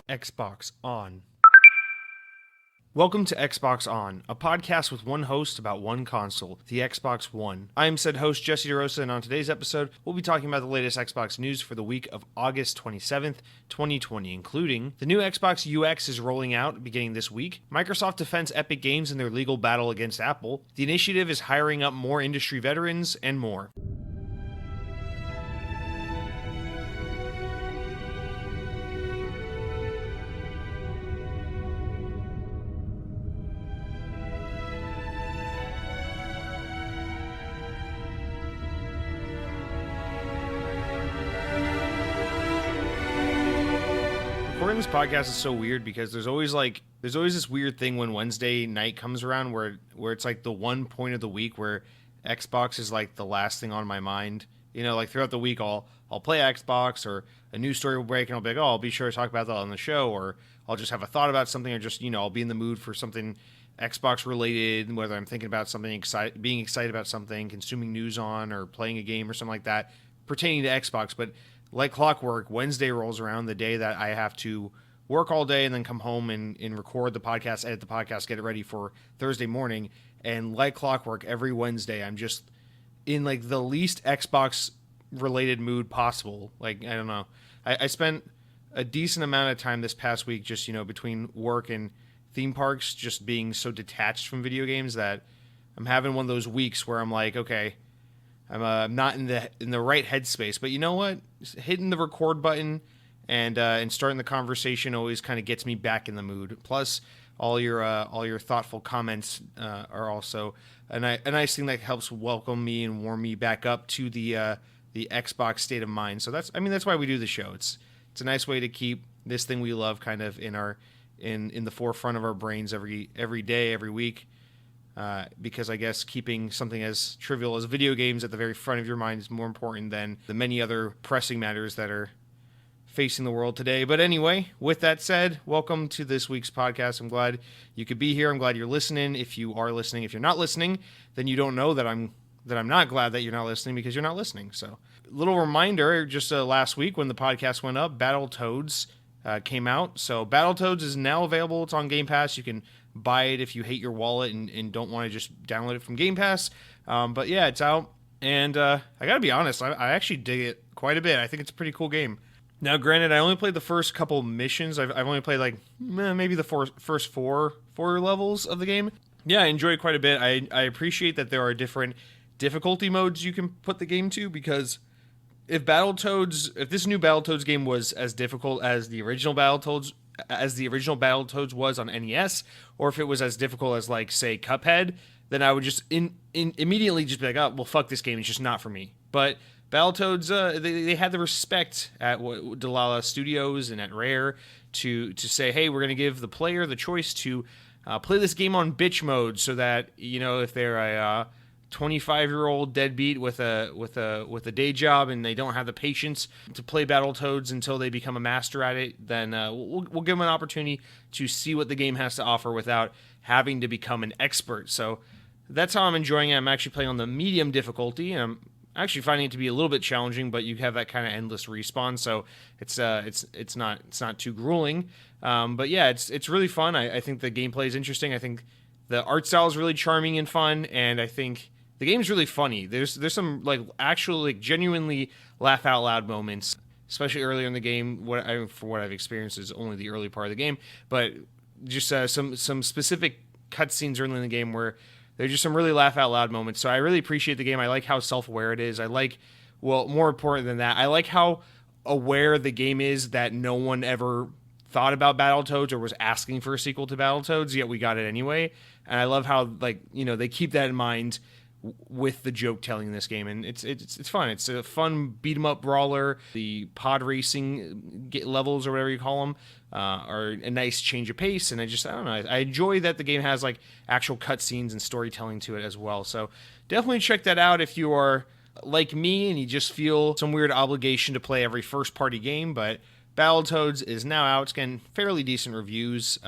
Xbox On. Welcome to Xbox On, a podcast with one host about one console, the Xbox One. I am said host Jesse DeRosa, and on today's episode, we'll be talking about the latest Xbox news for the week of August 27th, 2020, including the new Xbox UX is rolling out beginning this week, Microsoft defends Epic Games in their legal battle against Apple, the initiative is hiring up more industry veterans, and more. Recording this podcast is so weird because there's always this weird thing when Wednesday night comes around where it's like the one point of the week where Xbox is like the last thing on my mind. You know, like throughout the week I'll play Xbox or a news story will break and I'll be like, oh, I'll be sure to talk about that on the show, or I'll just have a thought about something, or just, you know, I'll be in the mood for something Xbox related, whether I'm thinking about something, being excited about something, consuming news on, or playing a game or something like that pertaining to Xbox. But like clockwork, Wednesday rolls around, the day that I have to work all day and then come home and record the podcast, edit the podcast, get it ready for Thursday morning. And like clockwork, every Wednesday, I'm just in like the least Xbox related mood possible. Like, I don't know. I spent a decent amount of time this past week just, you know, between work and theme parks, just being so detached from video games that I'm having one of those weeks where I'm like, okay, I'm not in the right headspace, but you know what? Hitting the record button and starting the conversation always kind of gets me back in the mood. Plus, all your thoughtful comments are also a nice thing that helps welcome me and warm me back up to the Xbox state of mind. So that's why we do the show. It's a nice way to keep this thing we love kind of in the forefront of our brains every day, every week. Because I guess keeping something as trivial as video games at the very front of your mind is more important than the many other pressing matters that are facing the world today. But anyway, with that said, welcome to this week's podcast. I'm glad you could be here. I'm glad you're listening. If you are listening, if you're not listening, then you don't know that I'm not glad that you're not listening, because you're not listening. So, little reminder, just last week when the podcast went up, Battletoads came out. So Battletoads is now available. It's on Game Pass. You can buy it if you hate your wallet and don't want to just download it from Game Pass. But yeah, it's out. And I gotta be honest, I actually dig it quite a bit. I think it's a pretty cool game. Now, granted, I only played the first couple missions. I've only played like maybe the first four levels of the game. Yeah, I enjoyed it quite a bit. I appreciate that there are different difficulty modes you can put the game to, because if this new Battletoads game was as difficult as the original Battletoads was on NES, or if it was as difficult as, like, say, Cuphead, then I would just immediately just be like, oh, well, fuck this game, it's just not for me. But Battletoads, they had the respect at DeRosa Studios and at Rare to say, hey, we're going to give the player the choice to play this game on bitch mode, so that, you know, if they're a 25-year-old deadbeat with a day job and they don't have the patience to play Battletoads until they become a master at it, then we'll give them an opportunity to see what the game has to offer without having to become an expert. So that's how I'm enjoying it. I'm actually playing on the medium difficulty, and I'm actually finding it to be a little bit challenging, but you have that kind of endless respawn, so it's not too grueling. But yeah, it's really fun. I think the gameplay is interesting. I think the art style is really charming and fun, and I think the game's really funny. There's some like actual, like, genuinely laugh out loud moments, especially earlier in the game. For what I've experienced is only the early part of the game, but just some specific cutscenes early in the game where there's just some really laugh out loud moments. So I really appreciate the game. I like how self-aware it is. More important than that, I like how aware the game is that no one ever thought about Battletoads or was asking for a sequel to Battletoads, yet we got it anyway. And I love how, like, you know, they keep that in mind with the joke telling in this game, and it's fun. It's a fun beat 'em up brawler. The pod racing levels, or whatever you call them, are a nice change of pace, and I don't know. I enjoy that the game has like actual cutscenes and storytelling to it as well. So definitely check that out if you are like me and you just feel some weird obligation to play every first party game. But Battletoads is now out. It's getting fairly decent reviews.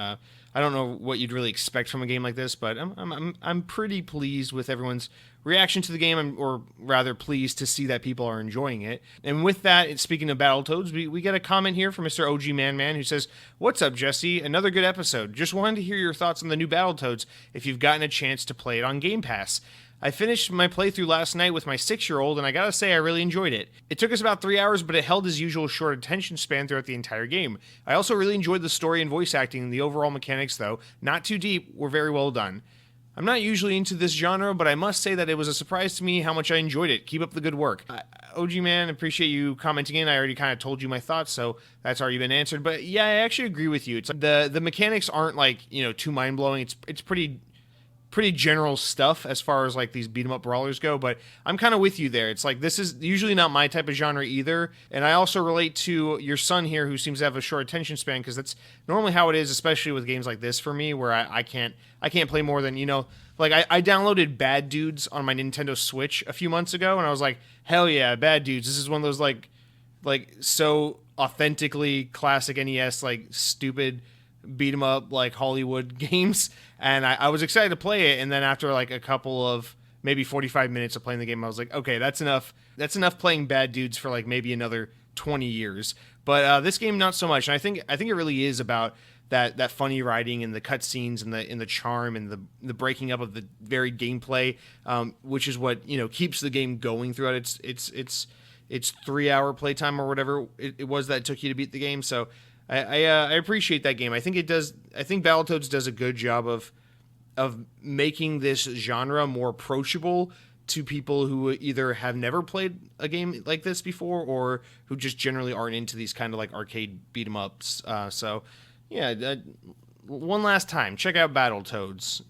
I don't know what you'd really expect from a game like this, but I'm pretty pleased with everyone's reaction to the game, or rather pleased to see that people are enjoying it. And with that, speaking of Battletoads, we get a comment here from Mr. OG Man who says, "What's up, Jesse? Another good episode. Just wanted to hear your thoughts on the new Battletoads if you've gotten a chance to play it on Game Pass. I finished my playthrough last night with my 6-year-old, and I gotta say I really enjoyed it. It took us about 3 hours, but it held his usual short attention span throughout the entire game. I also really enjoyed the story and voice acting. The overall mechanics, though, not too deep, were very well done. I'm not usually into this genre, but I must say that it was a surprise to me how much I enjoyed it. Keep up the good work." OG Man, appreciate you commenting in. I already kind of told you my thoughts, so that's already been answered. But yeah, I actually agree with you. It's the mechanics aren't like, too mind blowing. It's pretty general stuff as far as like these beat 'em up brawlers go, but I'm kind of with you there. It's like, this is usually not my type of genre either, and I also relate to your son here, who seems to have a short attention span, because that's normally how it is, especially with games like this for me, where I can't play more than, like I downloaded Bad Dudes on my Nintendo Switch a few months ago, and I was like, hell yeah, Bad Dudes. This is one of those like so authentically classic NES, like stupid beat 'em up like Hollywood games, and I was excited to play it. And then after like a couple of maybe 45 minutes of playing the game, I was like, okay, that's enough playing Bad Dudes for like maybe another 20 years. But this game, not so much. And I think it really is about that funny writing and the cutscenes and the charm and the breaking up of the varied gameplay, which is what keeps the game going throughout its 3-hour playtime or whatever it was that took you to beat the game. So I appreciate that game. I think it does. I think Battletoads does a good job of making this genre more approachable to people who either have never played a game like this before, or who just generally aren't into these kind of like arcade beat 'em ups. So yeah, one last time, check out Battletoads.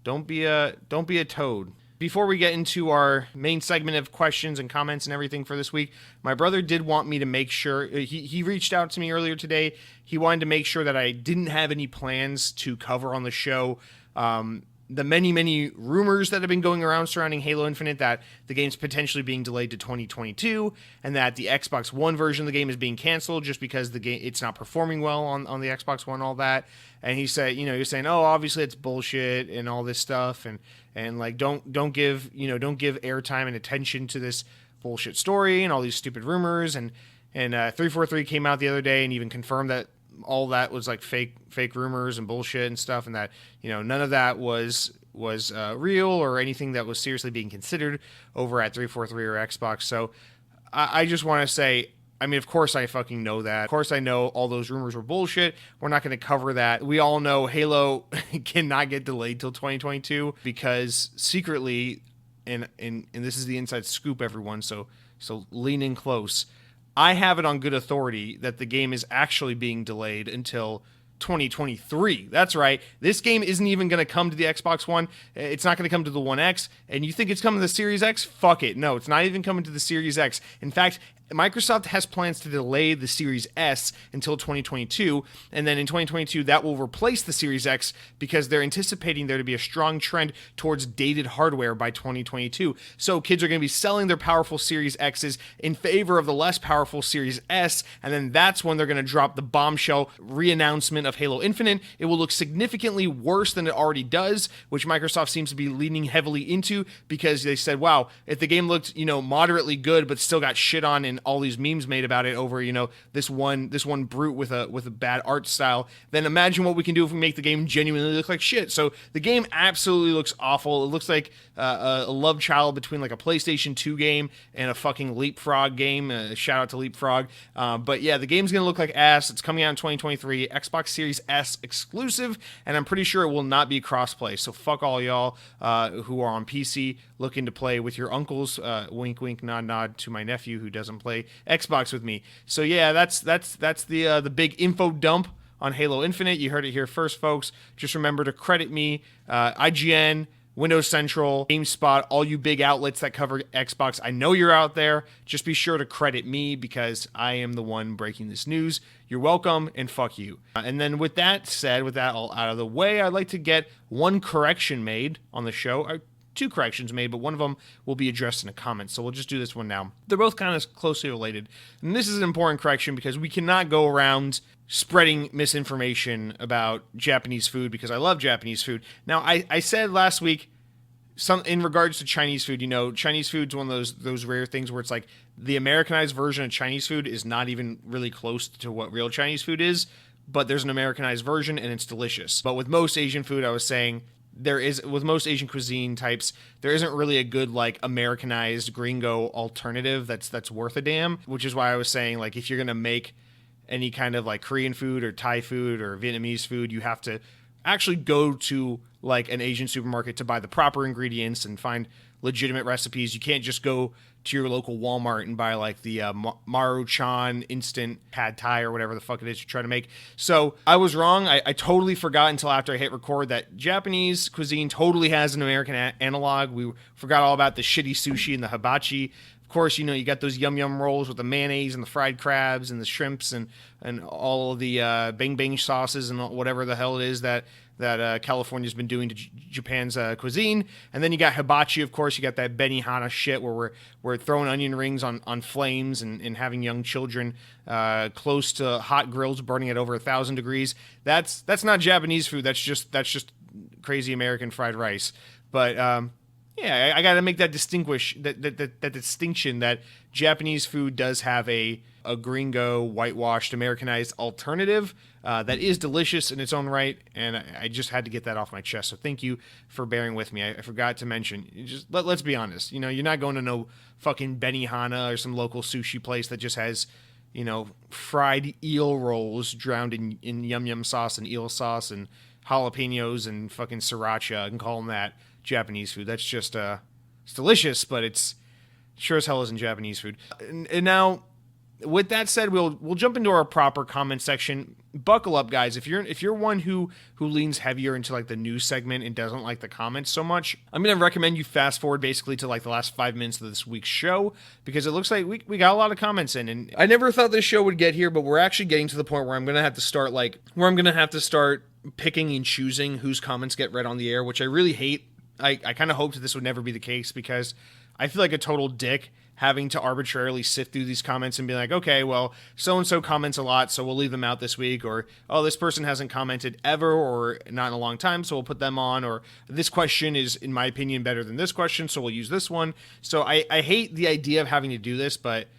Don't be a toad. Before we get into our main segment of questions and comments and everything for this week, my brother did want me to make sure, he reached out to me earlier today. He wanted to make sure that I didn't have any plans to cover on the show the many rumors that have been going around surrounding Halo Infinite, that the game's potentially being delayed to 2022, and that the Xbox One version of the game is being canceled just because the game, it's not performing well on the Xbox One, all that. And he said, he was saying, oh, obviously it's bullshit and all this stuff, and like don't give airtime and attention to this bullshit story and all these stupid rumors. And 343 came out the other day and even confirmed that all that was like fake rumors and bullshit and stuff, and that none of that was real or anything that was seriously being considered over at 343 or Xbox. So I just want to say, I mean, of course I fucking know that. Of course I know all those rumors were bullshit. We're not going to cover that. We all know Halo cannot get delayed till 2022 because secretly, and this is the inside scoop, everyone, so lean in close, I have it on good authority that the game is actually being delayed until 2023. That's right. This game isn't even going to come to the Xbox One. It's not going to come to the One X. And you think it's coming to the Series X? Fuck it. No, it's not even coming to the Series X. In fact, Microsoft has plans to delay the Series S until 2022, and then in 2022 that will replace the Series X because they're anticipating there to be a strong trend towards dated hardware by 2022. So kids are going to be selling their powerful Series X's in favor of the less powerful Series S, and then that's when they're going to drop the bombshell re-announcement of Halo Infinite. It will look significantly worse than it already does, which Microsoft seems to be leaning heavily into, because they said, wow, if the game looked, moderately good but still got shit on and all these memes made about it over, this one brute with a bad art style, then imagine what we can do if we make the game genuinely look like shit. So the game absolutely looks awful. It looks like a love child between like a PlayStation 2 game and a fucking Leapfrog game. Shout out to Leapfrog. But yeah, the game's gonna look like ass. It's coming out in 2023, Xbox Series S exclusive, and I'm pretty sure it will not be crossplay. So fuck all y'all who are on PC looking to play with your uncles. Wink, wink, nod, nod to my nephew who doesn't play Xbox with me. So yeah, that's the big info dump on Halo Infinite. You heard it here first, folks. Just remember to credit me, IGN, Windows Central, GameSpot, all you big outlets that cover Xbox. I know you're out there. Just be sure to credit me because I am the one breaking this news. You're welcome, and fuck you. And then with that said, with that all out of the way, I'd like to get one correction made on the show. Two corrections made, but one of them will be addressed in a comment. So we'll just do this one now. They're both kind of closely related. And this is an important correction because we cannot go around spreading misinformation about Japanese food because I love Japanese food. Now, I said last week, some in regards to Chinese food, Chinese food's one of those rare things where it's like the Americanized version of Chinese food is not even really close to what real Chinese food is, but there's an Americanized version and it's delicious. But with most Asian food, I was saying with most Asian cuisine types, there isn't really a good like Americanized gringo alternative that's worth a damn, which is why I was saying like if you're going to make any kind of like Korean food or Thai food or Vietnamese food, you have to actually go to like an Asian supermarket to buy the proper ingredients and find legitimate recipes. You can't just go to your local Walmart and buy like the Maruchan instant pad thai or whatever the fuck it is you're trying to make. So I was wrong. I totally forgot until after I hit record that Japanese cuisine totally has an American analog. We forgot all about the shitty sushi and the hibachi. Of course, you got those yum yum rolls with the mayonnaise and the fried crabs and the shrimps and all of the bang bang sauces and whatever the hell it is that California's been doing to Japan's cuisine. And then you got hibachi, of course. You got that Benihana shit where we're throwing onion rings on flames and having young children close to hot grills burning at over 1,000 degrees. That's not Japanese food. That's just crazy American fried rice. But yeah, I got to make that distinction that Japanese food does have a gringo, whitewashed, Americanized alternative that is delicious in its own right, and I just had to get that off my chest. So thank you for bearing with me. I forgot to mention, let's be honest. You're not going to no fucking Benihana or some local sushi place that just has, fried eel rolls drowned in yum yum sauce and eel sauce and jalapenos and fucking sriracha and call them that Japanese food. That's just it's delicious, but it's sure as hell isn't Japanese food. And now, with that said, we'll jump into our proper comment section. Buckle up, guys. If you're one who leans heavier into like the news segment and doesn't like the comments so much, I'm gonna recommend you fast forward basically to like the last 5 minutes of this week's show, because it looks like we got a lot of comments in, and I never thought this show would get here, but we're actually getting to the point where I'm gonna have to start picking and choosing whose comments get read on the air, which I really hate. I kind of hoped that this would never be the case, because I feel like a total dick having to arbitrarily sift through these comments and be like, okay, well, so-and-so comments a lot, so we'll leave them out this week, or, oh, this person hasn't commented ever or not in a long time, so we'll put them on, or this question is, in my opinion, better than this question, so we'll use this one. So I hate the idea of having to do this, but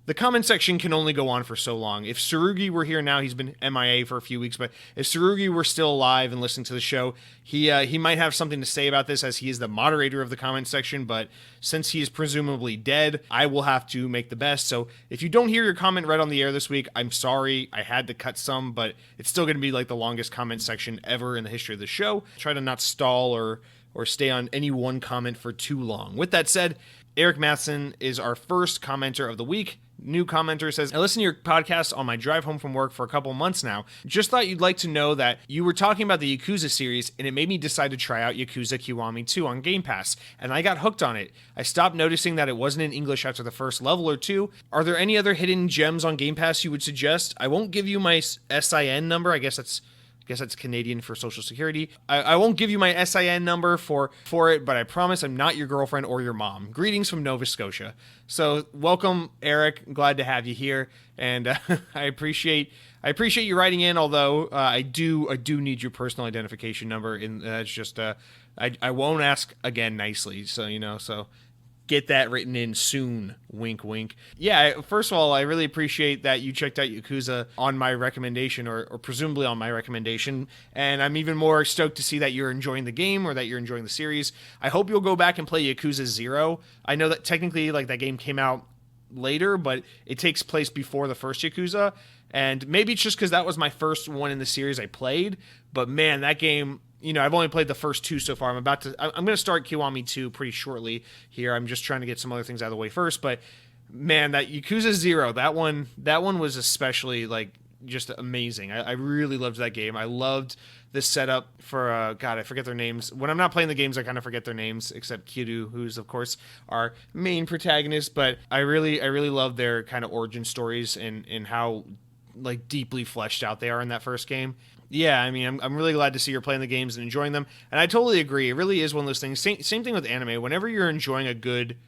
the comment section can only go on for so long. If Sarugi were here now, he's been MIA for a few weeks, but if Sarugi were still alive and listening to the show, he might have something to say about this, as he is the moderator of the comment section, but since he is presumably dead, I will have to make the best. So if you don't hear your comment read on the air this week, I'm sorry. I had to cut some, but it's still going to be like the longest comment section ever in the history of the show. Try to not stall or stay on any one comment for too long. With that said, Eric Matheson is our first commenter of the week. New commenter says, I listen to your podcast on my drive home from work for a couple months now. Just thought you'd like to know that you were talking about the Yakuza series, and it made me decide to try out Yakuza Kiwami 2 on Game Pass, and I got hooked on it. I stopped noticing that it wasn't in English after the first level or two. Are there any other hidden gems on Game Pass you would suggest? I won't give you my SIN number. I guess that's Canadian for Social Security. I won't give you my SIN number for it, but I promise I'm not your girlfriend or your mom. Greetings from Nova Scotia. So welcome, Eric. Glad to have you here, and I appreciate you writing in. Although I do need your personal identification number, and that's just I won't ask again nicely. So get that written in soon. Wink, wink. Yeah, first of all, I really appreciate that you checked out Yakuza on my recommendation, or presumably on my recommendation. And I'm even more stoked to see that you're enjoying the game, or that you're enjoying the series. I hope you'll go back and play Yakuza 0. I know that technically like that game came out later, but it takes place before the first Yakuza. And maybe it's just because that was my first one in the series I played. But man, that game, I've only played the first two so far. I'm going to start Kiwami 2 pretty shortly here. I'm just trying to get some other things out of the way first. But man, that Yakuza 0, that one was especially like just amazing. I really loved that game. I loved the setup for, God, I forget their names. When I'm not playing the games, I kind of forget their names, except Kiryu, who's of course our main protagonist. But I really love their kind of origin stories and how like deeply fleshed out they are in that first game. Yeah, I mean, I'm really glad to see you're playing the games and enjoying them. And I totally agree. It really is one of those things. Same thing with anime. Whenever you're enjoying a good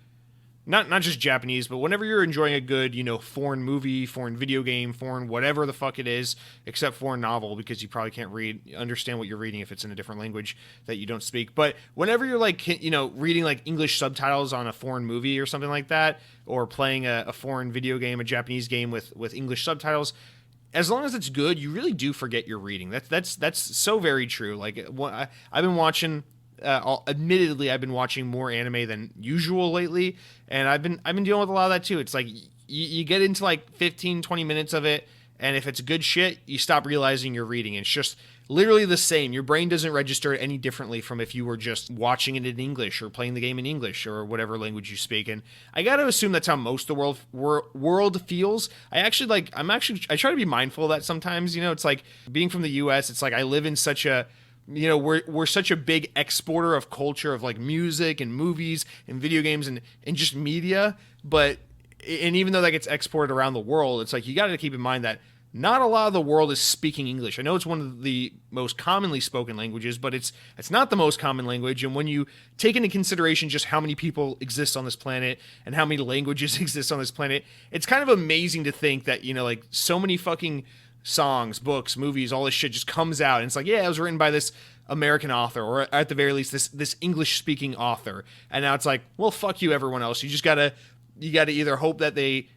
not just Japanese, but whenever you're enjoying a good, foreign movie, foreign video game, foreign whatever the fuck it is, except foreign novel, because you probably can't understand what you're reading if it's in a different language that you don't speak. But whenever you're like, reading like English subtitles on a foreign movie or something like that, or playing a foreign video game, a Japanese game with English subtitles, as long as it's good, you really do forget you're reading. That's so very true. Like I've been watching. Admittedly, I've been watching more anime than usual lately, and I've been dealing with a lot of that too. It's like you get into like 15, 20 minutes of it, and if it's good shit, you stop realizing you're reading. It's just literally the same. Your brain doesn't register it any differently from if you were just watching it in English or playing the game in English or whatever language you speak. And I got to assume that's how most of the world feels. I try to be mindful of that sometimes. It's like being from the U.S. It's like I live in such a we're such a big exporter of culture, of like music and movies and video games and just media. And even though that gets exported around the world, it's like you got to keep in mind that not a lot of the world is speaking English. I know it's one of the most commonly spoken languages, but it's not the most common language. And when you take into consideration just how many people exist on this planet and how many languages exist on this planet, it's kind of amazing to think that, like so many fucking songs, books, movies, all this shit just comes out, and it's like, yeah, it was written by this American author, or at the very least this English speaking author, and now it's like, well, fuck you, everyone else. You gotta either hope that they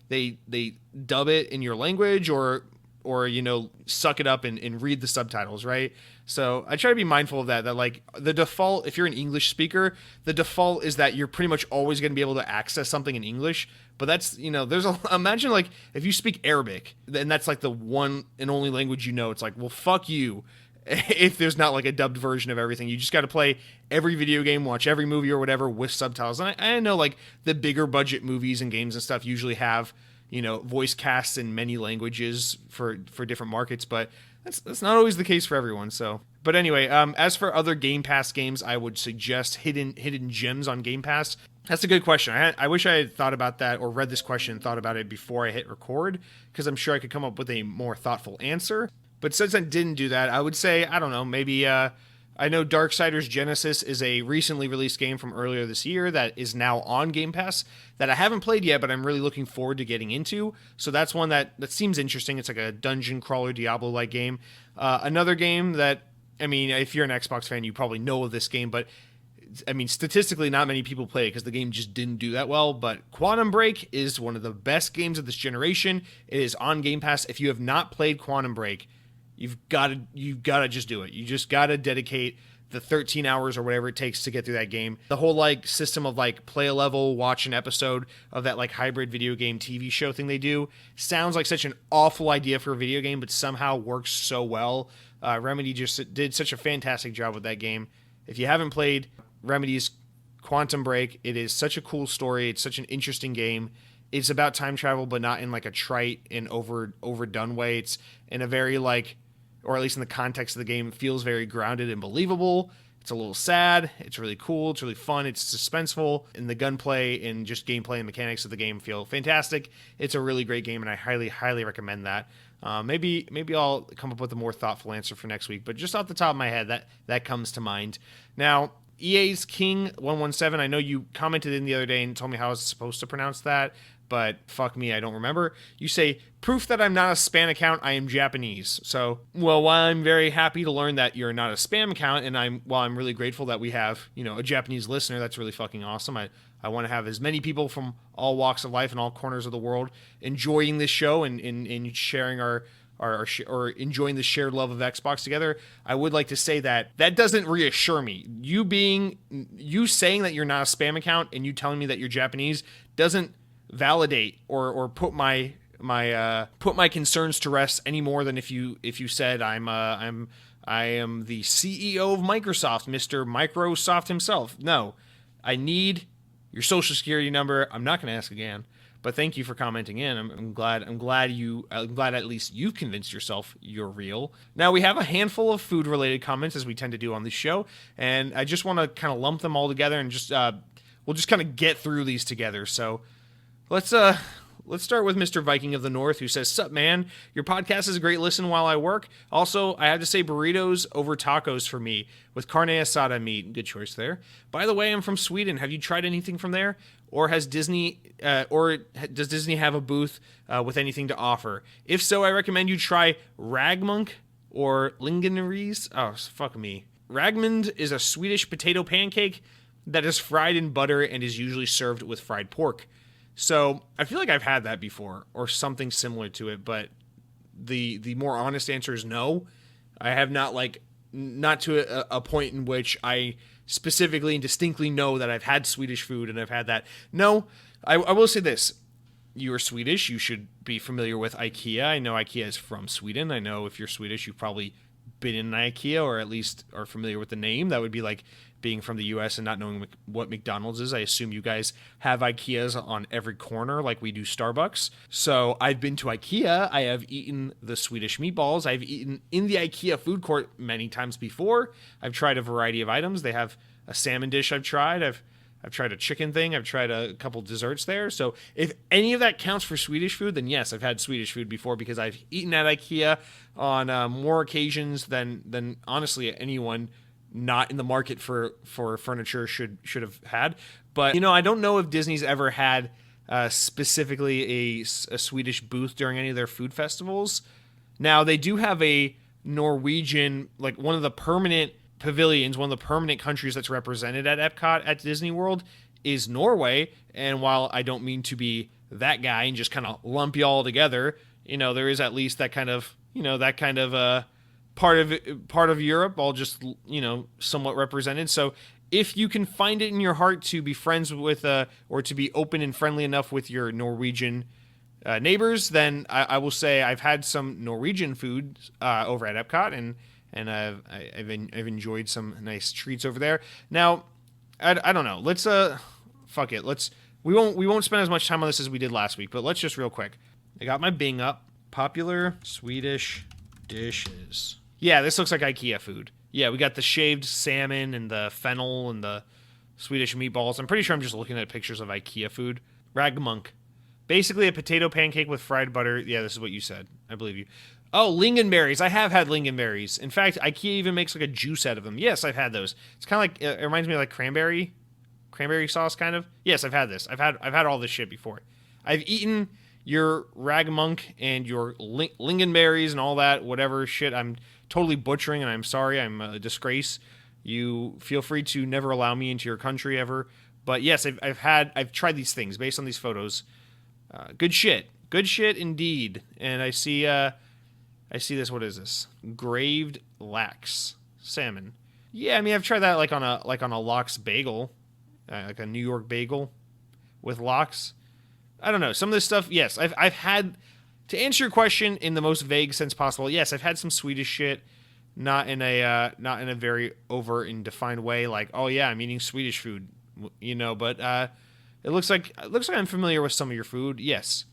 dub it in your language, or suck it up and read the subtitles, right? So I try to be mindful of that like the default, if you're an English speaker, the default is that you're pretty much always going to be able to access something in English. But that's, imagine like if you speak Arabic, and that's like the one and only language it's like, well, fuck you. If there's not like a dubbed version of everything, you just got to play every video game, watch every movie or whatever with subtitles. And I know like the bigger budget movies and games and stuff usually have, voice casts in many languages for different markets, but that's not always the case for everyone. So, but anyway, as for other Game Pass games, I would suggest hidden gems on Game Pass. That's a good question. I wish I had thought about that, or read this question and thought about it before I hit record, because I'm sure I could come up with a more thoughtful answer. But since I didn't do that, I would say, I don't know, maybe I know Darksiders Genesis is a recently released game from earlier this year that is now on Game Pass that I haven't played yet, but I'm really looking forward to getting into. So that's one that seems interesting. It's like a dungeon crawler Diablo-like game. Another game that, if you're an Xbox fan, you probably know of this game, but statistically, not many people play it because the game just didn't do that well. But Quantum Break is one of the best games of this generation. It is on Game Pass. If you have not played Quantum Break, you've got to just do it. You just got to dedicate the 13 hours or whatever it takes to get through that game. The whole like system of like play a level, watch an episode of that like hybrid video game TV show thing they do sounds like such an awful idea for a video game, but somehow works so well. Remedy just did such a fantastic job with that game. If you haven't played Remedy's Quantum Break, it is such a cool story. It's such an interesting game. It's about time travel, but not in like a trite and overdone way. It's in a very like, or at least in the context of the game, it feels very grounded and believable. It's a little sad. It's really cool. It's really fun. It's suspenseful. And the gunplay and just gameplay and mechanics of the game feel fantastic. It's a really great game, and I highly, highly recommend that. Maybe I'll come up with a more thoughtful answer for next week, but just off the top of my head, that comes to mind. Now, EA's King 117, I know you commented in the other day and told me how I was supposed to pronounce that, but fuck me, I don't remember. You say, proof that I'm not a spam account, I am Japanese. So, well, while I'm very happy to learn that you're not a spam account, and while I'm really grateful that we have, a Japanese listener, that's really fucking awesome. I want to have as many people from all walks of life and all corners of the world enjoying this show and sharing our or enjoying the shared love of Xbox together. I would like to say that doesn't reassure me. You saying that you're not a spam account and you telling me that you're Japanese doesn't validate or put my concerns to rest any more than if you said I am the CEO of Microsoft, Mr. Microsoft himself. No, I need your social security number. I'm not going to ask again. But thank you for commenting in. I'm glad at least you've convinced yourself you're real. Now we have a handful of food related comments, as we tend to do on this show, and I just want to kind of lump them all together and just we'll just kind of get through these together. So let's start with Mr. Viking of the North, who says, "Sup, man? Your podcast is a great listen while I work. Also, I have to say burritos over tacos for me, with carne asada meat." Good choice there. "By the way, I'm from Sweden. Have you tried anything from there? or has Disney does Disney have a booth with anything to offer? If so, I recommend you try Ragmunk or Lingonries. Oh, fuck me. Ragmund is a Swedish potato pancake that is fried in butter and is usually served with fried pork. So I feel like I've had that before or something similar to it, but the more honest answer is no. I have not to a point in which I specifically and distinctly know that I've had Swedish food and I've had that. No, I will say this. You are Swedish. You should be familiar with IKEA. I know IKEA is from Sweden. I know if you're Swedish, you've probably been in an IKEA or at least are familiar with the name. That would be like being from the US and not knowing what McDonald's is. I assume you guys have IKEAs on every corner like we do Starbucks. So I've been to IKEA. I have eaten the Swedish meatballs. I've eaten in the IKEA food court many times before. I've tried a variety of items. They have a salmon dish I've tried. I've tried a chicken thing. I've tried a couple desserts there. So if any of that counts for Swedish food, then yes, I've had Swedish food before because I've eaten at IKEA on more occasions than honestly anyone not in the market for furniture should have had. But, I don't know if Disney's ever had specifically a Swedish booth during any of their food festivals. Now, they do have a Norwegian, like one of the permanent pavilions, one of the permanent countries that's represented at Epcot at Disney World is Norway. And while I don't mean to be that guy and just kind of lump you all together, there is at least that kind of, part of Europe, all just, somewhat represented. So if you can find it in your heart to be friends with, or to be open and friendly enough with your Norwegian neighbors, then I will say I've had some Norwegian food over at Epcot, and I've enjoyed some nice treats over there. Now, I don't know. Let's fuck it. We won't spend as much time on this as we did last week, but let's just real quick. I got my Bing up. Popular Swedish dishes. Yeah, this looks like IKEA food. Yeah, we got the shaved salmon and the fennel and the Swedish meatballs. I'm pretty sure I'm just looking at pictures of IKEA food. Ragmunk. Basically a potato pancake with fried butter. Yeah, this is what you said. I believe you. Oh, lingonberries. I have had lingonberries. In fact, IKEA even makes like a juice out of them. Yes, I've had those. It's kind of like, it reminds me of like cranberry sauce kind of. Yes, I've had this. I've had all this shit before. I've eaten your ragmunk and your lingonberries and all that, whatever shit I'm totally butchering, and I'm sorry. I'm a disgrace. You feel free to never allow me into your country ever. But yes, I've tried these things based on these photos. Good shit indeed. And I see this. What is this? Graved lax salmon. Yeah, I mean I've tried that like on a lox bagel, like a New York bagel with lox. I don't know. Some of this stuff, yes, I've had, to answer your question in the most vague sense possible, yes, I've had some Swedish shit, not in a very overt and defined way, like, oh yeah, I'm eating Swedish food, but it looks like I'm familiar with some of your food, yes.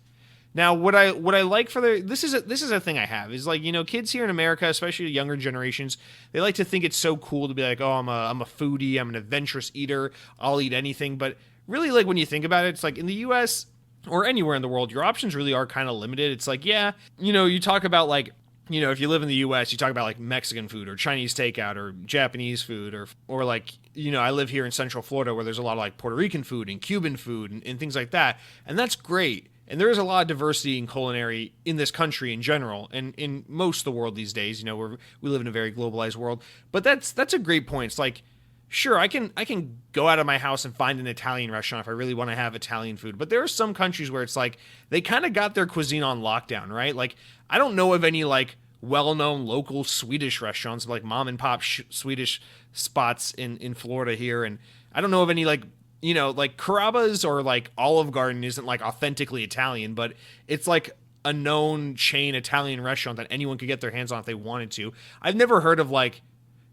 Now, what I like for this is a thing I have, is like, kids here in America, especially younger generations, they like to think it's so cool to be like, oh, I'm a foodie, I'm an adventurous eater, I'll eat anything, but really, like, when you think about it, it's like in the U.S., or anywhere in the world, your options really are kind of limited. It's like, yeah, you talk about like, if you live in the U.S., you talk about like Mexican food or Chinese takeout or Japanese food or like, I live here in Central Florida where there's a lot of like Puerto Rican food and Cuban food and things like that. And that's great. And there is a lot of diversity in culinary in this country in general and in most of the world these days. We live in a very globalized world. But that's a great point. It's like, sure, I can go out of my house and find an Italian restaurant if I really want to have Italian food. But there are some countries where it's like they kind of got their cuisine on lockdown, right? Like I don't know of any like well-known local Swedish restaurants, like mom and pop Swedish spots in Florida here, and I don't know of any like like Carrabba's or like Olive Garden isn't like authentically Italian, but it's like a known chain Italian restaurant that anyone could get their hands on if they wanted to. I've never heard of like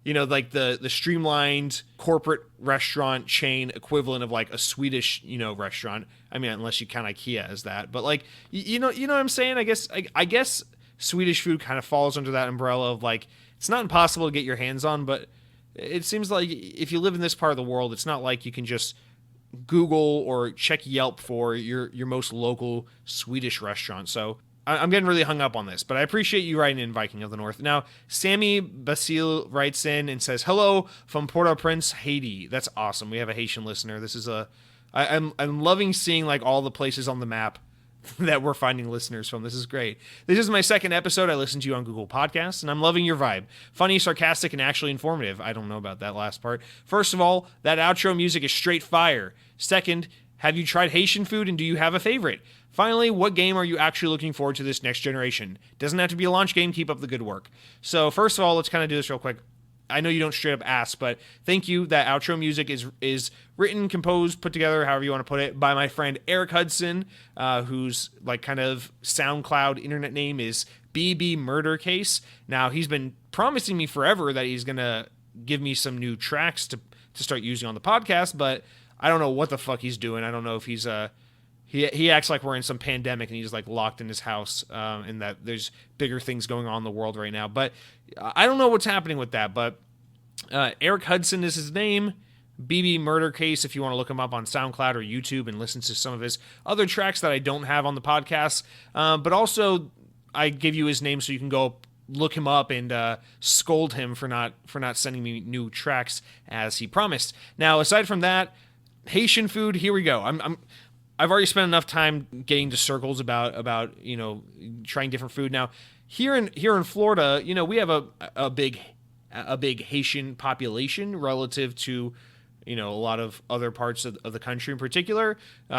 like the streamlined corporate restaurant chain equivalent of like a Swedish, restaurant. I mean, unless you count IKEA as that. But like, you know what I'm saying? I guess Swedish food kind of falls under that umbrella of like, it's not impossible to get your hands on, but it seems like if you live in this part of the world, it's not like you can just Google or check Yelp for your most local Swedish restaurant. So I'm getting really hung up on this, but I appreciate you writing in, Viking of the North. Now, Sammy Basile writes in and says, hello from Port-au-Prince, Haiti. That's awesome. We have a Haitian listener. This is a I'm loving seeing like all the places on the map that we're finding listeners from. This is great. This is my second episode. I listened to you on Google Podcasts, and I'm loving your vibe. Funny, sarcastic, and actually informative. I don't know about that last part. First of all, that outro music is straight fire. Second, have you tried Haitian food, and do you have a favorite? Finally, what game are you actually looking forward to this next generation? Doesn't have to be a launch game. Keep up the good work. So first of all, let's kind of do this real quick. I know you don't straight up ask, but thank you. That outro music is written, composed, put together, however you want to put it, by my friend Eric Hudson, whose like kind of SoundCloud internet name is BB Murder Case. Now, he's been promising me forever that he's gonna give me some new tracks to start using on the podcast, but I don't know what the fuck he's doing. I don't know if he's he acts like we're in some pandemic and he's like locked in his house, and that there's bigger things going on in the world right now. But I don't know what's happening with that. But Eric Hudson is his name. BB Murder Case, if you want to look him up on SoundCloud or YouTube and listen to some of his other tracks that I don't have on the podcast. But also, I give you his name so you can go look him up and scold him for not sending me new tracks as he promised. Now, aside from that, Haitian food. Here we go. I've already spent enough time getting to circles about trying different food. Now here in Florida, we have a big Haitian population relative to a lot of other parts of the country in particular,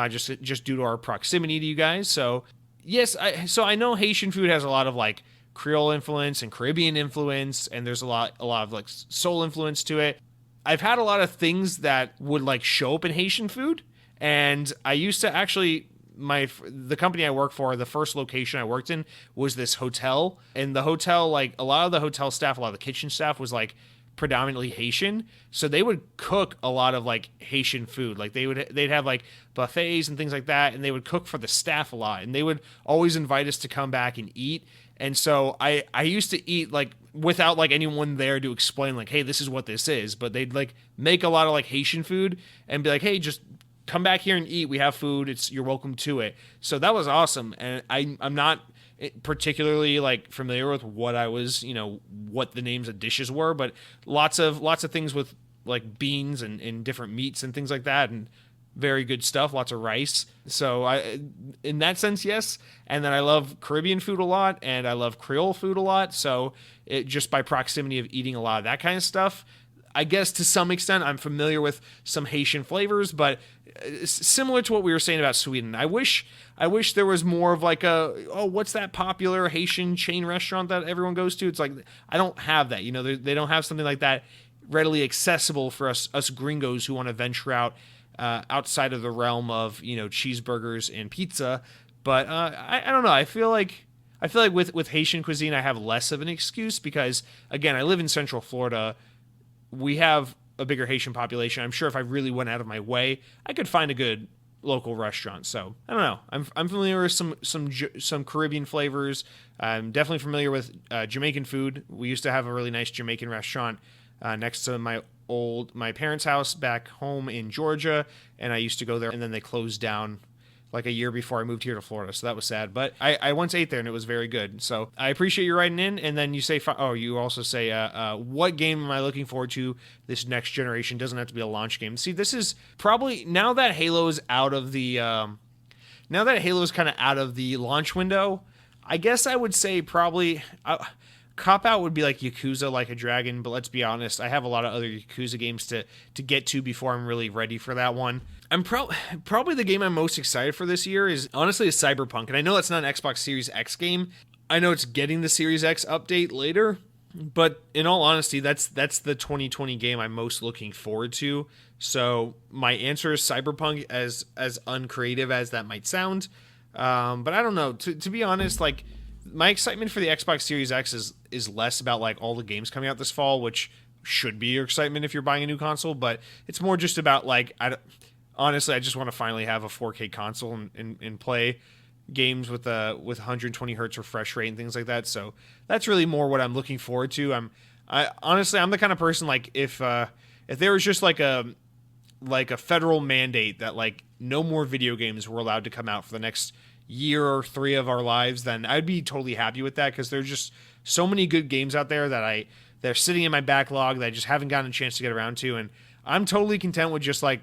just due to our proximity to you guys. So yes, I know Haitian food has a lot of like Creole influence and Caribbean influence, and there's a lot of like soul influence to it. I've had a lot of things that would like show up in Haitian food. And I used to actually, the company I work for, the first location I worked in was this hotel. And the hotel, like a lot of the hotel staff, a lot of the kitchen staff was like predominantly Haitian. So they would cook a lot of like Haitian food. Like they'd have like buffets and things like that. And they would cook for the staff a lot. And they would always invite us to come back and eat. And so I used to eat like without like anyone there to explain like, hey, this is what this is. But they'd like make a lot of like Haitian food and be like, hey, just come back here and eat. We have food. You're welcome to it. So that was awesome. And I'm not particularly like familiar with what I was, what the names of dishes were, but lots of things with like beans and different meats and things like that, and very good stuff. Lots of rice. So in that sense, yes. And then I love Caribbean food a lot, and I love Creole food a lot. So just by proximity of eating a lot of that kind of stuff, I guess to some extent I'm familiar with some Haitian flavors, but similar to what we were saying about Sweden. I wish there was more of like what's that popular Haitian chain restaurant that everyone goes to? It's like, I don't have that. They don't have something like that readily accessible for us gringos who want to venture out outside of the realm of, cheeseburgers and pizza. But I don't know. I feel like with Haitian cuisine, I have less of an excuse because, again, I live in Central Florida. We have a bigger Haitian population. I'm sure if I really went out of my way, I could find a good local restaurant. So I don't know. I'm familiar with some Caribbean flavors. I'm definitely familiar with Jamaican food. We used to have a really nice Jamaican restaurant next to my parents' house back home in Georgia, and I used to go there. And then they closed down like a year before I moved here to Florida, so that was sad. But I once ate there, and it was very good. So I appreciate you writing in. And then you say, you also say, what game am I looking forward to this next generation? Doesn't have to be a launch game. See, this is probably, now that Halo's out of the, kind of out of the launch window, I guess I would say probably, cop out would be like Yakuza Like a Dragon, but let's be honest, I have a lot of other Yakuza games to get to before I'm really ready for that one. I'm probably the game I'm most excited for this year is honestly Cyberpunk, and I know it's not an Xbox Series X game. I know it's getting the Series X update later, but in all honesty, that's the 2020 game I'm most looking forward to. So my answer is Cyberpunk, as uncreative as that might sound. But I don't know. To be honest, like, my excitement for the Xbox Series X is less about like all the games coming out this fall, which should be your excitement if you're buying a new console, but it's more just about like, honestly, I just want to finally have a 4K console and play games with 120 hertz refresh rate and things like that. So that's really more what I'm looking forward to. I'm the kind of person, like, if there was just like a federal mandate that like no more video games were allowed to come out for the next year or 3 of our lives, then I'd be totally happy with that, because there's just so many good games out there that they're sitting in my backlog that I just haven't gotten a chance to get around to, and I'm totally content with just like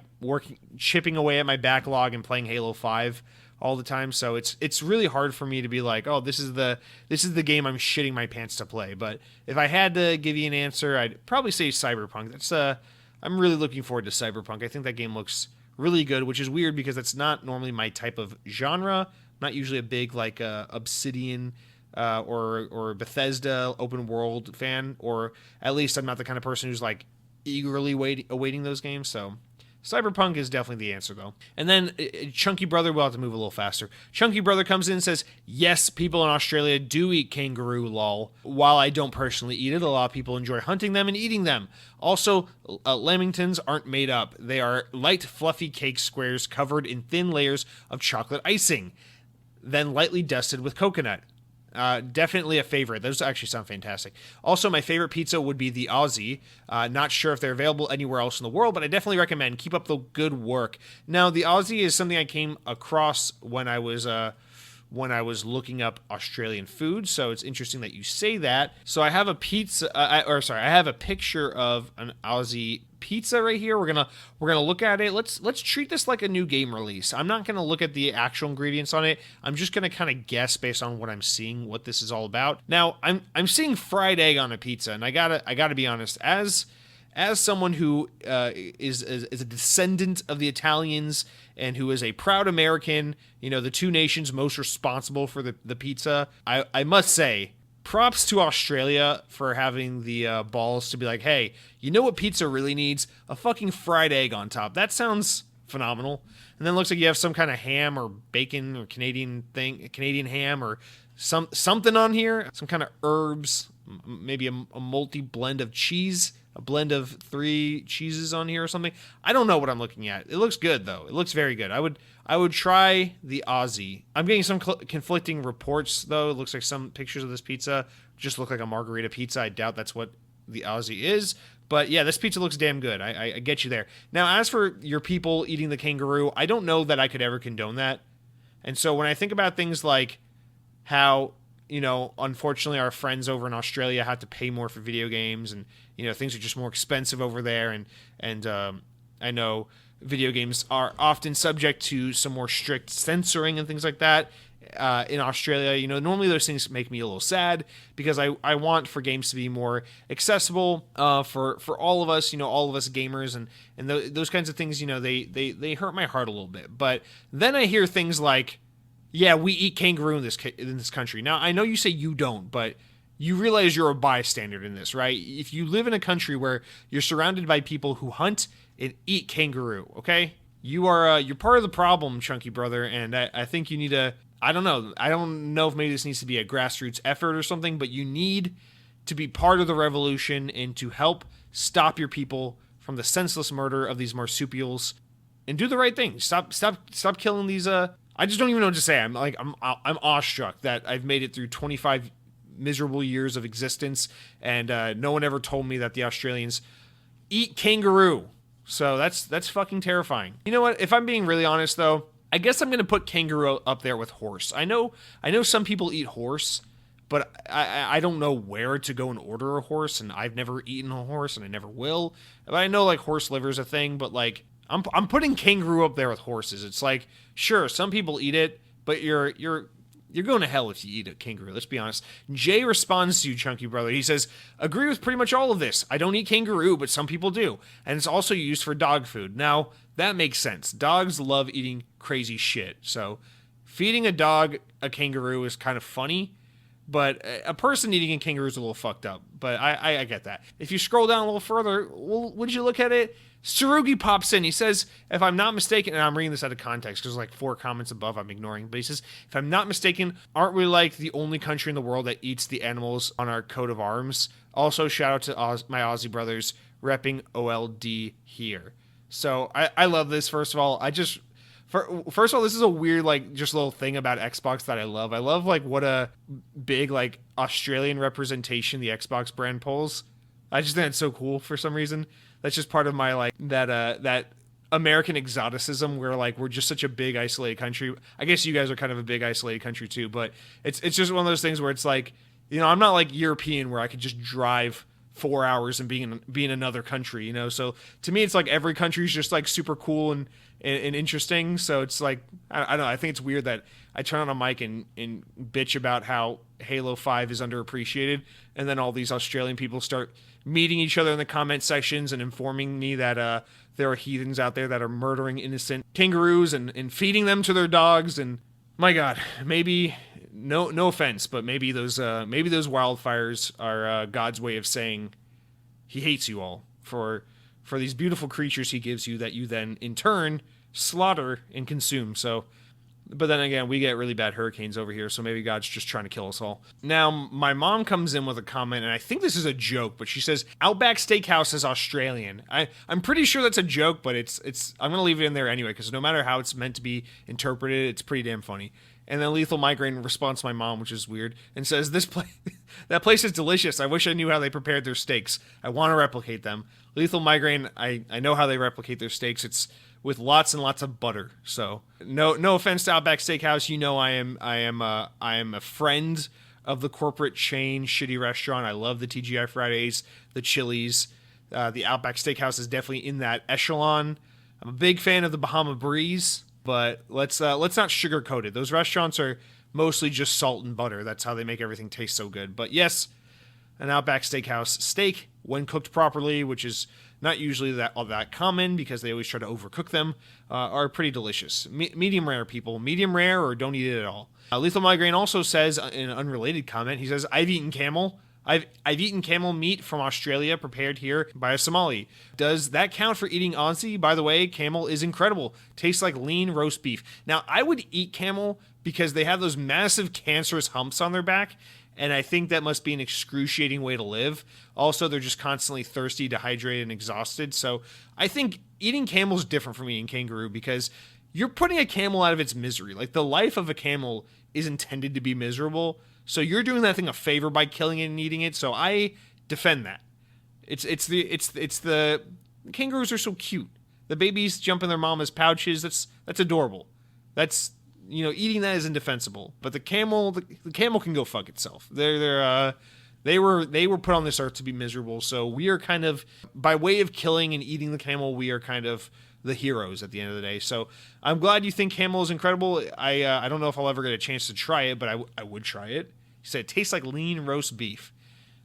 chipping away at my backlog and playing Halo 5 all the time. So it's really hard for me to be like, oh, this is the game I'm shitting my pants to play. But if I had to give you an answer, I'd probably say Cyberpunk. I'm really looking forward to Cyberpunk. I think that game looks really good, which is weird because that's not normally my type of genre. I'm not usually a big like Obsidian or Bethesda open world fan, or at least I'm not the kind of person who's like eagerly awaiting those games. So Cyberpunk is definitely the answer, though. And then Chunky Brother, we'll have to move a little faster. Chunky Brother comes in and says, yes, people in Australia do eat kangaroo, lol. While I don't personally eat it, a lot of people enjoy hunting them and eating them. Also, lamingtons aren't made up. They are light, fluffy cake squares covered in thin layers of chocolate icing, then lightly dusted with coconut. Definitely a favorite. Those actually sound fantastic. Also, my favorite pizza would be the Aussie. Not sure if they're available anywhere else in the world, but I definitely recommend. Keep up the good work. Now, the Aussie is something I came across when I was looking up Australian food, so it's interesting that you say that. So I have a I have a picture of an Aussie pizza right here. We're gonna look at it. Let's treat this like a new game release. I'm not gonna look at the actual ingredients on it. I'm just gonna kind of guess based on what I'm seeing what this is all about. Now I'm seeing fried egg on a pizza, and I gotta be honest, as someone who is a descendant of the Italians and who is a proud American, the two nations most responsible for the pizza, I must say, props to Australia for having the balls to be like, hey, you know what pizza really needs? A fucking fried egg on top. That sounds phenomenal. And then it looks like you have some kind of ham or bacon or Canadian ham or something on here. Some kind of herbs, maybe a multi-blend of cheese. A blend of 3 cheeses on here or something. I don't know what I'm looking at. It looks good, though. It looks very good. I would try the Aussie. I'm getting some conflicting reports, though. It looks like some pictures of this pizza just look like a margarita pizza. I doubt that's what the Aussie is. But yeah, this pizza looks damn good. I get you there. Now, as for your people eating the kangaroo, I don't know that I could ever condone that. And so when I think about things like how, unfortunately our friends over in Australia have to pay more for video games, and things are just more expensive over there, and I know video games are often subject to some more strict censoring and things like that in Australia. Normally those things make me a little sad because I want for games to be more accessible for all of us, all of us gamers, and those kinds of things. They hurt my heart a little bit. But then I hear things like, yeah, we eat kangaroo in this country. Now, I know you say you don't, but you realize you're a bystander in this, right? If you live in a country where you're surrounded by people who hunt and eat kangaroo, okay? You're part of the problem, Chunky Brother, and I think you need to, I don't know if maybe this needs to be a grassroots effort or something, but you need to be part of the revolution and to help stop your people from the senseless murder of these marsupials and do the right thing. Stop killing these, I just don't even know what to say. I'm awestruck that I've made it through 25 miserable years of existence, and no one ever told me that the Australians eat kangaroo. So that's fucking terrifying. You know what? If I'm being really honest, though, I guess I'm gonna put kangaroo up there with horse. I know some people eat horse, but I don't know where to go and order a horse, and I've never eaten a horse, and I never will. But I know like horse liver's a thing, but like I'm putting kangaroo up there with horses. It's like, sure, some people eat it, but you're going to hell if you eat a kangaroo. Let's be honest. Jay responds to you, Chunky Brother. He says, agree with pretty much all of this. I don't eat kangaroo, but some people do. And it's also used for dog food. Now, that makes sense. Dogs love eating crazy shit. So feeding a dog a kangaroo is kind of funny, but a person eating a kangaroo is a little fucked up. But I get that. If you scroll down a little further, would you look at it? Sarugi pops in. He says, if I'm not mistaken, and I'm reading this out of context because there's like 4 comments above I'm ignoring, but he says, if I'm not mistaken, aren't we like the only country in the world that eats the animals on our coat of arms? Also, shout out to my Aussie brothers repping OLD here. So I love this. First of all, first of all, this is a weird, like, just little thing about Xbox that I love. I love, like, what a big, like, Australian representation the Xbox brand pulls. I just think it's so cool for some reason. That's just part of my, like, that American exoticism where, like, we're just such a big, isolated country. I guess you guys are kind of a big, isolated country, too. But it's just one of those things where it's like, I'm not, like, European where I could just drive 4 hours and being another country, you know. So to me, it's like every country is just like super cool and interesting. So it's like I don't know. I think it's weird that I turn on a mic and bitch about how Halo 5 is underappreciated, and then all these Australian people start meeting each other in the comment sections and informing me that there are heathens out there that are murdering innocent kangaroos and feeding them to their dogs. And my God, maybe no offense, but maybe those wildfires are God's way of saying he hates you all for these beautiful creatures he gives you that you then in turn slaughter and consume. So, but then again, we get really bad hurricanes over here, so maybe God's just trying to kill us all. Now, my mom comes in with a comment, and I think this is a joke, but she says, Outback Steakhouse is Australian. I'm pretty sure that's a joke, but it's I'm going to leave it in there anyway, because no matter how it's meant to be interpreted, it's pretty damn funny. And then Lethal Migraine responds to my mom, which is weird, and says, that place is delicious. I wish I knew how they prepared their steaks. I want to replicate them. Lethal Migraine, I know how they replicate their steaks. It's with lots and lots of butter. So no offense to Outback Steakhouse. You know I am a friend of the corporate chain shitty restaurant. I love the TGI Fridays, the Chili's. The Outback Steakhouse is definitely in that echelon. I'm a big fan of the Bahama Breeze, but let's not sugarcoat it. Those restaurants are mostly just salt and butter. That's how they make everything taste so good. But yes, an Outback Steakhouse steak, when cooked properly, which is not usually that common because they always try to overcook them, are pretty delicious. Medium rare, people. Medium rare or don't eat it at all. Lethal Migraine also says, in an unrelated comment, he says, I've eaten camel. I've eaten camel meat from Australia prepared here by a Somali. Does that count for eating Aussie? By the way, camel is incredible. Tastes like lean roast beef. Now, I would eat camel because they have those massive cancerous humps on their back, and I think that must be an excruciating way to live. Also, they're just constantly thirsty, dehydrated, and exhausted. So I think eating camel is different from eating kangaroo because you're putting a camel out of its misery. Like, the life of a camel is intended to be miserable. So you're doing that thing a favor by killing it and eating it. So I defend that. It's the kangaroos are so cute. The babies jump in their mama's pouches. That's adorable. That's, you know, eating that is indefensible. But the camel can go fuck itself. They were put on this earth to be miserable. So we are kind of, by way of killing and eating the camel, we are kind of the heroes at the end of the day. So I'm glad you think camel is incredible. I don't know if I'll ever get a chance to try it, but I would try it. He said it tastes like lean roast beef.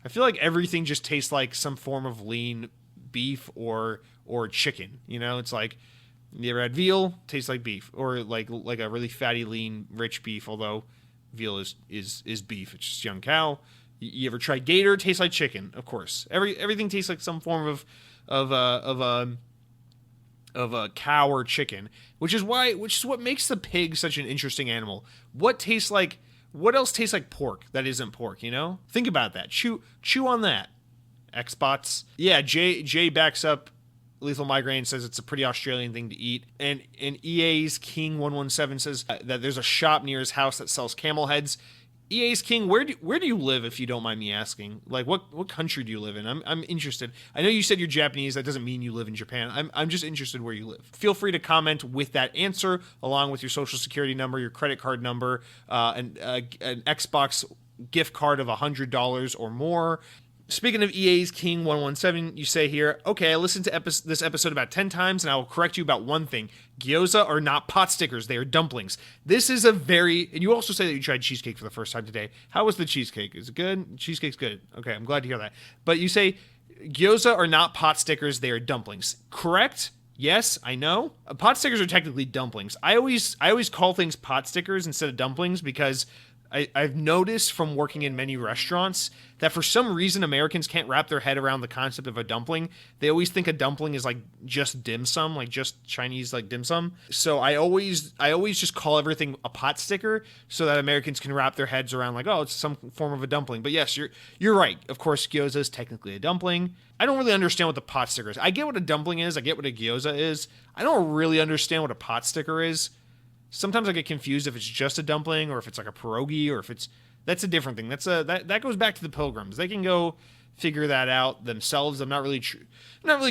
I feel like everything just tastes like some form of lean beef or chicken. You know, it's like, you ever had veal? Tastes like beef, or like a really fatty, lean, rich beef. Although veal is beef, it's just young cow. You ever try gator? Tastes like chicken, of course. Everything tastes like some form of a cow or chicken, which is what makes the pig such an interesting animal. What else tastes like pork that isn't pork? You know, think about that. Chew on that. Xbots. Yeah, Jay backs up. Lethal Migraine says it's a pretty Australian thing to eat. And EA's King 117 says that there's a shop near his house that sells camel heads. EA's King, where do you live, if you don't mind me asking? Like, what country do you live in? I'm interested. I know you said you're Japanese. That doesn't mean you live in Japan. I'm just interested where you live. Feel free to comment with that answer, along with your social security number, your credit card number, an Xbox gift card of $100 or more. Speaking of EA's King 117, you say here, okay, I listened to this episode about 10 times, and I will correct you about one thing. Gyoza are not pot stickers. They are dumplings. This is and you also say that you tried cheesecake for the first time today. How was the cheesecake? Is it good? Cheesecake's good. Okay, I'm glad to hear that. But you say gyoza are not pot stickers. They are dumplings. Correct? Yes, I know. Pot stickers are technically dumplings. I always call things pot stickers instead of dumplings because I've noticed from working in many restaurants that for some reason Americans can't wrap their head around the concept of a dumpling. They always think a dumpling is like just dim sum, like just Chinese like dim sum. So I always just call everything a pot sticker so that Americans can wrap their heads around like, oh, it's some form of a dumpling. But yes, you're right. Of course, gyoza is technically a dumpling. I don't really understand what the pot sticker is. I get what a dumpling is. I get what a gyoza is. I don't really understand what a pot sticker is. Sometimes I get confused if it's just a dumpling or if it's like a pierogi or if that's a different thing. That goes back to the Pilgrims. They can go figure that out themselves. I'm not really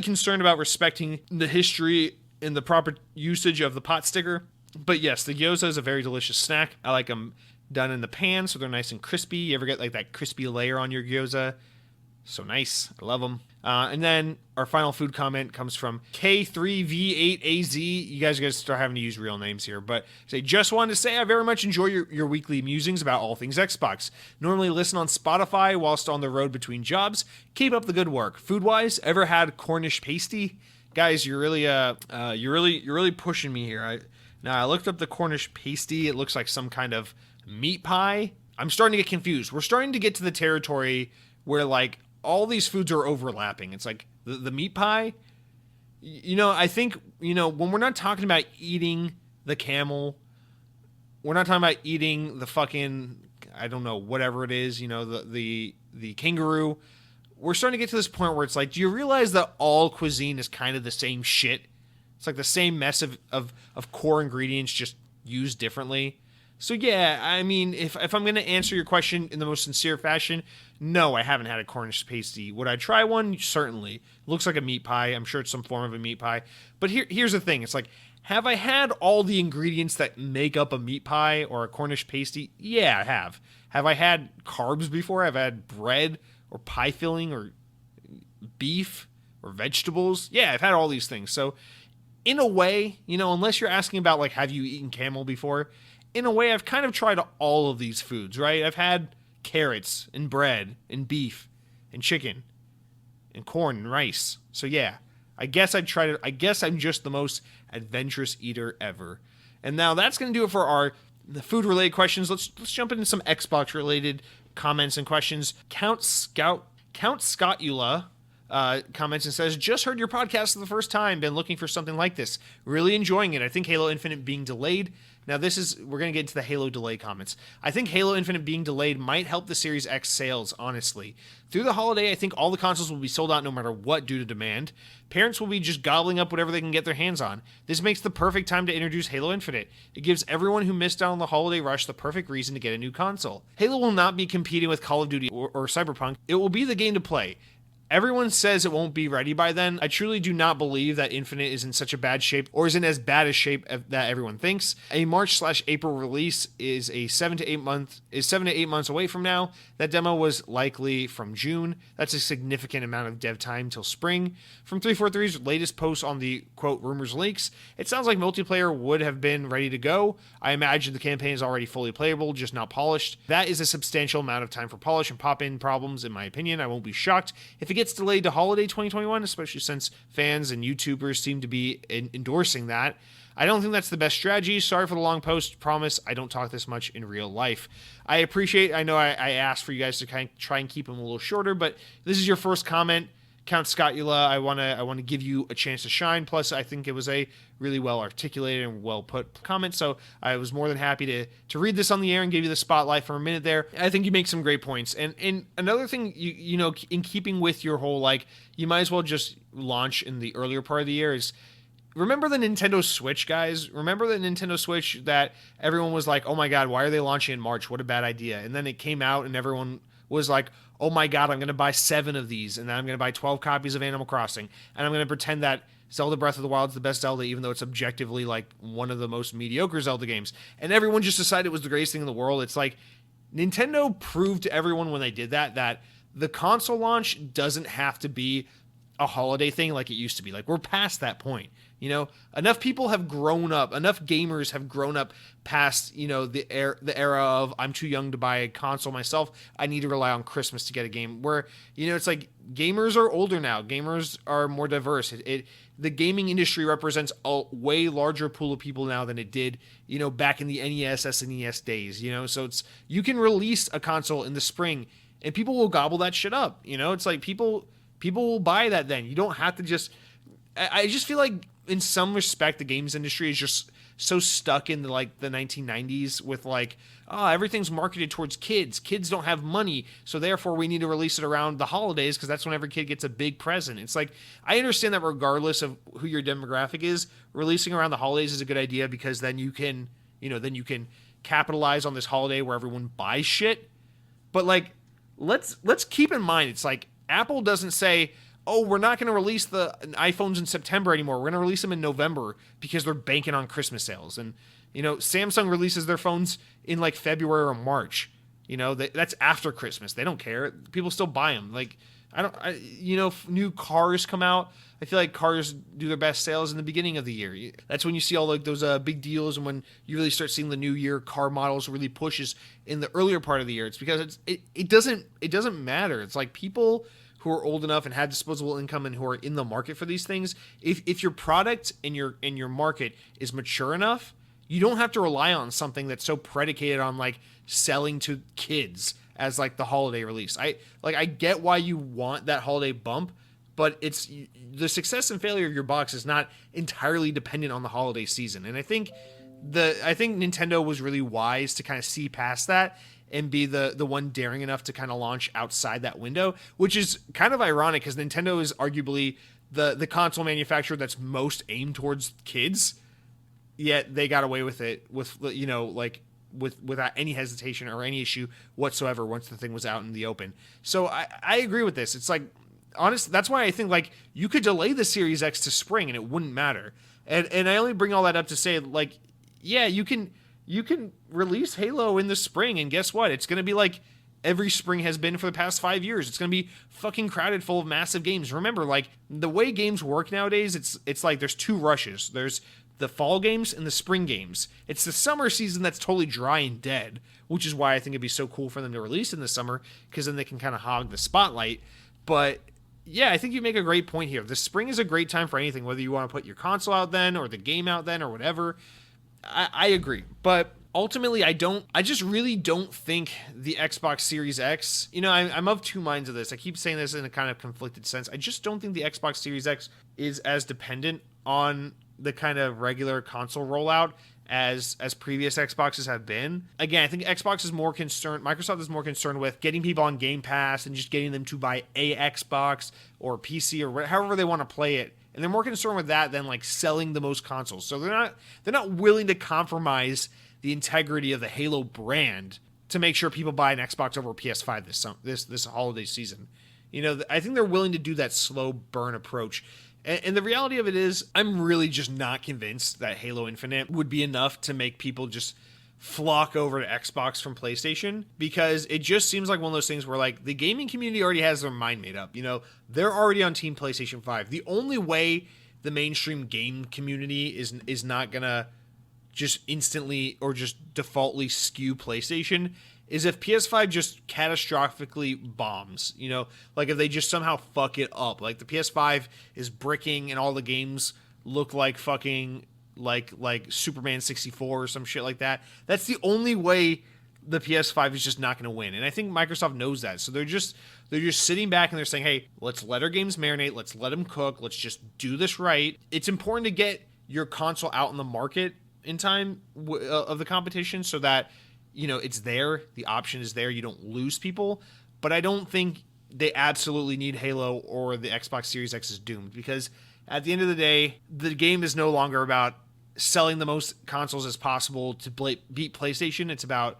concerned about respecting the history and the proper usage of the pot sticker. But yes, the gyoza is a very delicious snack. I like them done in the pan so they're nice and crispy. You ever get like that crispy layer on your gyoza? So nice. I love them. And then our final food comment comes from K3V8AZ. You guys are going to start having to use real names here. But say, just wanted to say I very much enjoy your weekly musings about all things Xbox. Normally listen on Spotify whilst on the road between jobs. Keep up the good work. Food-wise, ever had Cornish pasty? Guys, you're really pushing me here. Now, I looked up the Cornish pasty. It looks like some kind of meat pie. I'm starting to get confused. We're starting to get to the territory where, like, all these foods are overlapping. It's like the meat pie. I think, when we're not talking about eating the camel, we're not talking about eating the fucking, I don't know, whatever it is, the kangaroo. We're starting to get to this point where it's like, do you realize that all cuisine is kind of the same shit? It's like the same mess of core ingredients just used differently. So yeah, I mean, if I'm going to answer your question in the most sincere fashion, no, I haven't had a Cornish pasty. Would I try one? Certainly. It looks like a meat pie. I'm sure it's some form of a meat pie. But here's the thing. It's like, have I had all the ingredients that make up a meat pie or a Cornish pasty? Yeah, I have. Have I had carbs before? I've had bread or pie filling or beef or vegetables. Yeah, I've had all these things. So in a way, unless you're asking about, like, have you eaten camel before? In a way, I've kind of tried all of these foods, right? I've had carrots and bread and beef and chicken and corn and rice. So yeah, I guess I'd tried it. I guess I'm just the most adventurous eater ever. And now that's going to do it for the food-related questions. Let's jump into some Xbox-related comments and questions. Count Scottula comments and says, just heard your podcast for the first time. Been looking for something like this. Really enjoying it. I think Halo Infinite being delayed. Now we're going to get into the Halo delay comments. I think Halo Infinite being delayed might help the Series X sales, honestly. Through the holiday, I think all the consoles will be sold out no matter what due to demand. Parents will be just gobbling up whatever they can get their hands on. This makes the perfect time to introduce Halo Infinite. It gives everyone who missed out on the holiday rush the perfect reason to get a new console. Halo will not be competing with Call of Duty or Cyberpunk. It will be the game to play. Everyone says it won't be ready by then. I truly do not believe that Infinite is in such a bad shape or is in as bad a shape that everyone thinks. A March/April release is 7 to 8 months away from now. That demo was likely from June. That's a significant amount of dev time till spring. From 343's latest post on the quote rumors leaks, it sounds like multiplayer would have been ready to go. I imagine the campaign is already fully playable, just not polished. That is a substantial amount of time for polish and pop-in problems, in my opinion. I won't be shocked if it gets delayed to holiday 2021, especially since fans and YouTubers seem to be endorsing that. I don't think that's the best strategy. Sorry for the long post. Promise I don't talk this much in real life. I know I asked for you guys to kind of try and keep them a little shorter, but this is your first comment. Count Scottula, I want to give you a chance to shine. Plus, I think it was a really well articulated and well put comment. So I was more than happy to read this on the air and give you the spotlight for a minute there. I think you make some great points. And another thing, you know, in keeping with your whole, like, you might as well just launch in the earlier part of the year is, remember the Nintendo Switch, guys? Remember the Nintendo Switch that everyone was like, oh my God, why are they launching in March? What a bad idea. And then it came out and everyone was like, oh my God, I'm going to buy 7 of these, and then I'm going to buy 12 copies of Animal Crossing, and I'm going to pretend that Zelda Breath of the Wild is the best Zelda, even though it's objectively like one of the most mediocre Zelda games. And everyone just decided it was the greatest thing in the world. It's like Nintendo proved to everyone when they did that the console launch doesn't have to be a holiday thing like it used to be. Like, we're past that point. You know, enough people have grown up, enough gamers have grown up past, you know, the era of I'm too young to buy a console myself. I need to rely on Christmas to get a game. Where, you know, it's like gamers are older now. Gamers are more diverse. The gaming industry represents a way larger pool of people now than it did, you know, back in the NES, SNES days, you know. So it's, you can release a console in the spring and people will gobble that shit up. You know, it's like people will buy that then. You don't have to just, I just feel like in some respect, the games industry is just so stuck in the 1990s with like, oh, everything's marketed towards kids. Kids don't have money, so therefore we need to release it around the holidays because that's when every kid gets a big present. It's like, I understand that regardless of who your demographic is, releasing around the holidays is a good idea because then you can, you know, capitalize on this holiday where everyone buys shit. But like, let's keep in mind, it's like Apple doesn't say, oh, we're not going to release the iPhones in September anymore. We're going to release them in November because they're banking on Christmas sales. And, you know, Samsung releases their phones in like February or March. That's after Christmas. They don't care. People still buy them. Like, new cars come out. I feel like cars do their best sales in the beginning of the year. That's when you see all like those big deals, and when you really start seeing the new year car models really pushes in the earlier part of the year. It's because it doesn't matter. It's like people who are old enough and have disposable income and who are in the market for these things. If your product and your market is mature enough, you don't have to rely on something that's so predicated on like selling to kids as like the holiday release. I get why you want that holiday bump, but it's the success and failure of your box is not entirely dependent on the holiday season. And I think Nintendo was really wise to kind of see past that and be the one daring enough to kind of launch outside that window, which is kind of ironic because Nintendo is arguably the console manufacturer that's most aimed towards kids, yet they got away with it without any hesitation or any issue whatsoever once the thing was out in the open. So I agree with this. It's like, honest, that's why I think like you could delay the Series X to spring and it wouldn't matter. And I only bring all that up to say, like, yeah, you can release Halo in the spring, and guess what? It's going to be like every spring has been for the past 5 years. It's going to be fucking crowded full of massive games. Remember, like, the way games work nowadays, it's like there's two rushes. There's the fall games and the spring games. It's the summer season that's totally dry and dead, which is why I think it'd be so cool for them to release in the summer, because then they can kind of hog the spotlight. But yeah, I think you make a great point here. The spring is a great time for anything, whether you want to put your console out then or the game out then or whatever. I agree. But ultimately, I just really don't think the Xbox Series X, I'm of two minds of this. I keep saying this in a kind of conflicted sense. I just don't think the Xbox Series X is as dependent on the kind of regular console rollout as previous Xboxes have been. Again, I think Microsoft is more concerned with getting people on Game Pass and just getting them to buy a Xbox or PC or however they want to play it. And they're more concerned with that than like selling the most consoles. So they're not willing to compromise the integrity of the Halo brand to make sure people buy an Xbox over a PS5 this holiday season. I think they're willing to do that slow burn approach. And the reality of it is, I'm really just not convinced that Halo Infinite would be enough to make people just flock over to Xbox from PlayStation, because it just seems like one of those things where like the gaming community already has their mind made up. They're already on Team PlayStation 5. The only way the mainstream game community is not gonna just instantly or just defaultly skew PlayStation is if PS5 just catastrophically bombs, like if they just somehow fuck it up. Like the PS5 is bricking and all the games look like fucking like Superman 64 or some shit like that. That's the only way the PS5 is just not going to win. And I think Microsoft knows that. So they're just sitting back and they're saying, hey, let's let our games marinate. Let's let them cook. Let's just do this right. It's important to get your console out in the market in time of the competition so that it's there. The option is there. You don't lose people. But I don't think they absolutely need Halo or the Xbox Series X is doomed, because at the end of the day, the game is no longer about selling the most consoles as possible to beat PlayStation. It's about,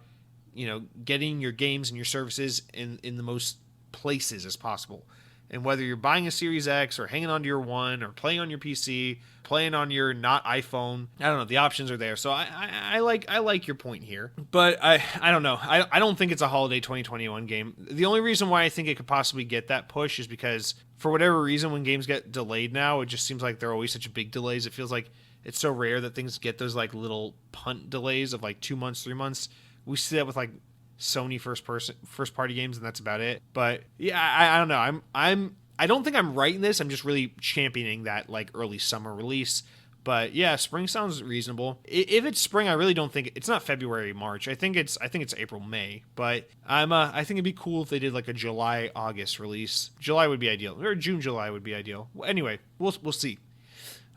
getting your games and your services in the most places as possible. And whether you're buying a Series X or hanging onto your One or playing on your PC, playing on your not iPhone, I don't know, the options are there. So I like your point here. But I don't know. I don't think it's a holiday 2021 game. The only reason why I think it could possibly get that push is because for whatever reason, when games get delayed now, it just seems like they're always such big delays. It feels like it's so rare that things get those like little punt delays of like 2 months, 3 months. We see that with like Sony first party games, and that's about it. But yeah, I don't know. I don't think I'm right in this. I'm just really championing that like early summer release. But yeah, spring sounds reasonable. If it's spring, I really don't think it's not February, March. I think it's April, May. But I think it'd be cool if they did like a July, August release. July would be ideal, or June, July would be ideal. Anyway, we'll see.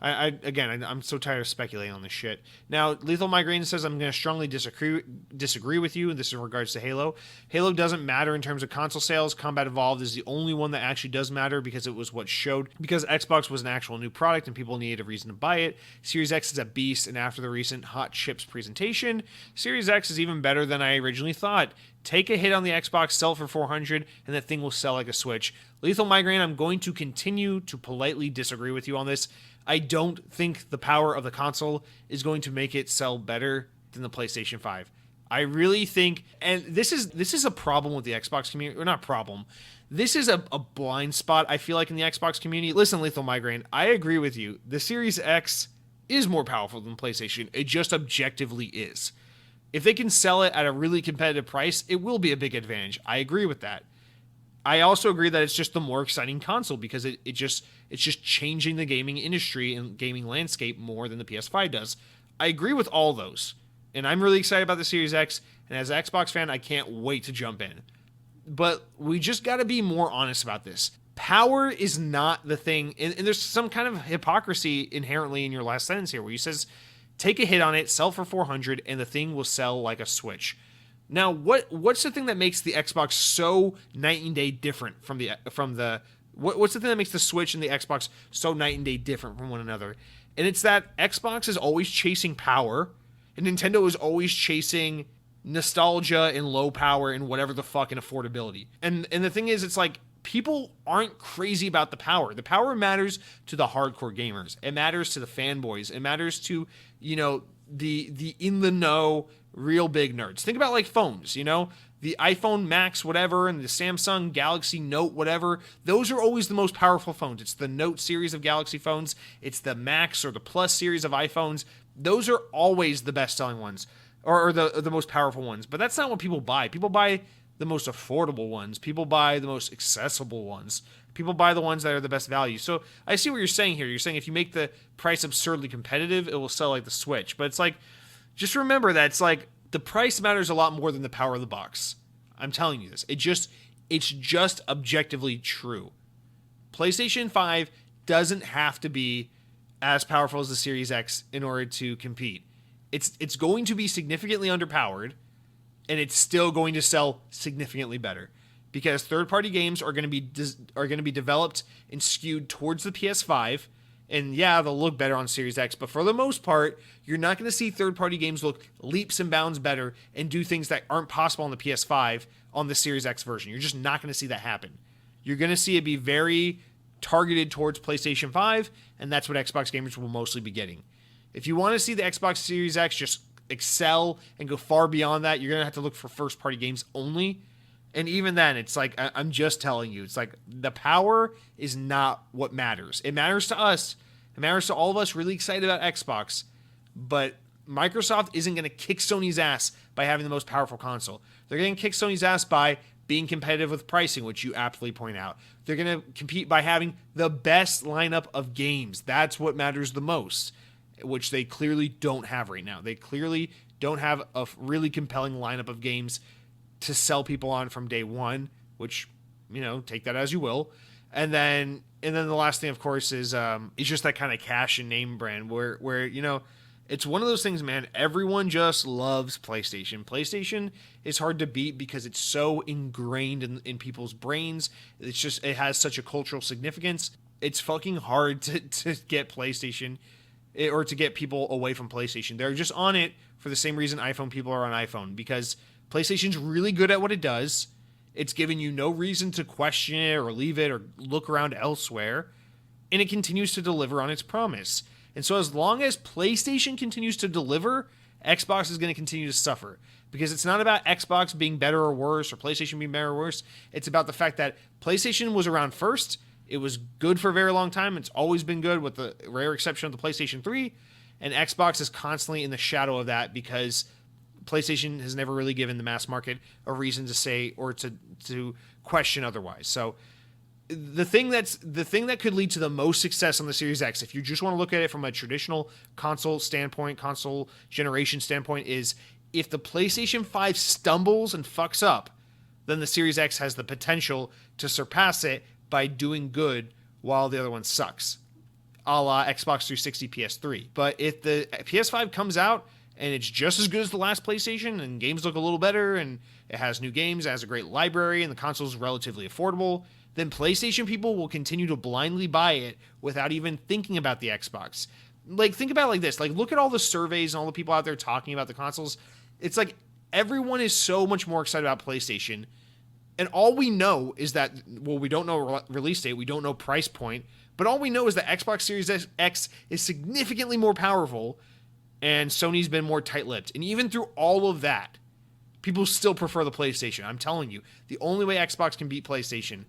I'm so tired of speculating on this shit. Now, Lethal Migraine says, I'm going to strongly disagree with you, and this is in regards to Halo. Halo doesn't matter in terms of console sales. Combat Evolved is the only one that actually does matter because it was what showed. Because Xbox was an actual new product and people needed a reason to buy it. Series X is a beast, and after the recent Hot Chips presentation, Series X is even better than I originally thought. Take a hit on the Xbox, sell it for $400, and that thing will sell like a Switch. Lethal Migraine, I'm going to continue to politely disagree with you on this. I don't think the power of the console is going to make it sell better than the PlayStation 5. I really think, and this is a problem with the Xbox community, or not problem. This is a blind spot, I feel like, in the Xbox community. Listen, Lethal Migraine, I agree with you. The Series X is more powerful than PlayStation. It just objectively is. If they can sell it at a really competitive price, it will be a big advantage. I agree with that. I also agree that it's just the more exciting console because it's just changing the gaming industry and gaming landscape more than the PS5 does. I agree with all those. And I'm really excited about the Series X. And as an Xbox fan, I can't wait to jump in. But we just got to be more honest about this. Power is not the thing. And there's some kind of hypocrisy inherently in your last sentence here where you says, take a hit on it, sell for $400, and the thing will sell like a Switch. Now, what's the thing that makes the Xbox so night and day different what's the thing that makes the Switch and the Xbox so night and day different from one another? And it's that Xbox is always chasing power, and Nintendo is always chasing nostalgia and low power and whatever the fuck and affordability. And the thing is, it's like people aren't crazy about the power. The power matters to the hardcore gamers. It matters to the fanboys. It matters to, the in the know real big nerds. Think about like phones, the iPhone Max whatever and the Samsung Galaxy Note whatever. Those are always the most powerful phones. It's the Note series of Galaxy phones. It's the Max or the Plus series of iPhones. Those are always the best selling ones or the most powerful ones. But that's not what people buy. People buy the most affordable ones. People buy the most accessible ones. People buy the ones that are the best value. So I see what you're saying here. You're saying if you make the price absurdly competitive, it will sell like the Switch. But it's like, just remember that it's like the price matters a lot more than the power of the box. I'm telling you this. It's just objectively true. PlayStation 5 doesn't have to be as powerful as the Series X in order to compete. It's going to be significantly underpowered, and it's still going to sell significantly better because third-party games are going to be developed and skewed towards the PS5. And yeah, they'll look better on Series X, but for the most part, you're not going to see third-party games look leaps and bounds better and do things that aren't possible on the PS5 on the Series X version. You're just not going to see that happen. You're going to see it be very targeted towards PlayStation 5, and that's what Xbox gamers will mostly be getting. If you want to see the Xbox Series X just excel and go far beyond that, you're going to have to look for first-party games only. And even then, it's like, I'm just telling you, it's like the power is not what matters. It matters to us. It matters to all of us really excited about Xbox. But Microsoft isn't going to kick Sony's ass by having the most powerful console. They're going to kick Sony's ass by being competitive with pricing, which you aptly point out. They're going to compete by having the best lineup of games. That's what matters the most, which they clearly don't have right now. They clearly don't have a really compelling lineup of games to sell people on from day one, which, take that as you will. And then the last thing, of course, is just that kind of cash and name brand where it's one of those things, man. Everyone just loves PlayStation. PlayStation is hard to beat because it's so ingrained in people's brains. It has such a cultural significance. It's fucking hard to get PlayStation or to get people away from PlayStation. They're just on it for the same reason iPhone people are on iPhone, because PlayStation's really good at what it does. It's given you no reason to question it or leave it or look around elsewhere. And it continues to deliver on its promise. And so as long as PlayStation continues to deliver, Xbox is going to continue to suffer. Because it's not about Xbox being better or worse or PlayStation being better or worse. It's about the fact that PlayStation was around first. It was good for a very long time. It's always been good with the rare exception of the PlayStation 3. And Xbox is constantly in the shadow of that because PlayStation has never really given the mass market a reason to say or to question otherwise. So the thing that could lead to the most success on the Series X, if you just want to look at it from a traditional console standpoint, console generation standpoint, is if the PlayStation 5 stumbles and fucks up, then the Series X has the potential to surpass it by doing good while the other one sucks, a la Xbox 360, PS3. But if the PS5 comes out and it's just as good as the last PlayStation, and games look a little better, and it has new games, it has a great library, and the console's relatively affordable, then PlayStation people will continue to blindly buy it without even thinking about the Xbox. Like, think about it like this. Like, look at all the surveys and all the people out there talking about the consoles. It's like everyone is so much more excited about PlayStation, and all we know is that, well, we don't know release date, we don't know price point, but all we know is that Xbox Series X is significantly more powerful, and Sony's been more tight-lipped. And even through all of that, People still prefer the PlayStation. I'm telling you, the only way Xbox can beat PlayStation,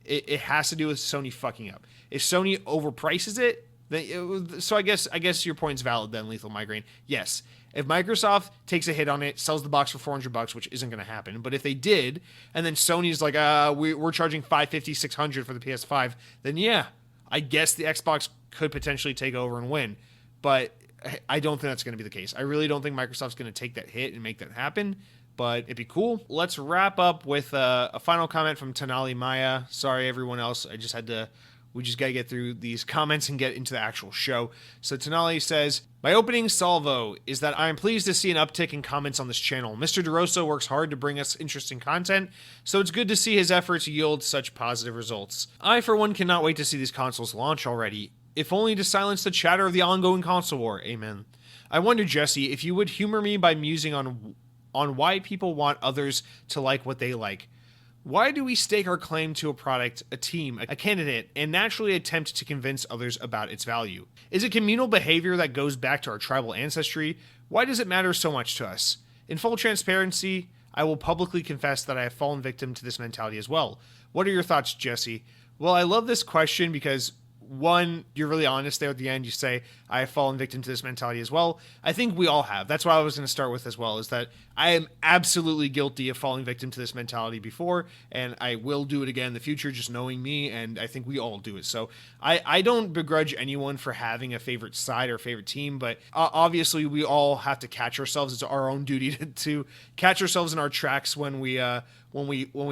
it has to do with Sony fucking up. If Sony overprices it, so I guess your point's valid then, Lethal Migraine. Yes, if Microsoft takes a hit on it, sells the box for $400, which isn't going to happen, but if they did, and then Sony's like, we're charging $550, $600 for the PS5, then yeah, I guess the Xbox could potentially take over and win. But I don't think that's going to be the case. I really don't think Microsoft's going to take that hit and make that happen, but it'd be cool. Let's wrap up with a final comment from Tanali Maya. Sorry, everyone else. We just got to get through these comments and get into the actual show. So Tanali says, my opening salvo is that I am pleased to see an uptick in comments on this channel. Mr. DeRosa works hard to bring us interesting content, so it's good to see his efforts yield such positive results. I, for one, cannot wait to see these consoles launch already, if only to silence the chatter of the ongoing console war. Amen. I wonder, Jesse, if you would humor me by musing on why people want others to like what they like. Why do we stake our claim to a product, a team, a candidate, and naturally attempt to convince others about its value? Is it communal behavior that goes back to our tribal ancestry? Why does it matter so much to us? In full transparency, I will publicly confess that I have fallen victim to this mentality as well. What are your thoughts, Jesse? Well, I love this question because, one, you're really honest there at the end. You say, I have fallen victim to this mentality as well. I think we all have. That's what I was going to start with as well, is that I am absolutely guilty of falling victim to this mentality before, and I will do it again in the future, just knowing me, and I think we all do it. So I don't begrudge anyone for having a favorite side or favorite team, but obviously we all have to catch ourselves. It's our own duty to catch ourselves in our tracks when we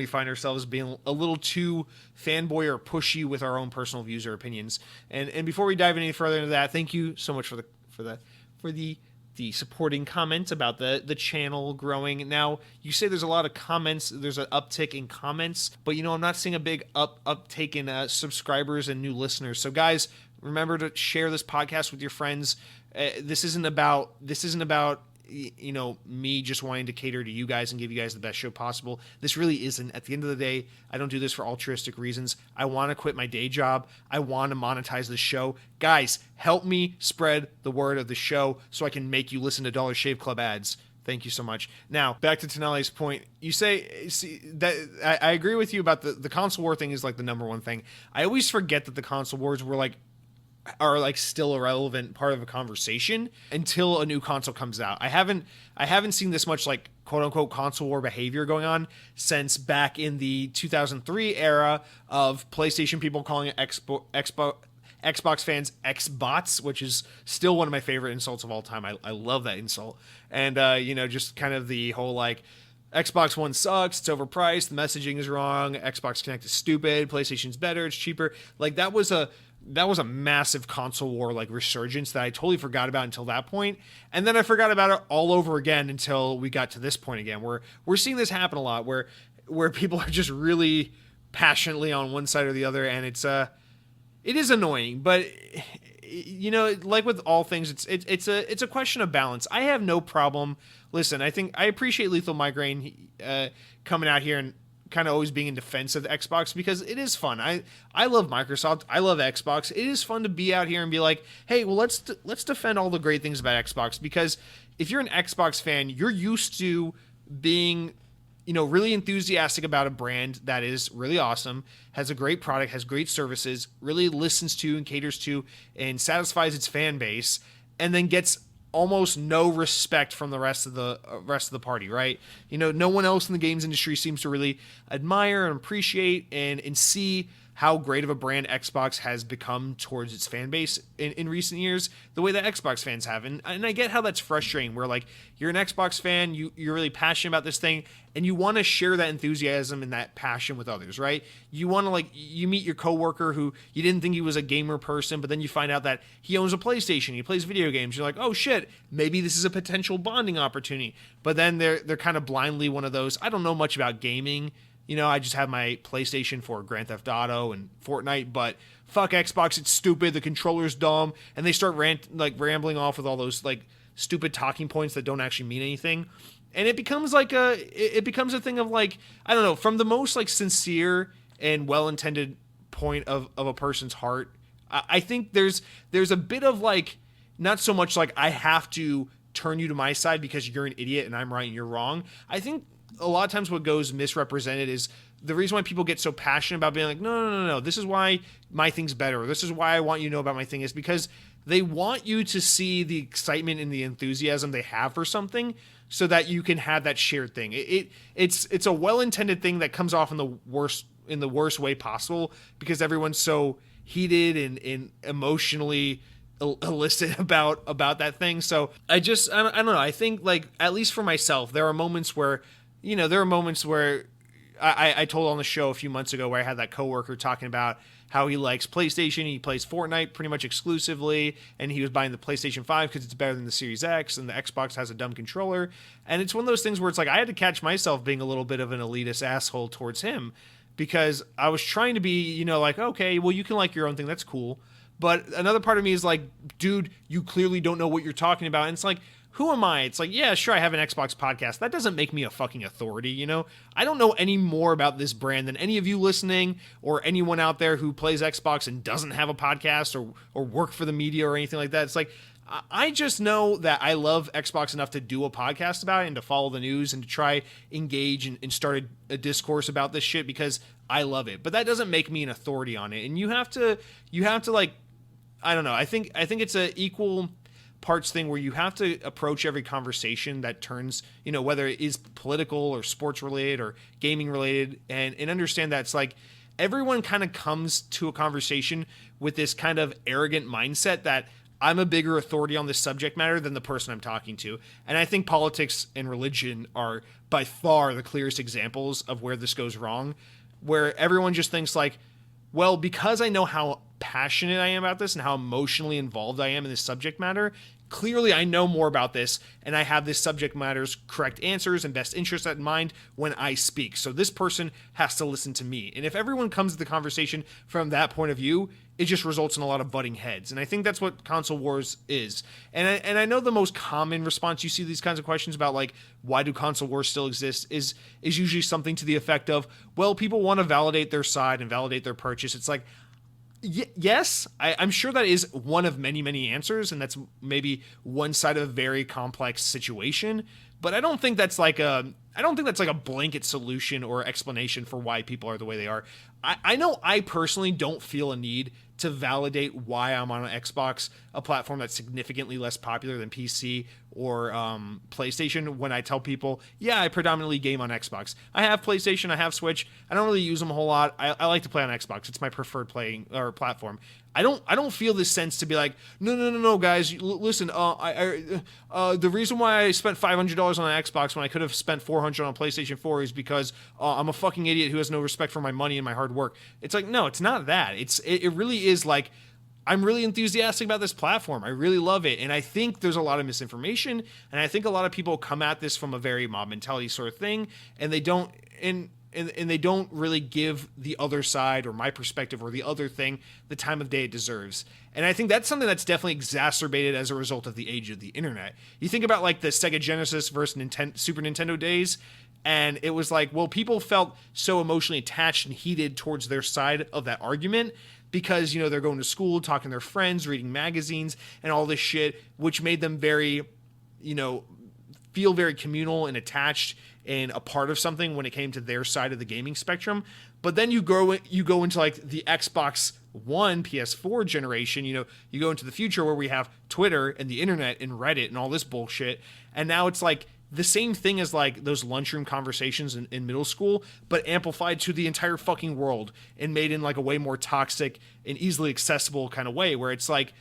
find ourselves being a little too fanboy or pushy with our own personal views or opinions. And before we dive any further into that, thank you so much for the supporting comments about the channel growing. Now, you say there's a lot of comments, there's an uptick in comments, but I'm not seeing a big uptake in subscribers and new listeners. So guys, remember to share this podcast with your friends. This isn't about me just wanting to cater to you guys and give you guys the best show possible. This really isn't. At the end of the day, I don't do this for altruistic reasons. I want to quit my day job. I want to monetize the show. Guys, help me spread the word of the show so I can make you listen to Dollar Shave Club ads. Thank you so much. Now, back to Tanali's point. You say, that I agree with you about the console war thing is like the number one thing. I always forget that the console wars are still a relevant part of a conversation until a new console comes out. I haven't seen this much like quote unquote console war behavior going on since back in the 2003 era of PlayStation people calling it Xbox fans Xbots, which is still one of my favorite insults of all time. I love that insult. And just kind of the whole like Xbox One sucks, it's overpriced, the messaging is wrong, Xbox Connect is stupid, PlayStation's better, it's cheaper. Like that was a massive console war like resurgence that I totally forgot about until that point. And then I forgot about it all over again until we got to this point again, where we're seeing this happen a lot, where people are just really passionately on one side or the other. And it is annoying, but like with all things, it's a question of balance. I have no problem. Listen, I appreciate Lethal Migraine coming out here and kind of always being in defense of the Xbox because it is fun. I love Microsoft. I love Xbox. It is fun to be out here and be like, hey, well, let's defend all the great things about Xbox, because if you're an Xbox fan, you're used to being really enthusiastic about a brand that is really awesome, has a great product, has great services, really listens to and caters to and satisfies its fan base, and then gets almost no respect from the rest of the party, right? No one else in the games industry seems to really admire and appreciate and see how great of a brand Xbox has become towards its fan base in recent years, the way that Xbox fans have. And I get how that's frustrating, where like you're an Xbox fan, you're really passionate about this thing, and you want to share that enthusiasm and that passion with others, right? You want to you meet your coworker who you didn't think he was a gamer person, but then you find out that he owns a PlayStation, he plays video games. You're like, oh shit, maybe this is a potential bonding opportunity. But then they're kind of blindly one of those, I don't know much about gaming. I just have my PlayStation for Grand Theft Auto and Fortnite, but fuck Xbox, it's stupid, the controller's dumb, and they start rambling off with all those stupid talking points that don't actually mean anything. And it becomes a thing of I don't know, from the most sincere and well-intended point of a person's heart. I think there's a bit of not so much I have to turn you to my side because you're an idiot and I'm right and you're wrong. I think a lot of times what goes misrepresented is the reason why people get so passionate about being like, no, this is why my thing's better, or this is why I want you to know about my thing, is because they want you to see the excitement and the enthusiasm they have for something so that you can have that shared thing. It's a well-intended thing that comes off in the worst way possible because everyone's so heated and emotionally illicit about that thing. So I don't know. I think, like, at least for myself, there are moments where I told on the show a few months ago where I had that coworker talking about how he likes PlayStation. He plays Fortnite pretty much exclusively, and he was buying the PlayStation 5 because it's better than the Series X, and the Xbox has a dumb controller. And it's one of those things where it's like I had to catch myself being a little bit of an elitist asshole towards him because I was trying to be, like, okay, well, you can like your own thing. That's cool. But another part of me is like, dude, you clearly don't know what you're talking about. And it's like, who am I? It's like, yeah, sure, I have an Xbox podcast. That doesn't make me a fucking authority, I don't know any more about this brand than any of you listening or anyone out there who plays Xbox and doesn't have a podcast or work for the media or anything like that. It's like, I just know that I love Xbox enough to do a podcast about it and to follow the news and to try engage and start a discourse about this shit because I love it. But that doesn't make me an authority on it. And you have to like, I don't know. I think it's a equal parts thing where you have to approach every conversation that turns, whether it is political or sports related or gaming related, and understand that it's like everyone kind of comes to a conversation with this kind of arrogant mindset that I'm a bigger authority on this subject matter than the person I'm talking to. And I think politics and religion are by far the clearest examples of where this goes wrong, where everyone just thinks like, well, because I know how passionate I am about this and how emotionally involved I am in this subject matter, clearly I know more about this and I have this subject matter's correct answers and best interests in mind when I speak. So this person has to listen to me. And if everyone comes to the conversation from that point of view, it just results in a lot of butting heads. And I think that's what console wars is. And I know the most common response you see to these kinds of questions about, like, why do console wars still exist is usually something to the effect of, well, people want to validate their side and validate their purchase. It's like, yes, I'm sure that is one of many, many answers, and that's maybe one side of a very complex situation. But I don't think that's like a blanket solution or explanation for why people are the way they are. I know I personally don't feel a need to validate why I'm on an Xbox, a platform that's significantly less popular than PC or PlayStation, when I tell people, yeah, I predominantly game on Xbox. I have PlayStation, I have Switch. I don't really use them a whole lot. I like to play on Xbox. It's my preferred playing or platform. I don't feel this sense to be like, no, guys, listen. The reason why I spent $500 on an Xbox when I could have spent $400 on PlayStation 4 is because I'm a fucking idiot who has no respect for my money and my hard work. It's like, no, it's not that. It really is like, I'm really enthusiastic about this platform. I really love it. And I think there's a lot of misinformation. And I think a lot of people come at this from a very mob mentality sort of thing. And they don't, and they don't really give the other side or my perspective or the other thing the time of day it deserves. And I think that's something that's definitely exacerbated as a result of the age of the internet. You think about like the Sega Genesis versus Super Nintendo days, and it was like, well, people felt so emotionally attached and heated towards their side of that argument because, they're going to school, talking to their friends, reading magazines and all this shit, which made them very, feel very communal and attached and a part of something when it came to their side of the gaming spectrum. But then you go into like the Xbox One, PS4 generation, you go into the future where we have Twitter and the internet and Reddit and all this bullshit. And now it's like the same thing as like those lunchroom conversations in middle school, but amplified to the entire fucking world and made in like a way more toxic and easily accessible kind of way, where it's like,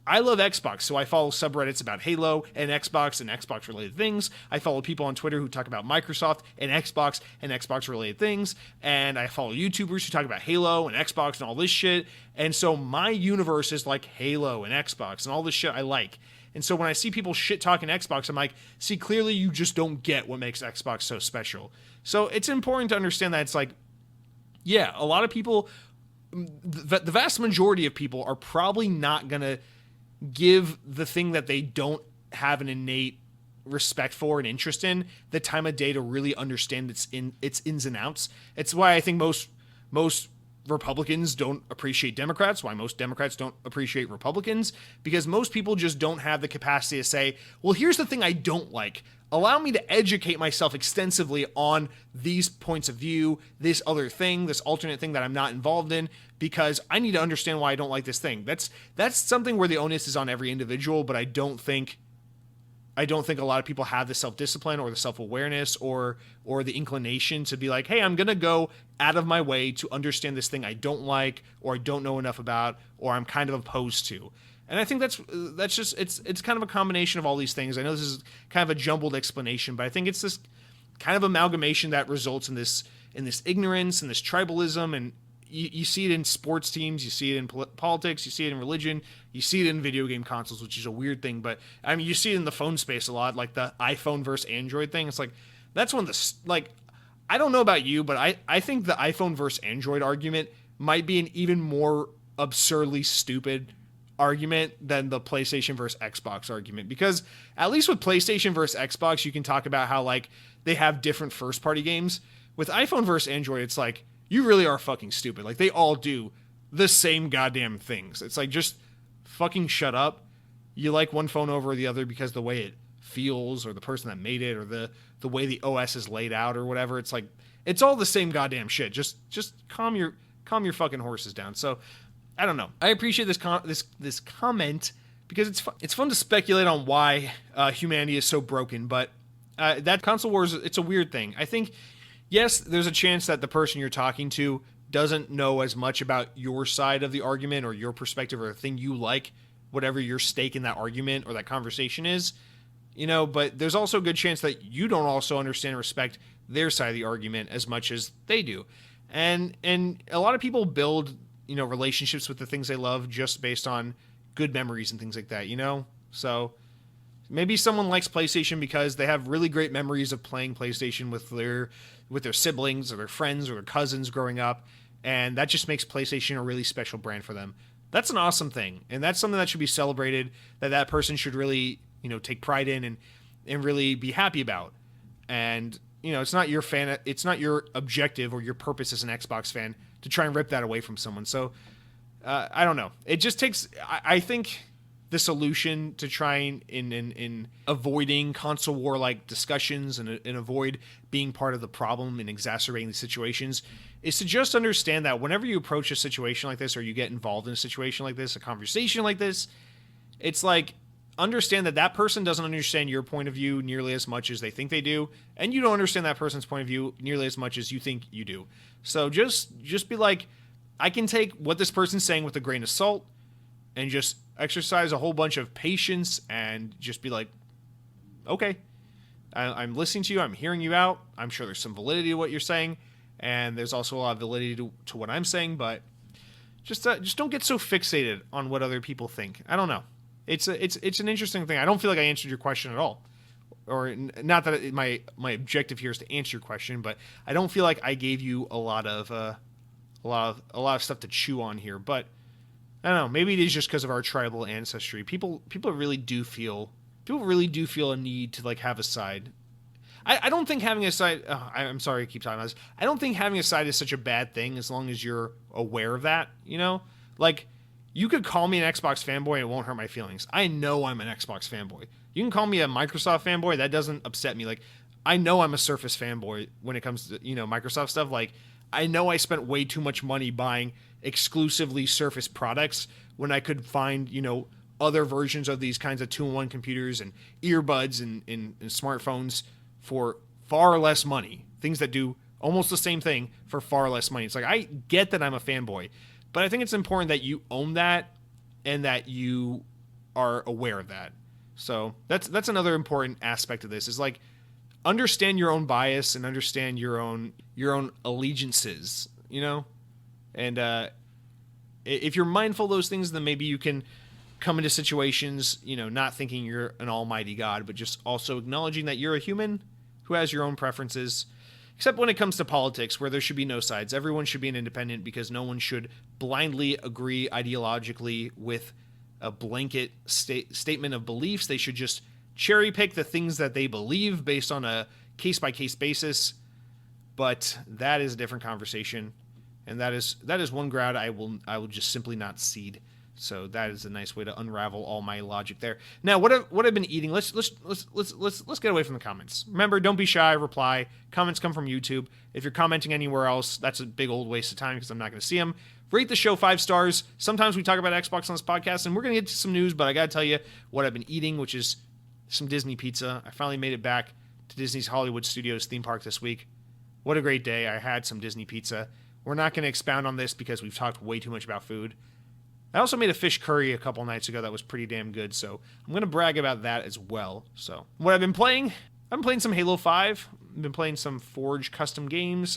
I love Xbox, so I follow subreddits about Halo and Xbox related things. I follow people on Twitter who talk about Microsoft and Xbox related things. And I follow YouTubers who talk about Halo and Xbox and all this shit. And so my universe is like Halo and Xbox and all this shit I like. And so when I see people shit talking Xbox, I'm like, see, clearly you just don't get what makes Xbox so special. So it's important to understand that it's like, yeah, a lot of people, the vast majority of people are probably not going to give the thing that they don't have an innate respect for and interest in the time of day to really understand its ins and outs. It's why I think most Republicans don't appreciate Democrats, why most Democrats don't appreciate Republicans, because most people just don't have the capacity to say, well, here's the thing I don't like. Allow me to educate myself extensively on these points of view, this other thing, this alternate thing that I'm not involved in, because I need to understand why I don't like this thing. That's something where the onus is on every individual, but I don't think a lot of people have the self-discipline or the self-awareness or the inclination to be like, hey, I'm going to go out of my way to understand this thing I don't like or I don't know enough about or I'm kind of opposed to. And I think that's just, it's kind of a combination of all these things. I know this is kind of a jumbled explanation, but I think it's this kind of amalgamation that results in this ignorance and this tribalism. And you see it in sports teams, you see it in politics, you see it in religion, you see it in video game consoles, which is a weird thing. But I mean, you see it in the phone space a lot, like the iPhone versus Android thing. It's like, that's one of the, like, I don't know about you, but I think the iPhone versus Android argument might be an even more absurdly stupid argument than the PlayStation versus Xbox argument, because at least with PlayStation versus Xbox, you can talk about how like they have different first party games. With iPhone versus Android, it's like, you really are fucking stupid. Like, they all do the same goddamn things. It's like, just fucking shut up. You like one phone over the other because the way it feels or the person that made it or the way the OS is laid out or whatever. It's like, it's all the same goddamn shit. Just calm your fucking horses down. So, I don't know. I appreciate this comment because it's fun to speculate on why humanity is so broken, but that console wars, it's a weird thing. I think, yes, there's a chance that the person you're talking to doesn't know as much about your side of the argument or your perspective or the thing you like, whatever your stake in that argument or that conversation is, but there's also a good chance that you don't also understand and respect their side of the argument as much as they do. And a lot of people build, relationships with the things they love just based on good memories and things like that, So maybe someone likes PlayStation because they have really great memories of playing PlayStation with their siblings or their friends or their cousins growing up, and that just makes PlayStation a really special brand for them. That's an awesome thing, and that's something that should be celebrated, that person should really, take pride in and really be happy about. And, it's not your objective or your purpose as an Xbox fan to try and rip that away from someone. So, I don't know. It just takes, I think the solution to trying in avoiding console war like discussions and avoid being part of the problem and exacerbating these situations is to just understand that whenever you approach a situation like this or you get involved in a situation like this, a conversation like this, it's like, understand that person doesn't understand your point of view nearly as much as they think they do, and you don't understand that person's point of view nearly as much as you think you do. So just be like, I can take what this person's saying with a grain of salt and just exercise a whole bunch of patience and just be like, okay, I'm listening to you. I'm hearing you out. I'm sure there's some validity to what you're saying, and there's also a lot of validity to what I'm saying, but just don't get so fixated on what other people think. I don't know. It's an interesting thing. I don't feel like I answered your question at all, or not that my objective here is to answer your question, but I don't feel like I gave you a lot of stuff to chew on here. But I don't know. Maybe it is just because of our tribal ancestry. People really do feel a need to like have a side. I don't think having a side. I'm sorry, I keep talking about this. I don't think having a side is such a bad thing as long as you're aware of that. Like. You could call me an Xbox fanboy and it won't hurt my feelings. I know I'm an Xbox fanboy. You can call me a Microsoft fanboy. That doesn't upset me. Like, I know I'm a Surface fanboy when it comes to, Microsoft stuff. Like, I know I spent way too much money buying exclusively Surface products when I could find, other versions of these kinds of 2-in-1 computers and earbuds and smartphones for far less money. Things that do almost the same thing for far less money. It's like, I get that I'm a fanboy. But I think it's important that you own that and that you are aware of that. So that's another important aspect of this is like understand your own bias and understand your own allegiances, And if you're mindful of those things, then maybe you can come into situations, not thinking you're an almighty God, but just also acknowledging that you're a human who has your own preferences. Except when it comes to politics, where there should be no sides. Everyone should be an independent because no one should blindly agree ideologically with a blanket statement of beliefs. They should just cherry pick the things that they believe based on a case-by-case basis. But that is a different conversation. and that is one ground I will just simply not cede. So that is a nice way to unravel all my logic there. Now, what I've been eating? Let's get away from the comments. Remember, don't be shy. Reply. Comments come from YouTube. If you're commenting anywhere else, that's a big old waste of time because I'm not going to see them. Rate the show 5 stars. Sometimes we talk about Xbox on this podcast, and we're going to get to some news, but I got to tell you what I've been eating, which is some Disney pizza. I finally made it back to Disney's Hollywood Studios theme park this week. What a great day. I had some Disney pizza. We're not going to expound on this because we've talked way too much about food. I also made a fish curry a couple nights ago that was pretty damn good, so I'm going to brag about that as well. So, what I've been playing some Halo 5. I've been playing some Forge custom games,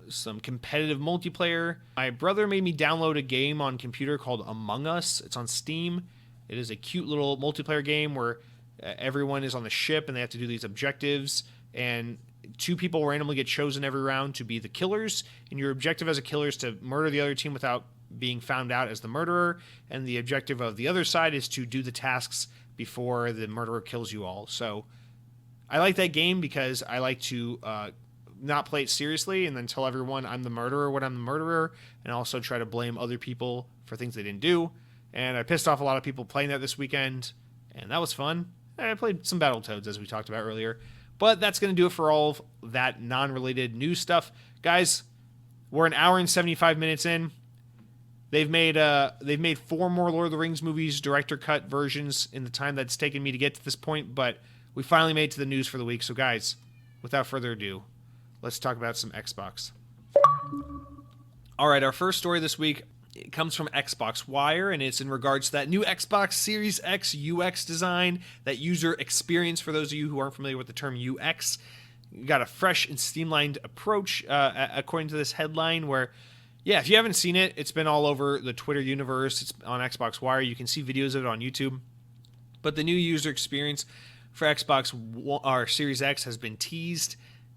some competitive multiplayer. My brother made me download a game on computer called Among Us. It's on Steam. It is a cute little multiplayer game where everyone is on the ship and they have to do these objectives, and 2 people randomly get chosen every round to be the killers, and your objective as a killer is to murder the other team without being found out as the murderer, and the objective of the other side is to do the tasks before the murderer kills you all. So I like that game because I like to not play it seriously and then tell everyone I'm the murderer when I'm the murderer, and also try to blame other people for things they didn't do. And I pissed off a lot of people playing that this weekend, and that was fun. I played some Battletoads, as we talked about earlier. But that's going to do it for all of that non-related news stuff. Guys, we're an hour and 75 minutes in. They've made 4 more Lord of the Rings movies, director cut versions in the time that's taken me to get to this point, but we finally made it to the news for the week. So guys, without further ado, let's talk about some Xbox. All right, our first story this week, it comes from Xbox Wire, and it's in regards to that new Xbox Series X UX design, that user experience. For those of you who aren't familiar with the term UX, you got a fresh and streamlined approach, according to this headline, where, yeah, if you haven't seen it, it's been all over the Twitter universe. It's on Xbox Wire. You can see videos of it on YouTube. But the new user experience for Xbox or Series X has been teased.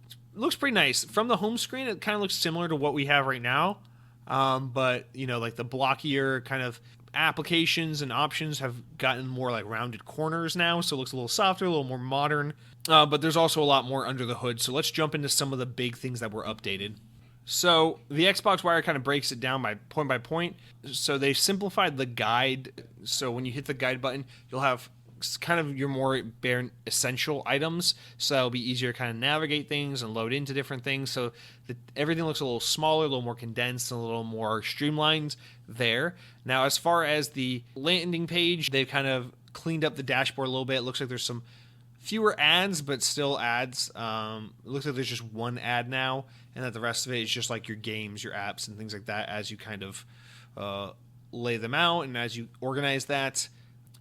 It looks pretty nice. From the home screen, it kind of looks similar to what we have right now. But, you know, like the blockier kind of applications and options have gotten more like rounded corners now. So it looks a little softer, a little more modern. But there's also a lot more under the hood. So let's jump into some of the big things that were updated. So the Xbox Wire kind of breaks it down by point. So they simplified the guide. So when you hit the guide button, you'll have kind of your more bare essential items. So it'll be easier to kind of navigate things and load into different things. So everything looks a little smaller, a little more condensed, and a little more streamlined there. Now, as far as the landing page, they've kind of cleaned up the dashboard a little bit. It looks like there's some fewer ads, but still ads. It looks like there's just one ad now, and that the rest of it is just like your games, your apps, and things like that as you kind of lay them out and as you organize that.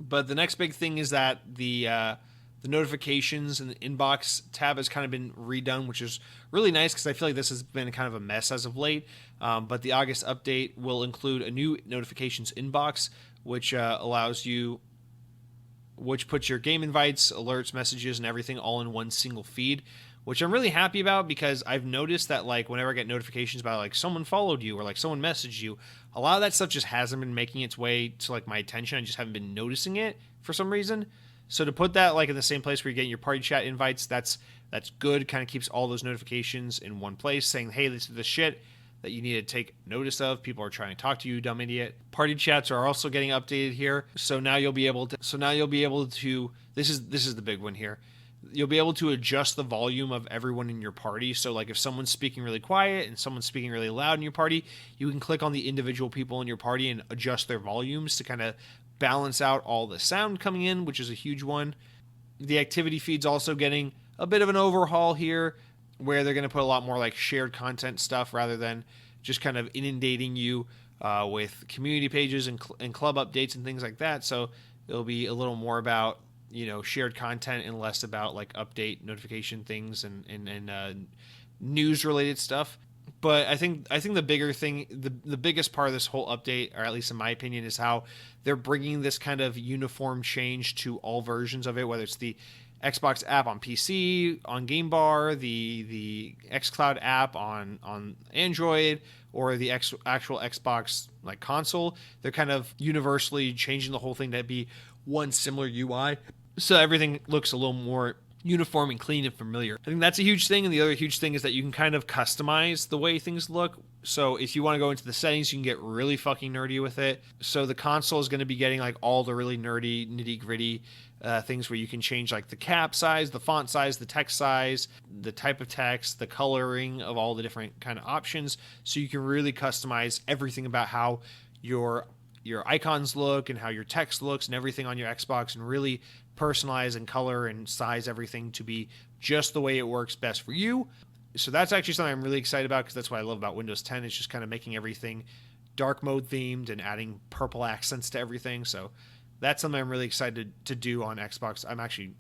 But the next big thing is that the notifications and the inbox tab has kind of been redone, which is really nice because I feel like this has been kind of a mess as of late. But the August update will include a new notifications inbox, which puts your game invites, alerts, messages, and everything all in one single feed, which I'm really happy about because I've noticed that like whenever I get notifications about like someone followed you or like someone messaged you, a lot of that stuff just hasn't been making its way to like my attention. I just haven't been noticing it for some reason. So to put that like in the same place where you're getting your party chat invites, that's good. Kind of keeps all those notifications in one place saying, hey, this is the shit that you need to take notice of. People are trying to talk to you, dumb idiot. Party chats are also getting updated here. So now you'll be able to this is the big one here. You'll be able to adjust the volume of everyone in your party. So like if someone's speaking really quiet and someone's speaking really loud in your party, you can click on the individual people in your party and adjust their volumes to kind of balance out all the sound coming in, which is a huge one. The activity feed's also getting a bit of an overhaul here, where they're going to put a lot more like shared content stuff rather than just kind of inundating you with community pages and club updates and things like that. So it'll be a little more about, you know, shared content and less about like update notification things and news related stuff. But I think the bigger thing, the biggest part of this whole update, or at least in my opinion, is how they're bringing this kind of uniform change to all versions of it, whether it's the Xbox app on PC, on Game Bar, the xCloud app on Android, or the actual Xbox like console. They're kind of universally changing the whole thing to be one similar UI, so everything looks a little more uniform and clean and familiar. I think that's a huge thing, and the other huge thing is that you can kind of customize the way things look So if you want to go into the settings, you can get really fucking nerdy with it. So the console is going to be getting like all the really nerdy, nitty gritty things where you can change like the cap size, the font size, the text size, the type of text, the coloring of all the different kind of options. So you can really customize everything about how your icons look and how your text looks and everything on your Xbox, and really personalize and color and size everything to be just the way it works best for you. So that's actually something I'm really excited about, because that's what I love about Windows 10. It's just kind of making everything dark mode themed and adding purple accents to everything. So that's something I'm really excited to do on Xbox. I'm actually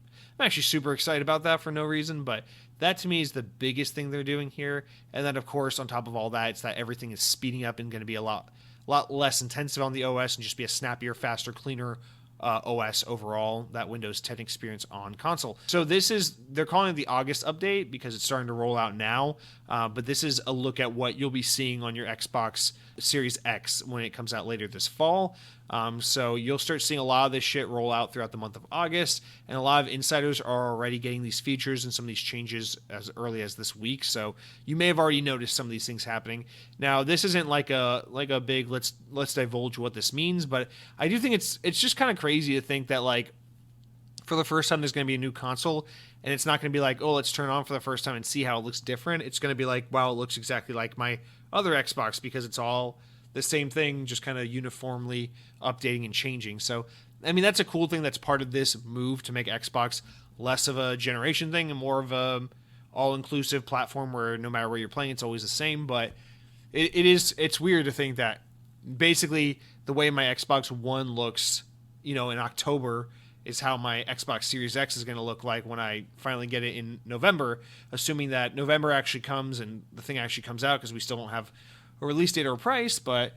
super excited about that for no reason, but that to me is the biggest thing they're doing here. And then of course, on top of all that, it's that everything is speeding up and going to be a lot less intensive on the OS and just be a snappier, faster, cleaner OS overall, that Windows 10 experience on console. So they're calling it the August update because it's starting to roll out now, but this is a look at what you'll be seeing on your Xbox Series X when it comes out later this fall. So you'll start seeing a lot of this shit roll out throughout the month of August, and a lot of insiders are already getting these features and some of these changes as early as this week. So you may have already noticed some of these things happening. Now, this isn't like a big let's divulge what this means, but I do think it's just kind of crazy to think that like for the first time there's going to be a new console, and it's not going to be like, oh, let's turn it on for the first time and see how it looks different. It's going to be like, wow, it looks exactly like my other Xbox, because it's all the same thing, just kind of uniformly updating and changing. So, I mean, that's a cool thing that's part of this move to make Xbox less of a generation thing and more of a all-inclusive platform where no matter where you're playing, it's always the same. But it's weird to think that basically the way my Xbox One looks, in October is how my Xbox Series X is going to look like when I finally get it in November, assuming that November actually comes and the thing actually comes out, because we still don't have a release date or a price. But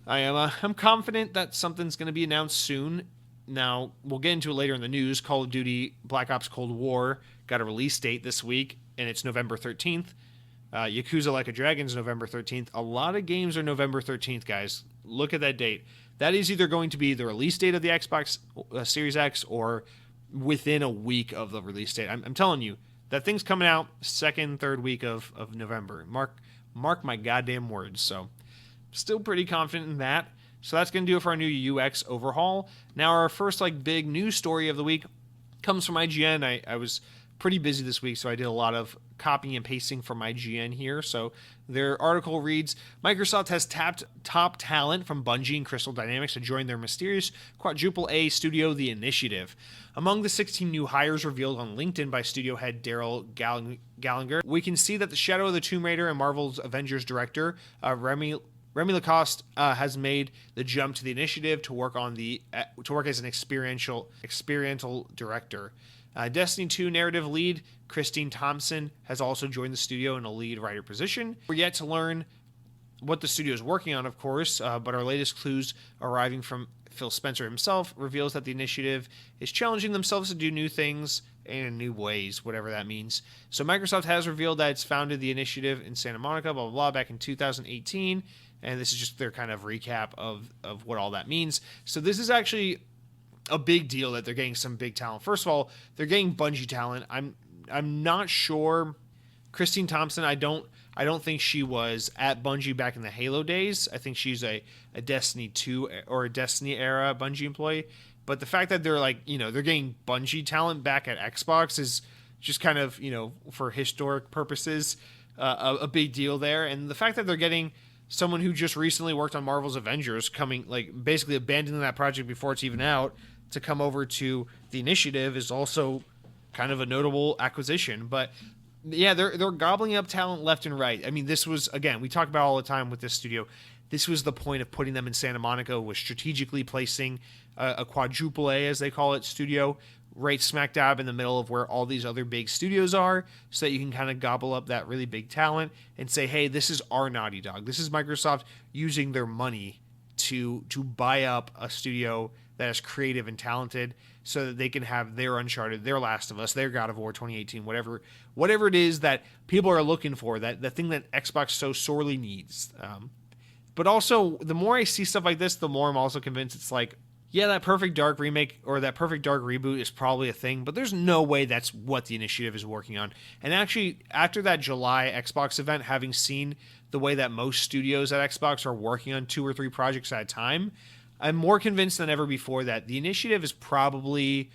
I'm confident that something's going to be announced soon. Now, we'll get into it later in the news. Call of Duty Black Ops Cold War got a release date this week, and it's November 13th. Yakuza Like a Dragon's November 13th. A lot of games are November 13th, guys. Look at that date. That is either going to be the release date of the Xbox Series X or within a week of the release date. I'm telling you, that thing's coming out second, third week of November. Mark my goddamn words. So still pretty confident in that. So that's going to do it for our new UX overhaul. Now our first big news story of the week comes from IGN. I was pretty busy this week, so I did a lot of copying and pasting from IGN here. So their article reads, Microsoft has tapped top talent from Bungie and Crystal Dynamics to join their mysterious quadruple A studio, The Initiative. Among the 16 new hires revealed on LinkedIn by studio head Daryl Gallagher, we can see that the Shadow of the Tomb Raider and Marvel's Avengers director, Remy Lacoste, has made the jump to The Initiative to work as an experiential director. Destiny 2 narrative lead Christine Thompson has also joined the studio in a lead writer position. We're yet to learn what the studio is working on, of course, but our latest clues arriving from Phil Spencer himself reveals that The Initiative is challenging themselves to do new things in new ways, whatever that means. So Microsoft has revealed that it's founded The Initiative in Santa Monica, blah, blah, blah, back in 2018, and this is just their kind of recap of what all that means. So this is actually a big deal that they're getting some big talent. First of all, they're getting Bungie talent. I'm not sure. Christine Thompson, I don't think she was at Bungie back in the Halo days. I think she's a Destiny 2 or a Destiny era Bungie employee. But the fact that they're they're getting Bungie talent back at Xbox is just kind of, for historic purposes, a big deal there. And the fact that they're getting someone who just recently worked on Marvel's Avengers coming, basically abandoning that project before it's even out to come over to The Initiative is also kind of a notable acquisition. But yeah, they're gobbling up talent left and right. I mean, this was, again, we talk about all the time with this studio. This was the point of putting them in Santa Monica, was strategically placing a quadruple A, as they call it, studio right smack dab in the middle of where all these other big studios are, so that you can kind of gobble up that really big talent and say, hey, this is our Naughty Dog. This is Microsoft using their money to buy up a studio that is creative and talented, so that they can have their Uncharted, their Last of Us, their God of War 2018, whatever it is that people are looking for, that the thing that Xbox so sorely needs. But also, the more I see stuff like this, the more I'm also convinced it's yeah, that Perfect Dark remake or that Perfect Dark reboot is probably a thing, but there's no way that's what the initiative is working on. And actually, after that July Xbox event, having seen the way that most studios at Xbox are working on 2 or 3 projects at a time, I'm more convinced than ever before that the initiative is probably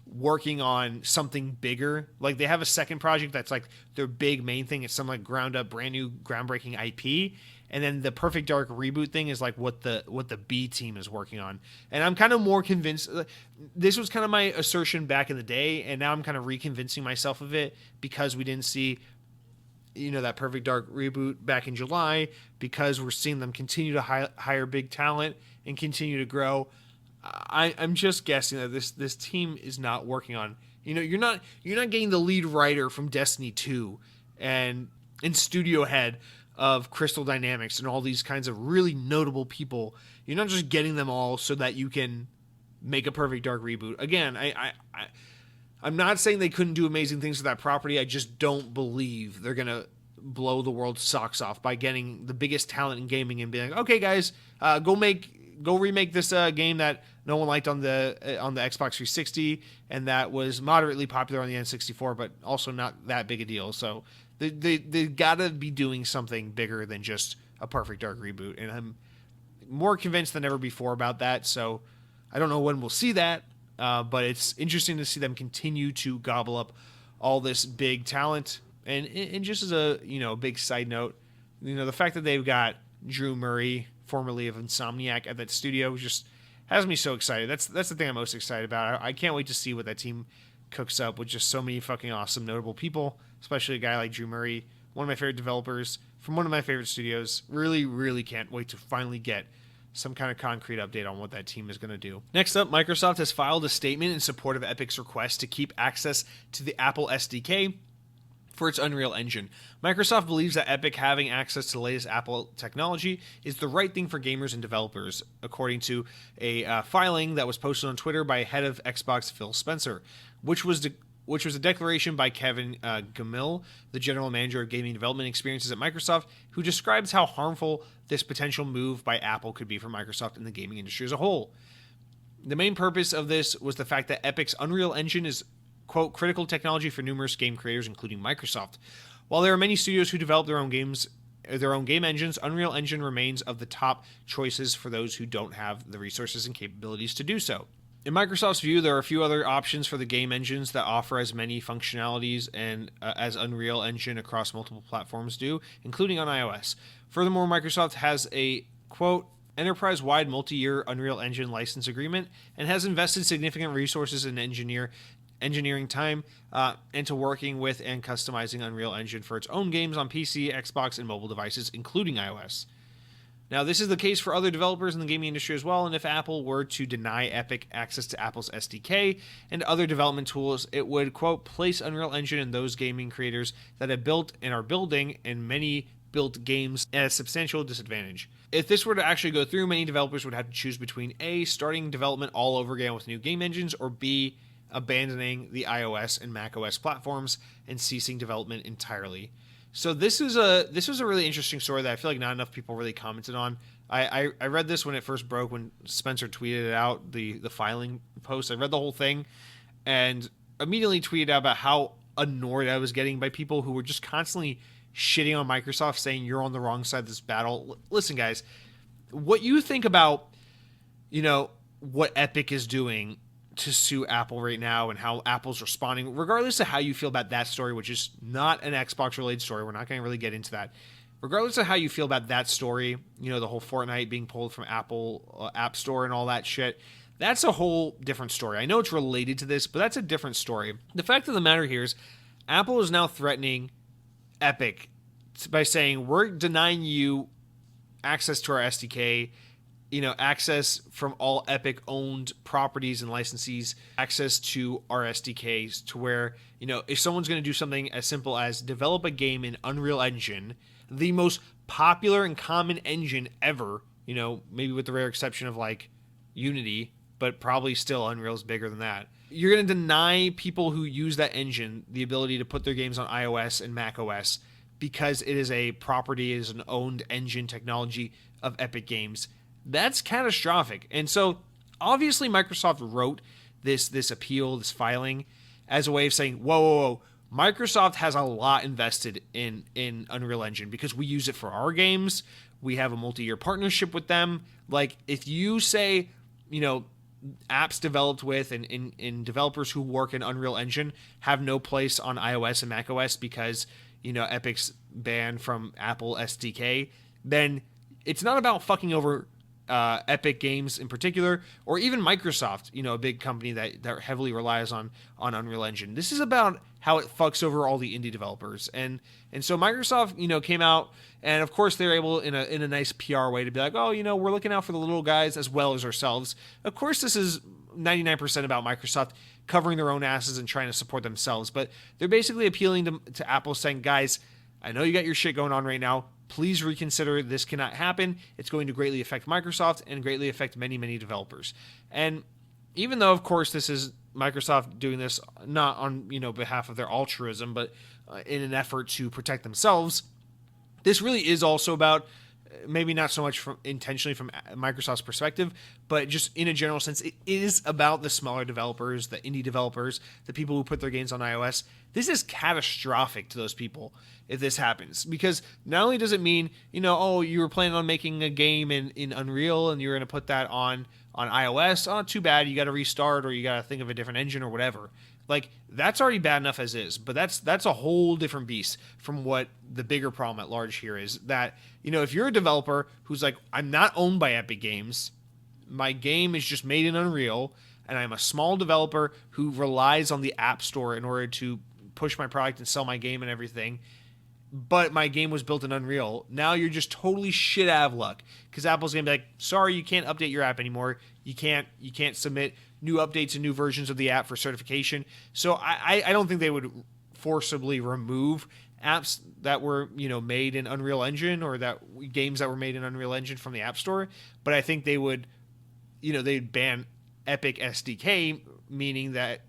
working on something bigger. Like they have a second project that's like their big main thing. It's some like ground up, brand new, groundbreaking IP. And then the Perfect Dark reboot thing is like what the B team is working on. And I'm kind of more convinced. This was kind of my assertion back in the day, and now I'm kind of reconvincing myself of it because we didn't see, that Perfect Dark reboot back in July, because we're seeing them continue to hire big talent and continue to grow. I'm just guessing that this team is not working on. You're not getting the lead writer from Destiny 2 and studio head of Crystal Dynamics and all these kinds of really notable people. You're not just getting them all so that you can make a Perfect Dark reboot. Again, I'm not saying they couldn't do amazing things with that property. I just don't believe they're going to blow the world's socks off by getting the biggest talent in gaming and being like, okay, guys, go remake this game that no one liked on the Xbox 360 and that was moderately popular on the N64, but also not that big a deal. So they gotta be doing something bigger than just a Perfect Dark reboot, and I'm more convinced than ever before about that. So I don't know when we'll see that, but it's interesting to see them continue to gobble up all this big talent. And just as a big side note, the fact that they've got Drew Murray, formerly of Insomniac, at that studio just has me so excited. That's the thing I'm most excited about. I can't wait to see what that team cooks up with just so many fucking awesome, notable people, especially a guy like Drew Murray, one of my favorite developers from one of my favorite studios. Really, really can't wait to finally get some kind of concrete update on what that team is going to do. Next up, Microsoft has filed a statement in support of Epic's request to keep access to the Apple SDK for its Unreal Engine. Microsoft believes that Epic having access to the latest Apple technology is the right thing for gamers and developers, according to a filing that was posted on Twitter by head of Xbox Phil Spencer, which was a declaration by Kevin Gamil, the general manager of gaming development experiences at Microsoft, who describes how harmful this potential move by Apple could be for Microsoft and the gaming industry as a whole. The main purpose of this was the fact that Epic's Unreal Engine is, quote, critical technology for numerous game creators, including Microsoft. While there are many studios who develop their own game engines, Unreal Engine remains of the top choices for those who don't have the resources and capabilities to do so. In Microsoft's view, there are a few other options for the game engines that offer as many functionalities and as Unreal Engine across multiple platforms do, including on iOS. Furthermore, Microsoft has a, quote, enterprise-wide multi-year Unreal Engine license agreement and has invested significant resources in engineering time into working with and customizing Unreal Engine for its own games on PC, Xbox, and mobile devices, including iOS. Now, this is the case for other developers in the gaming industry as well, and if Apple were to deny Epic access to Apple's SDK and other development tools, it would, quote, place Unreal Engine and those gaming creators that have built and are building and many built games at a substantial disadvantage. If this were to actually go through, many developers would have to choose between A, starting development all over again with new game engines, or B, abandoning the iOS and macOS platforms and ceasing development entirely. So this was a really interesting story that I feel like not enough people really commented on. I read this when it first broke, when Spencer tweeted it out, the filing post. I read the whole thing and immediately tweeted out about how annoyed I was getting by people who were just constantly shitting on Microsoft, saying you're on the wrong side of this battle. Listen, guys, what you think about, what Epic is doing to sue Apple right now and how Apple's responding, regardless of how you feel about that story, which is not an Xbox related story. We're not going to really get into that. Regardless of how you feel about that story, the whole Fortnite being pulled from Apple App Store and all that shit, that's a whole different story. I know it's related to this, but that's a different story. The fact of the matter here is Apple is now threatening Epic by saying, we're denying you access to our SDK, access from all Epic owned properties and licensees, access to our SDKs, to where, if someone's going to do something as simple as develop a game in Unreal Engine, the most popular and common engine ever, maybe with the rare exception of like Unity, but probably still Unreal's bigger than that. You're going to deny people who use that engine the ability to put their games on iOS and macOS because it is a property, it is an owned engine technology of Epic Games. That's catastrophic. And so obviously Microsoft wrote this appeal, this filing, as a way of saying, whoa, Microsoft has a lot invested in Unreal Engine because we use it for our games. We have a multi-year partnership with them. Like, if you say, apps developed with and developers who work in Unreal Engine have no place on iOS and macOS because, Epic's banned from Apple SDK, then it's not about fucking over Epic Games in particular, or even Microsoft, a big company that heavily relies on Unreal Engine. This is about how it fucks over all the indie developers. And so Microsoft, came out, and of course they're able in a nice PR way to be like, oh, we're looking out for the little guys as well as ourselves. Of course, this is 99% about Microsoft covering their own asses and trying to support themselves, but they're basically appealing to Apple, saying, guys, I know you got your shit going on right now. Please reconsider. This cannot happen. It's going to greatly affect Microsoft and greatly affect many, many developers. And even though, of course, this is Microsoft doing this not on behalf of their altruism, but in an effort to protect themselves, this really is also about, maybe not so much intentionally from Microsoft's perspective, but just in a general sense, it is about the smaller developers, the indie developers, the people who put their games on iOS. This is catastrophic to those people if this happens, because not only does it mean, oh, you were planning on making a game in Unreal and you're going to put that on iOS. Oh, too bad. You got to restart, or you got to think of a different engine or whatever. Like, that's already bad enough as is, but that's a whole different beast from what the bigger problem at large here is. That, if you're a developer who's like, I'm not owned by Epic Games, my game is just made in Unreal, and I'm a small developer who relies on the App Store in order to push my product and sell my game and everything, but my game was built in Unreal, now you're just totally shit out of luck, because Apple's gonna be like, sorry, you can't update your app anymore. You can't submit new updates and new versions of the app for certification. So I don't think they would forcibly remove apps that were made in Unreal Engine, or that games that were made in Unreal Engine from the App Store, but I think they would they'd ban Epic SDK, meaning that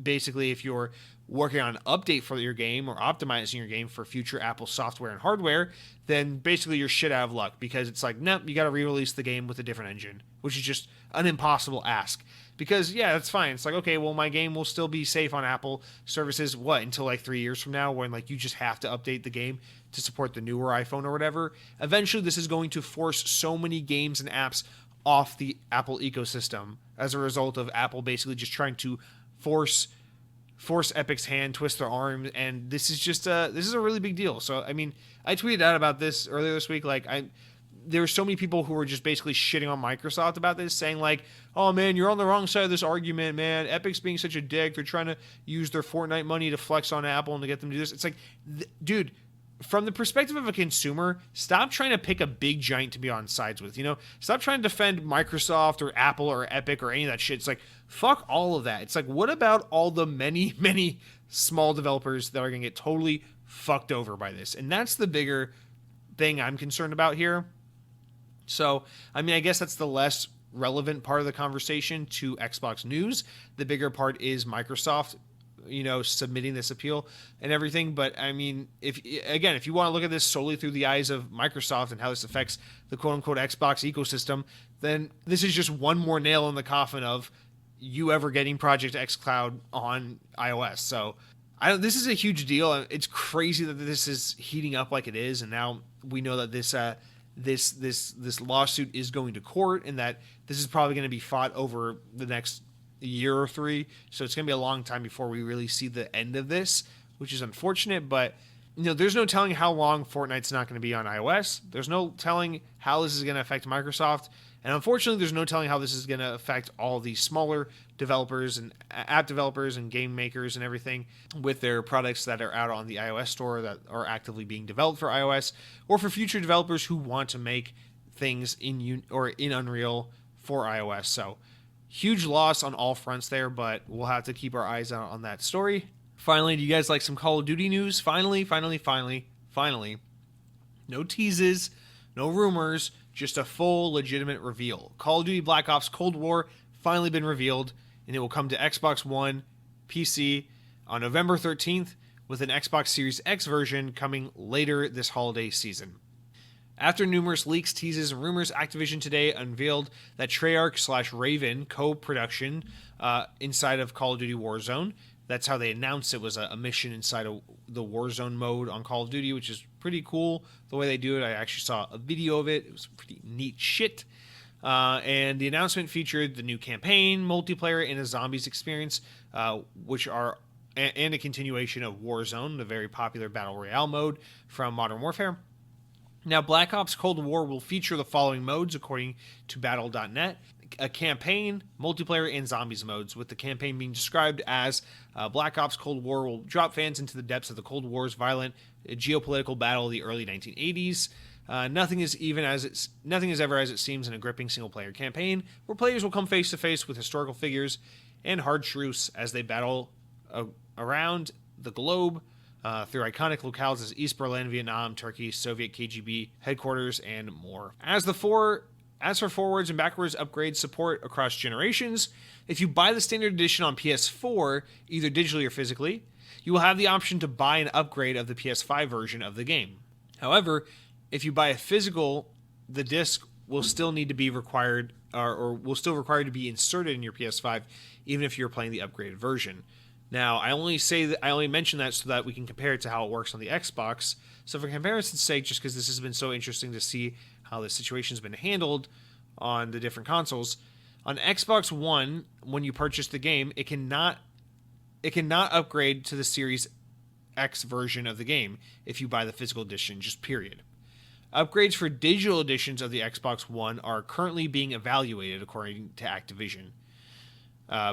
basically if you're working on an update for your game or optimizing your game for future Apple software and hardware, then basically you're shit out of luck, because it's like, nope, you got to re-release the game with a different engine, which is just an impossible ask. Because, yeah, that's fine. It's like, okay, well, my game will still be safe on Apple services, until like 3 years from now, when like you just have to update the game to support the newer iPhone or whatever. Eventually, this is going to force so many games and apps off the Apple ecosystem as a result of Apple basically just trying to force Epic's hand, twist their arm, and this is a really big deal. So, I mean, I tweeted out about this earlier this week. Like, there were so many people who were just basically shitting on Microsoft about this, saying like, oh man, you're on the wrong side of this argument, man. Epic's being such a dick. They're trying to use their Fortnite money to flex on Apple and to get them to do this. It's like, dude, from the perspective of a consumer, stop trying to pick a big giant to be on sides with. Stop trying to defend Microsoft or Apple or Epic or any of that shit. It's like, fuck all of that. It's like, what about all the many, many small developers that are going to get totally fucked over by this? And that's the bigger thing I'm concerned about here. So, I mean, I guess that's the less relevant part of the conversation to Xbox news. The bigger part is Microsoft, submitting this appeal and everything. But I mean, if you want to look at this solely through the eyes of Microsoft and how this affects the quote unquote Xbox ecosystem, then this is just one more nail in the coffin of you ever getting Project X Cloud on iOS. So this is a huge deal. It's crazy that this is heating up like it is. And now we know that this lawsuit is going to court, and that this is probably going to be fought over the next year or 3. So it's going to be a long time before we really see the end of this, which is unfortunate. But there's no telling how long Fortnite's not going to be on iOS. There's no telling how this is going to affect Microsoft. And unfortunately, there's no telling how this is going to affect all these smaller developers and app developers and game makers and everything with their products that are out on the iOS store that are actively being developed for iOS, or for future developers who want to make things in Unreal for iOS. So huge loss on all fronts there, but we'll have to keep our eyes out on that story. Finally, do you guys like some Call of Duty news? Finally. No teases, no rumors, just a full legitimate reveal. Call of Duty Black Ops Cold War finally been revealed, and it will come to Xbox One, PC on November 13th, with an Xbox Series X version coming later this holiday season. After numerous leaks, teases, and rumors, Activision today unveiled that Treyarch / Raven co-production inside of Call of Duty Warzone. That's how they announced it, was a mission inside of the Warzone mode on Call of Duty, which is pretty cool the way they do it. I actually saw a video of it. It was pretty neat shit. And the announcement featured the new campaign, multiplayer, and a zombies experience, which are and a continuation of Warzone, the very popular Battle Royale mode from Modern Warfare. Now, Black Ops Cold War will feature the following modes, according to Battle.net. A campaign, multiplayer, and zombies modes, with the campaign being described as Black Ops Cold War will drop fans into the depths of the Cold War's violent geopolitical battle of the early 1980s. Nothing is ever as it seems in a gripping single-player campaign, where players will come face-to-face with historical figures and hard truths as they battle around the globe through iconic locales as East Berlin, Vietnam, Turkey, Soviet KGB headquarters, and more. As for forwards and backwards upgrade support across generations, if you buy the standard edition on PS4, either digitally or physically, you will have the option to buy an upgrade of the PS5 version of the game. However, if you buy a physical, the disc will still need to be required, or will still require to be inserted in your PS5, even if you're playing the upgraded version. Now, I only mention that so that we can compare it to how it works on the Xbox. So for comparison's sake, just because this has been so interesting to see how the situation's been handled on the different consoles, on Xbox One, when you purchase the game, it cannot upgrade to the Series X version of the game if you buy the physical edition, just period. Upgrades for digital editions of the Xbox One are currently being evaluated, according to Activision.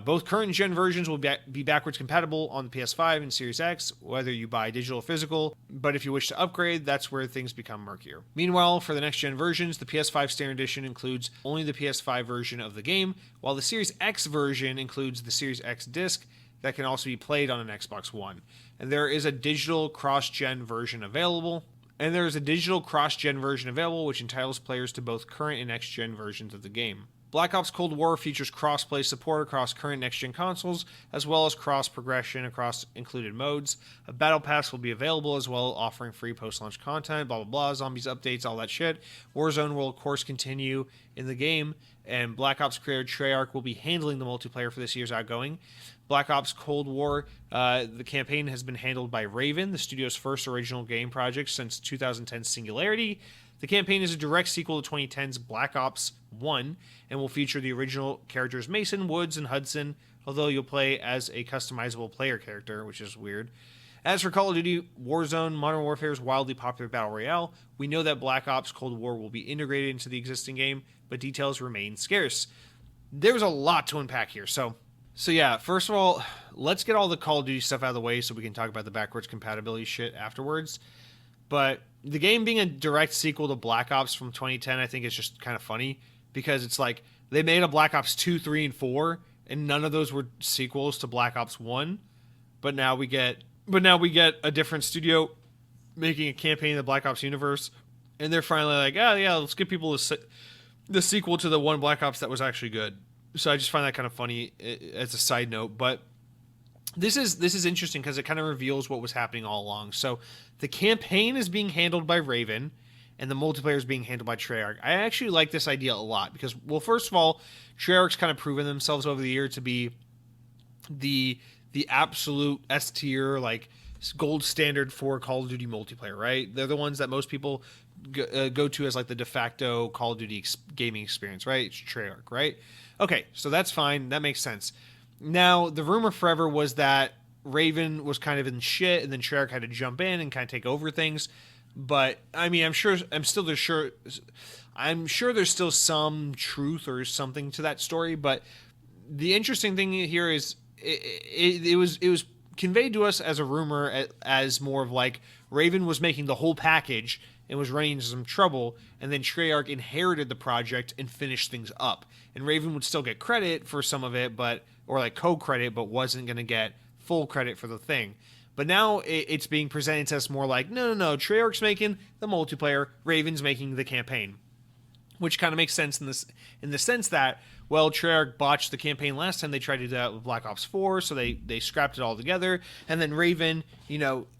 Both current-gen versions will be backwards compatible on the PS5 and Series X, whether you buy digital or physical, but if you wish to upgrade, that's where things become murkier. Meanwhile, for the next-gen versions, the PS5 Standard Edition includes only the PS5 version of the game, while the Series X version includes the Series X disc that can also be played on an Xbox One. And there is a digital cross-gen version available, which entitles players to both current and next-gen versions of the game. Black Ops Cold War features cross-play support across current next-gen consoles, as well as cross-progression across included modes. A battle pass will be available as well, offering free post-launch content, blah, blah, blah, zombies updates, all that shit. Warzone will, of course, continue in the game, and Black Ops creator Treyarch will be handling the multiplayer for this year's outgoing. Black Ops Cold War, the campaign has been handled by Raven, the studio's first original game project since 2010's Singularity. The campaign is a direct sequel to 2010's Black Ops 1 and will feature the original characters Mason, Woods, and Hudson, although you'll play as a customizable player character, which is weird. As for Call of Duty Warzone, Modern Warfare's wildly popular Battle Royale, we know that Black Ops Cold War will be integrated into the existing game, but details remain scarce. There's a lot to unpack here, so yeah, first of all, let's get all the Call of Duty stuff out of the way so we can talk about the backwards compatibility shit afterwards. But the game being a direct sequel to Black Ops from 2010, I think is just kind of funny because it's like they made a Black Ops 2, 3, and 4, and none of those were sequels to Black Ops 1. But now we get a different studio making a campaign in the Black Ops universe, and they're finally like, oh yeah, let's give people the sequel to the one Black Ops that was actually good. So I just find that kind of funny as a side note, but this is interesting because it kind of reveals what was happening all along. So the campaign is being handled by Raven, and the multiplayer is being handled by Treyarch. I actually like this idea a lot because, well, first of all, Treyarch's kind of proven themselves over the year to be the absolute S tier, like gold standard for Call of Duty multiplayer, right? They're the ones that most people go to as like the de facto Call of Duty gaming experience, right? It's Treyarch, right? Okay, so that's fine. That makes sense. Now, the rumor forever was that Raven was kind of in shit, and then Treyarch had to jump in and kind of take over things. But I mean, I'm sure there's still some truth or something to that story. But the interesting thing here is it was conveyed to us as a rumor, as more of like Raven was making the whole package and was running into some trouble, and then Treyarch inherited the project and finished things up. And Raven would still get credit for some of it, or like co-credit, but wasn't going to get full credit for the thing. But now it's being presented to us more like, no, Treyarch's making the multiplayer, Raven's making the campaign. Which kind of makes sense in the sense that, well, Treyarch botched the campaign last time they tried to do that with Black Ops 4, so they scrapped it all together. And then Raven,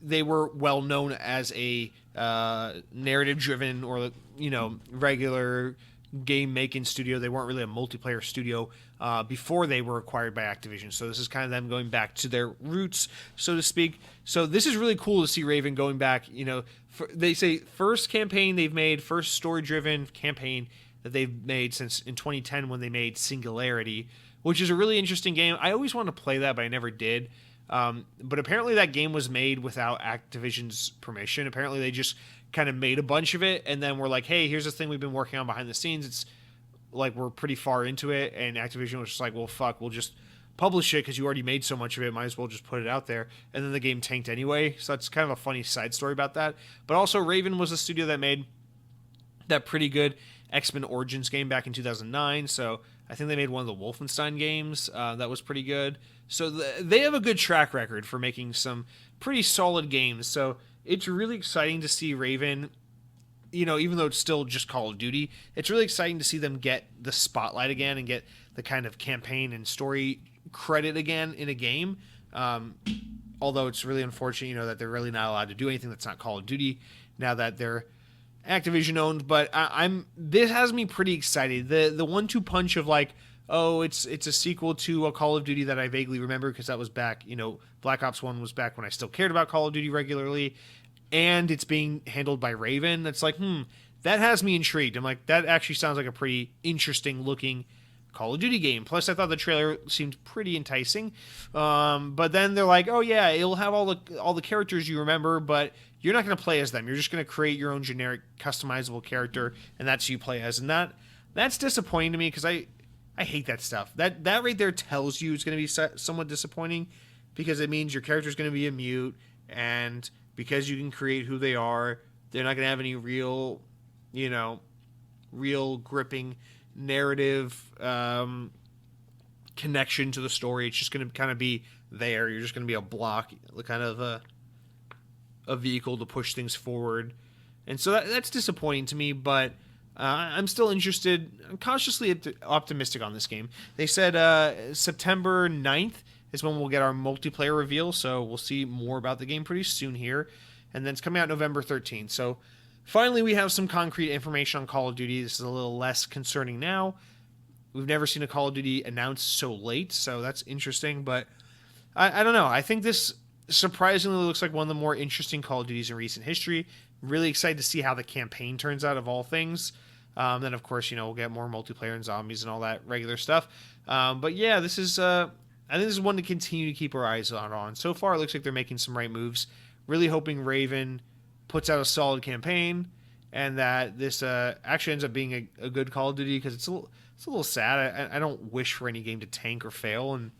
they were well known as a narrative driven or regular game making studio. They weren't really a multiplayer studio before they were acquired by Activision. So this is kind of them going back to their roots, so to speak. So this is really cool to see Raven going back. They say first campaign they've made, first story driven campaign that they've made since in 2010 when they made Singularity, which is a really interesting game. I always wanted to play that, but I never did. But apparently that game was made without Activision's permission. Apparently they just kind of made a bunch of it and then we're like, hey, here's this thing we've been working on behind the scenes. It's like we're pretty far into it, and Activision was just like, well, fuck, we'll just publish it because you already made so much of it, might as well just put it out there. And then the game tanked anyway, so that's kind of a funny side story about that. But also Raven was a studio that made that pretty good X-Men Origins game back in 2009, so I think they made one of the Wolfenstein games that was pretty good. So they have a good track record for making some pretty solid games, so it's really exciting to see Raven, even though it's still just Call of Duty, it's really exciting to see them get the spotlight again and get the kind of campaign and story credit again in a game. Although it's really unfortunate, that they're really not allowed to do anything that's not Call of Duty now that they're Activision owned. But this has me pretty excited. The 1-2 punch of like, oh, it's a sequel to a Call of Duty that I vaguely remember because that was back, Black Ops 1 was back when I still cared about Call of Duty regularly, and it's being handled by Raven. That's like, that has me intrigued. I'm like, that actually sounds like a pretty interesting looking Call of Duty game. Plus, I thought the trailer seemed pretty enticing. But then they're like, oh yeah, it'll have all the characters you remember, but you're not going to play as them. You're just going to create your own generic customizable character, and that's who you play as. And that's disappointing to me because I hate that stuff. That right there tells you it's going to be somewhat disappointing because it means your character's going to be a mute, and because you can create who they are, they're not going to have any real gripping narrative connection to the story. It's just going to kind of be there. You're just going to be a block, kind of a vehicle to push things forward. And so that's disappointing to me, but I'm still interested. I'm cautiously optimistic on this game. They said September 9th is when we'll get our multiplayer reveal, so we'll see more about the game pretty soon here. And then it's coming out November 13th. So finally we have some concrete information on Call of Duty. This is a little less concerning now. We've never seen a Call of Duty announced so late, so that's interesting. But I don't know. I think this surprisingly looks like one of the more interesting Call of Duties in recent history. Really excited to see how the campaign turns out of all things. Then, of course, we'll get more multiplayer and zombies and all that regular stuff. But yeah, this is I think this is one to continue to keep our eyes on. So far, it looks like they're making some right moves. Really hoping Raven puts out a solid campaign and that this actually ends up being a good Call of Duty, because it's a little sad. I don't wish for any game to tank or fail, and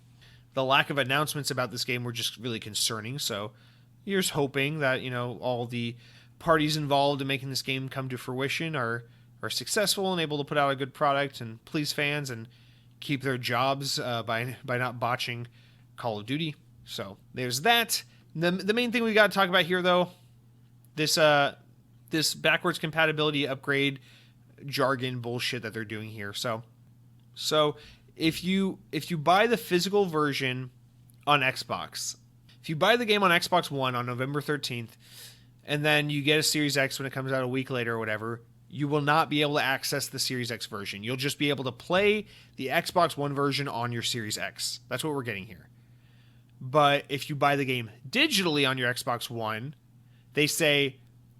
the lack of announcements about this game were just really concerning. So here's hoping that all the parties involved in making this game come to fruition are successful and able to put out a good product and please fans and keep their jobs by not botching Call of Duty. So there's that. The main thing we got to talk about here, though, this backwards compatibility upgrade jargon bullshit that they're doing here. So if you buy the physical version on Xbox, if you buy the game on Xbox One on November 13th, and then you get a Series X when it comes out a week later or whatever, you will not be able to access the Series X version. You'll just be able to play the Xbox One version on your Series X. That's what we're getting here. But if you buy the game digitally on your Xbox One, they say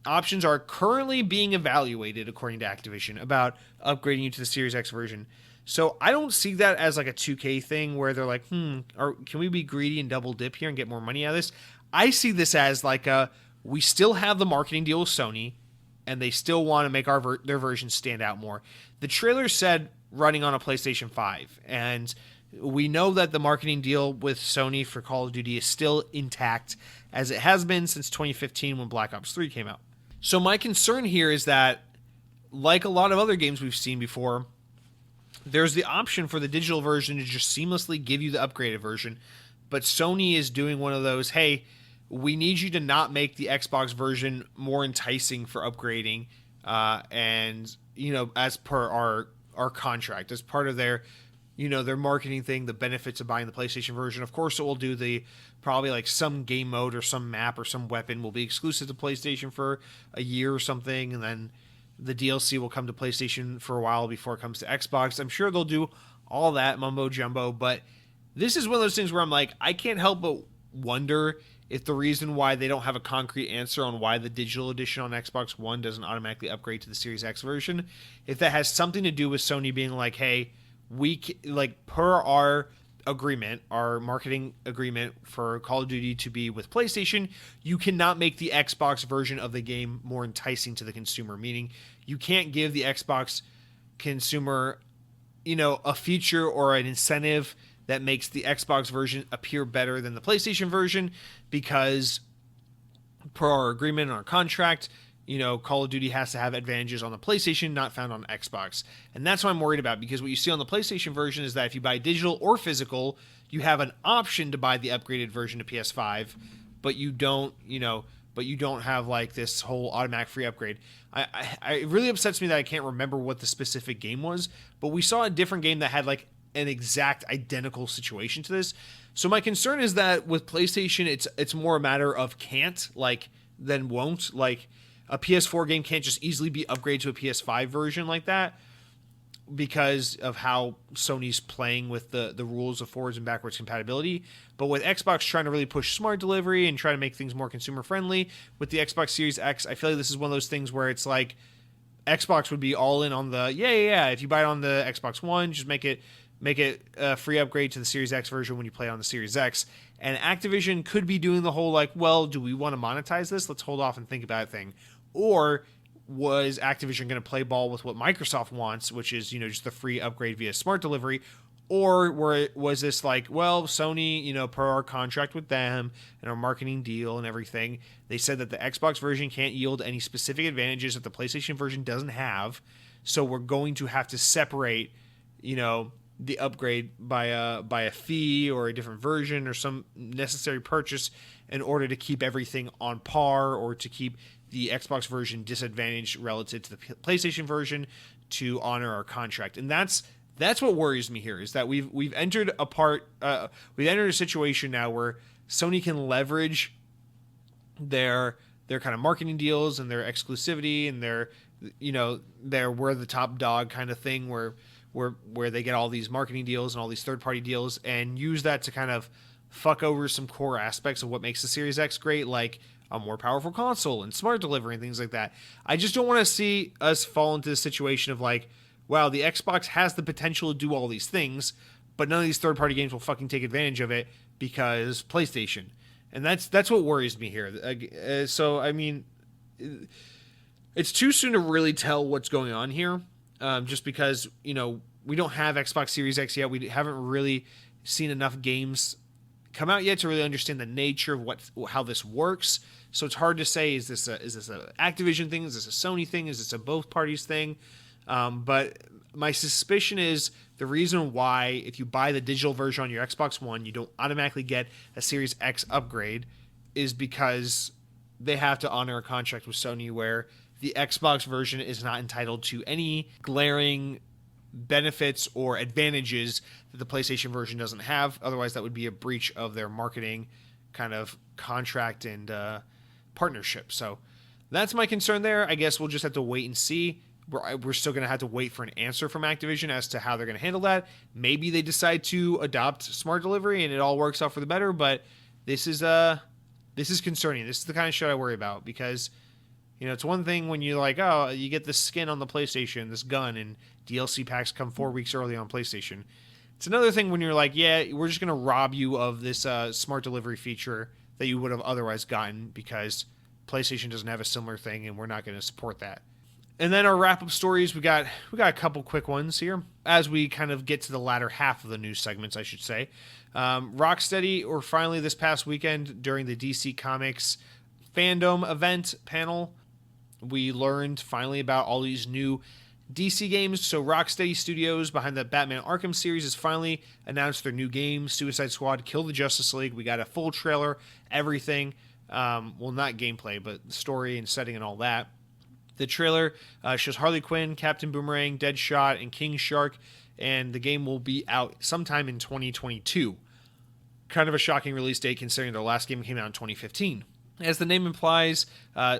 options are currently being evaluated, according to Activision, about upgrading you to the Series X version. So I don't see that as like a 2K thing where they're like, can we be greedy and double dip here and get more money out of this? I see this as like we still have the marketing deal with Sony, and they still want to make their version stand out more. The trailer said running on a PlayStation 5, and we know that the marketing deal with Sony for Call of Duty is still intact, as it has been since 2015 when Black Ops 3 came out. So my concern here is that, like a lot of other games we've seen before, there's the option for the digital version to just seamlessly give you the upgraded version, but Sony is doing one of those, hey, we need you to not make the Xbox version more enticing for upgrading, and as per our contract, as part of their their marketing thing, the benefits of buying the PlayStation version. Of course, it will do probably like some game mode or some map or some weapon will be exclusive to PlayStation for a year or something, and then the DLC will come to PlayStation for a while before it comes to Xbox. I'm sure they'll do all that mumbo jumbo, but this is one of those things where I'm like, I can't help but wonder if the reason why they don't have a concrete answer on why the digital edition on Xbox One doesn't automatically upgrade to the Series X version, if that has something to do with Sony being like, hey, per our agreement, our marketing agreement for Call of Duty to be with PlayStation, you cannot make the Xbox version of the game more enticing to the consumer, meaning you can't give the Xbox consumer, a feature or an incentive that makes the Xbox version appear better than the PlayStation version, because per our agreement and our contract, Call of Duty has to have advantages on the PlayStation not found on Xbox. And that's what I'm worried about, because what you see on the PlayStation version is that if you buy digital or physical, you have an option to buy the upgraded version to PS5, but you don't have like this whole automatic free upgrade. It really upsets me that I can't remember what the specific game was, but we saw a different game that had like an exact identical situation to this. So my concern is that with PlayStation, it's more a matter of can't than won't. Like, a PS4 game can't just easily be upgraded to a PS5 version like that because of how Sony's playing with the rules of forwards and backwards compatibility. But with Xbox trying to really push smart delivery and try to make things more consumer friendly with the Xbox Series X, I feel like this is one of those things where it's like Xbox would be all in on the if you buy it on the Xbox One, just make it a free upgrade to the Series X version when you play on the Series X. And Activision could be doing the whole do we want to monetize this? Let's hold off and think about it thing. Or was Activision going to play ball with what Microsoft wants, which is, just the free upgrade via smart delivery? Or was this Sony, per our contract with them and our marketing deal and everything, they said that the Xbox version can't yield any specific advantages that the PlayStation version doesn't have. So we're going to have to separate, the upgrade by a fee or a different version or some necessary purchase in order to keep everything on par, or to keep the Xbox version disadvantaged relative to the PlayStation version, to honor our contract. And that's what worries me here, is that we've entered a situation now where Sony can leverage their kind of marketing deals and their exclusivity and their we're the top dog kind of thing, where they get all these marketing deals and all these third-party deals, and use that to kind of fuck over some core aspects of what makes the Series X great, like a more powerful console and smart delivery and things like that. I just don't want to see us fall into the situation of wow, the Xbox has the potential to do all these things, but none of these third-party games will fucking take advantage of it because PlayStation. And that's what worries me here. So, I mean, it's too soon to really tell what's going on here, just because, we don't have Xbox Series X yet. We haven't really seen enough games come out yet to really understand the nature of how this works. So it's hard to say, is this a Activision thing? Is this a Sony thing? Is this a both parties thing? But my suspicion is the reason why, if you buy the digital version on your Xbox One, you don't automatically get a Series X upgrade, is because they have to honor a contract with Sony where the Xbox version is not entitled to any glaring benefits or advantages that the PlayStation version doesn't have. Otherwise, that would be a breach of their marketing kind of contract and partnership. So that's my concern there. I guess we'll just have to wait and see. We're still going to have to wait for an answer from Activision as to how they're going to handle that. Maybe they decide to adopt smart delivery and it all works out for the better, but this is concerning. This is the kind of shit I worry about, because it's one thing when you're like, oh, you get this skin on the PlayStation, this gun, and DLC packs come 4 weeks early on PlayStation. It's another thing when you're like, yeah, we're just going to rob you of this smart delivery feature that you would have otherwise gotten because PlayStation doesn't have a similar thing and we're not going to support that. And then our wrap-up stories, we got a couple quick ones here as we kind of get to the latter half of the news segments, I should say. Rocksteady, or finally this past weekend during the DC Comics fandom event panel, we learned finally about all these new DC games. So Rocksteady Studios, behind the Batman Arkham series, has finally announced their new game, Suicide Squad Kill the Justice League. We got a full trailer, everything. Well, not gameplay, but story and setting and all that. The trailer shows Harley Quinn, Captain Boomerang, Deadshot, and King Shark, and the game will be out sometime in 2022. Kind of a shocking release date considering their last game came out in 2015. As the name implies,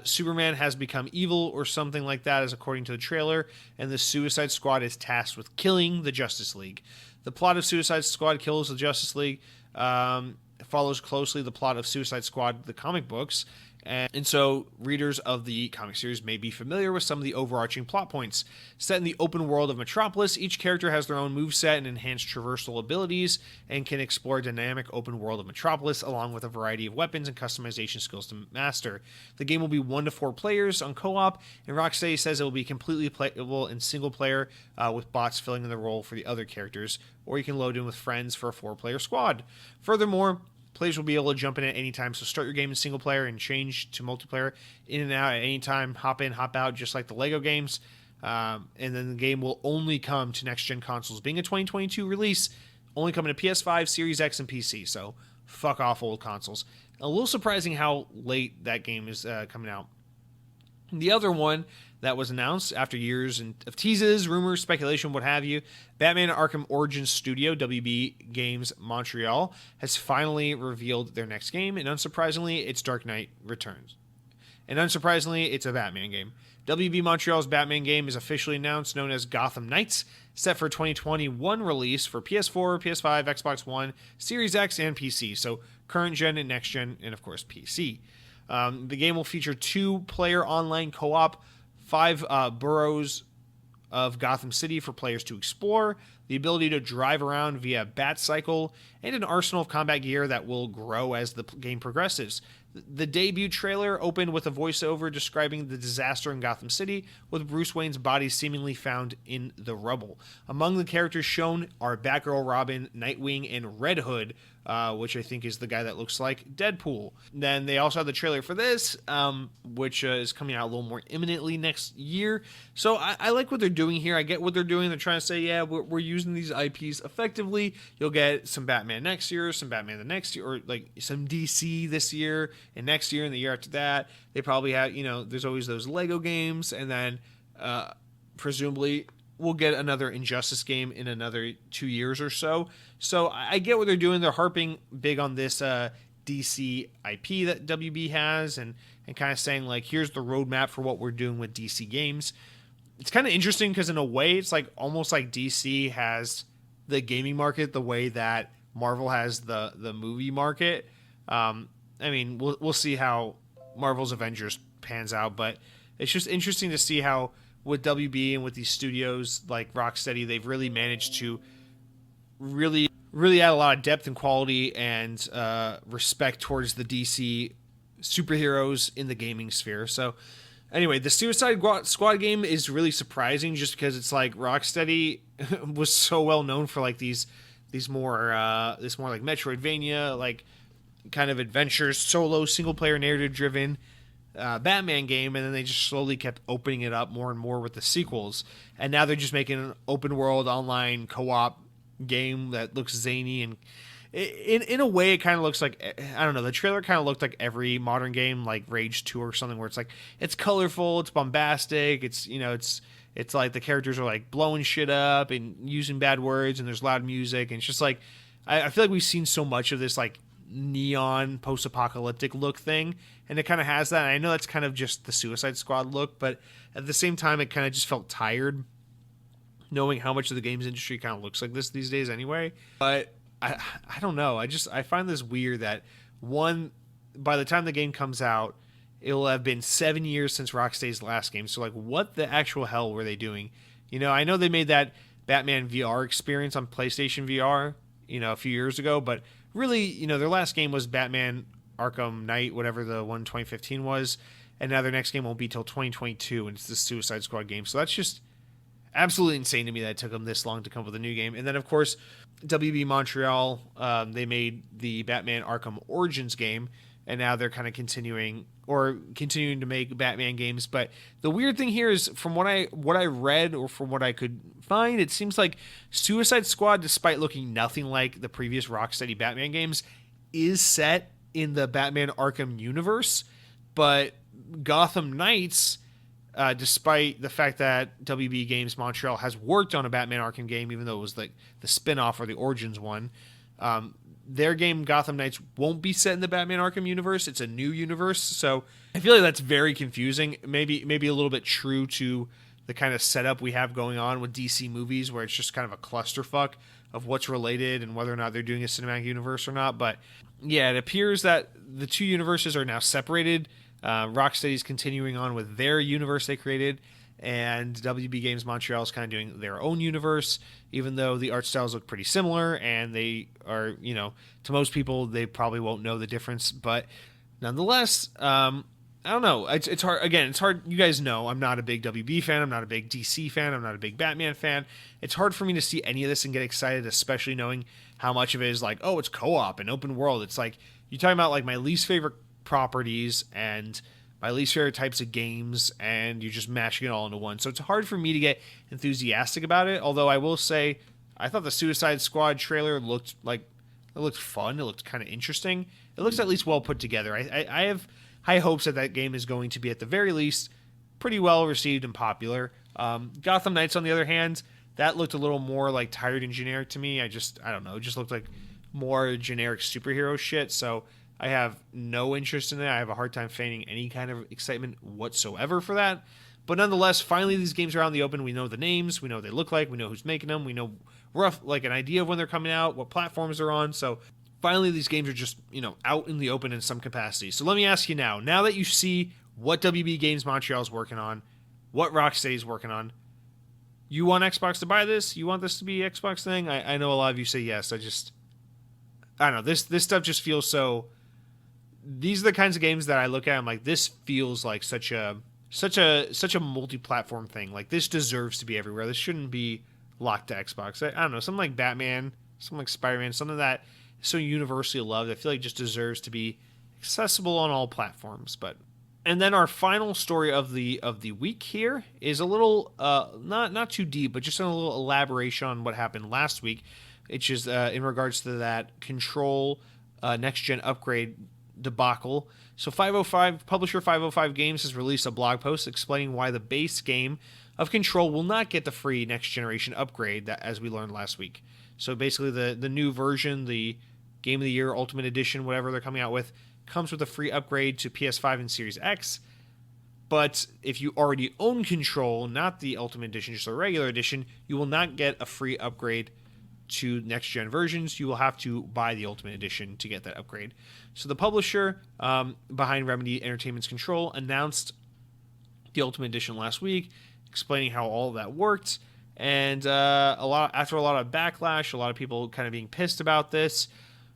Superman has become evil or something like that, as according to the trailer, and the Suicide Squad is tasked with killing the Justice League. The plot of Suicide Squad Kills the Justice League follows closely the plot of Suicide Squad, the comic books, and so readers of the comic series may be familiar with some of the overarching plot points. Set in the open world of Metropolis, each character has their own moveset and enhanced traversal abilities and can explore a dynamic open world of Metropolis along with a variety of weapons and customization skills to master. The game will be 1 to 4 players on co-op, and Rocksteady says it will be completely playable in single player with bots filling in the role for the other characters, or you can load in with friends for a 4-player squad. Furthermore, players will be able to jump in at any time, so start your game in single player and change to multiplayer in and out at any time, hop in, hop out, just like the Lego games. And then the game will only come to next-gen consoles. Being a 2022 release, only coming to PS5, Series X, and PC, so fuck off old consoles. A little surprising how late that game is coming out. The other one that was announced after years of teases, rumors, speculation, what have you, Batman Arkham Origins Studio, WB Games Montreal, has finally revealed their next game, and unsurprisingly, it's Dark Knight Returns. And unsurprisingly, it's a Batman game. WB Montreal's Batman game is officially announced, known as Gotham Knights, set for 2021 release for PS4, PS5, Xbox One, Series X, and PC, so current gen and next gen, and of course PC. The game will feature 2-player online co-op, 5 boroughs of Gotham City for players to explore, the ability to drive around via Batcycle, and an arsenal of combat gear that will grow as the game progresses. The debut trailer opened with a voiceover describing the disaster in Gotham City, with Bruce Wayne's body seemingly found in the rubble. Among the characters shown are Batgirl, Robin, Nightwing, and Red Hood, which I think is the guy that looks like Deadpool. Then they also have the trailer for this, which is coming out a little more imminently next year. So I like what they're doing here. I get what they're doing. They're trying to say, yeah, we're using these IPs effectively. You'll get some Batman next year, some Batman the next year, or like some DC this year and next year and the year after that. They probably have, there's always those Lego games, and then presumably we'll get another Injustice game in another 2 years or so. So I get what they're doing. They're harping big on this DC IP that WB has and kind of saying, like, here's the roadmap for what we're doing with DC games. It's kind of interesting because in a way it's like almost like DC has the gaming market the way that Marvel has the movie market. I mean, we'll see how Marvel's Avengers pans out, but it's just interesting to see how with WB and with these studios like Rocksteady, they've really managed to really add a lot of depth and quality and respect towards the DC superheroes in the gaming sphere. So anyway, the Suicide Squad game is really surprising just because it's like Rocksteady was so well known for like these more like Metroidvania, like kind of adventures, solo, single player narrative driven Batman game, and then they just slowly kept opening it up more and more with the sequels, and now they're just making an open world online co-op game that looks zany, and in a way it kind of looks like, I don't know, the trailer kind of looked like every modern game like Rage 2 or something, where it's like it's colorful, it's bombastic, it's it's like the characters are like blowing shit up and using bad words, and there's loud music, and it's just like I feel like we've seen so much of this like neon post-apocalyptic look thing, and it kind of has that. And I know that's kind of just the Suicide Squad look, but at the same time it kind of just felt tired knowing how much of the games industry kind of looks like this these days anyway. But I don't know, I find this weird that by the time the game comes out it'll have been 7 years since Rocksteady's last game. So like, what the actual hell were they doing? I know they made that Batman VR experience on PlayStation VR a few years ago, but really, their last game was Batman Arkham Knight, whatever the one 2015 was, and now their next game won't be till 2022, and it's the Suicide Squad game. So that's just absolutely insane to me that it took them this long to come up with a new game. And then, of course, WB Montreal, they made the Batman Arkham Origins game, and now they're kind of continuing to make Batman games. But the weird thing here is, from what I read or from what I could find, it seems like Suicide Squad, despite looking nothing like the previous Rocksteady Batman games, is set in the Batman Arkham universe. But Gotham Knights despite the fact that WB Games Montreal has worked on a Batman Arkham game, even though it was like the spin-off or the Origins one. Their game Gotham Knights won't be set in the Batman Arkham universe. It's a new universe, so I feel like that's very confusing. Maybe a little bit true to the kind of setup we have going on with DC movies, where it's just kind of a clusterfuck of what's related and whether or not they're doing a cinematic universe or not. But yeah, it appears that the two universes are now separated. Rocksteady's continuing on with their universe they created, and WB Games Montreal is kind of doing their own universe, even though the art styles look pretty similar, and they are, to most people, they probably won't know the difference. But nonetheless, I don't know. It's hard. Again, it's hard. You guys know I'm not a big WB fan. I'm not a big DC fan. I'm not a big Batman fan. It's hard for me to see any of this and get excited, especially knowing how much of it is like, oh, it's co-op and open world. It's like, you're talking about like my least favorite properties and my least favorite types of games, and you're just mashing it all into one. So it's hard for me to get enthusiastic about it. Although I will say, I thought the Suicide Squad trailer looked fun. It looked kind of interesting. It looks at least well put together. I have high hopes that game is going to be, at the very least, pretty well received and popular. Gotham Knights, on the other hand, that looked a little more like tired and generic to me. I don't know. It just looked like more generic superhero shit. So I have no interest in it. I have a hard time feigning any kind of excitement whatsoever for that. But nonetheless, finally these games are out in the open. We know the names. We know what they look like. We know who's making them. We know an idea of when they're coming out, what platforms they're on. So finally these games are just, out in the open in some capacity. So let me ask you now that you see what WB Games Montreal is working on, what Rocksteady is working on, you want Xbox to buy this? You want this to be Xbox thing? I know a lot of you say yes. I don't know. This stuff just feels so... These are the kinds of games that I look at. I'm like, this feels like such a multi-platform thing. Like, this deserves to be everywhere. This shouldn't be locked to Xbox. I don't know, something like Batman, something like Spider-Man, something that is so universally loved. I feel like just deserves to be accessible on all platforms. And then our final story of the week here is a little not too deep, but just a little elaboration on what happened last week, which is in regards to that Control next gen upgrade debacle. So publisher 505 Games has released a blog post explaining why the base game of Control will not get the free next generation upgrade that, as we learned last week. So basically the new version, the Game of the Year Ultimate Edition, whatever they're coming out with, comes with a free upgrade to PS5 and Series X. But if you already own Control, not the Ultimate Edition, just the regular edition, you will not get a free upgrade to next gen versions. You will have to buy the Ultimate Edition to get that upgrade. So the publisher behind Remedy Entertainment's Control announced the Ultimate Edition last week, explaining how all of that worked. And after a lot of backlash, a lot of people kind of being pissed about this,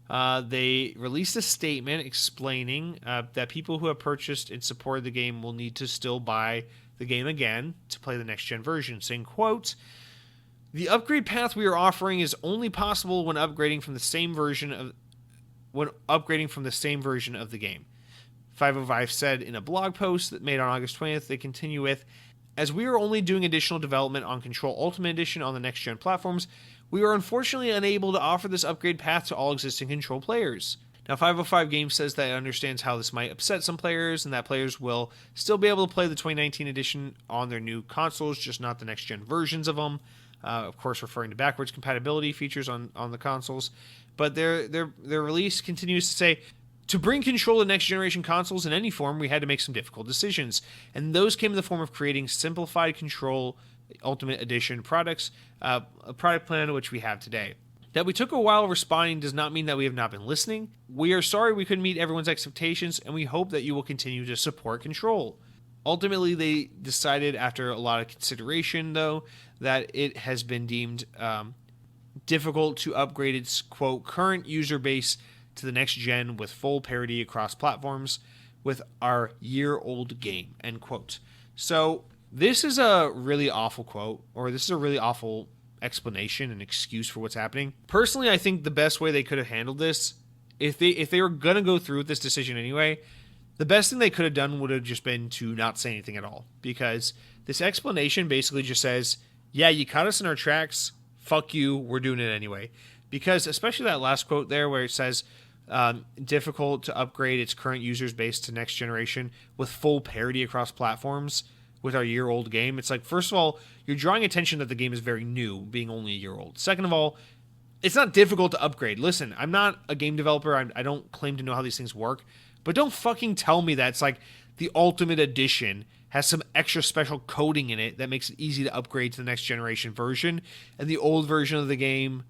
they released a statement explaining that people who have purchased and supported the game will need to still buy the game again to play the next gen version, saying, quote, "The upgrade path we are offering is only possible when upgrading from the same version of the game." 505 said in a blog post that made on August 20th. They continue with, "As we are only doing additional development on Control Ultimate Edition on the next gen platforms, we are unfortunately unable to offer this upgrade path to all existing Control players." Now, 505 Games says that it understands how this might upset some players, and that players will still be able to play the 2019 edition on their new consoles, just not the next gen versions of them. Of course, referring to backwards compatibility features on the consoles. But their release continues to say, "To bring Control to next generation consoles in any form, we had to make some difficult decisions. And those came in the form of creating simplified Control Ultimate Edition products, a product plan which we have today. That we took a while responding does not mean that we have not been listening. We are sorry we couldn't meet everyone's expectations, and we hope that you will continue to support Control." Ultimately, they decided, after a lot of consideration, though, that it has been deemed difficult to upgrade its, quote, "current user base to the next gen with full parity across platforms with our year-old game," end quote. So this is a really awful quote, or this is a really awful explanation and excuse for what's happening. Personally, I think the best way they could have handled this, if they were going to go through with this decision anyway, the best thing they could have done would have just been to not say anything at all. Because this explanation basically just says, yeah, you caught us in our tracks, fuck you, we're doing it anyway. Because especially that last quote there where it says, difficult to upgrade its current users base to next generation with full parity across platforms. with our year-old game. It's like, first of all, you're drawing attention that the game is very new, being only a year old. Second of all, it's not difficult to upgrade. Listen, I'm not a game developer. I don't claim to know how these things work. But don't fucking tell me that it's like the Ultimate Edition has some extra special coding in it that makes it easy to upgrade to the next generation version, and the old version of the game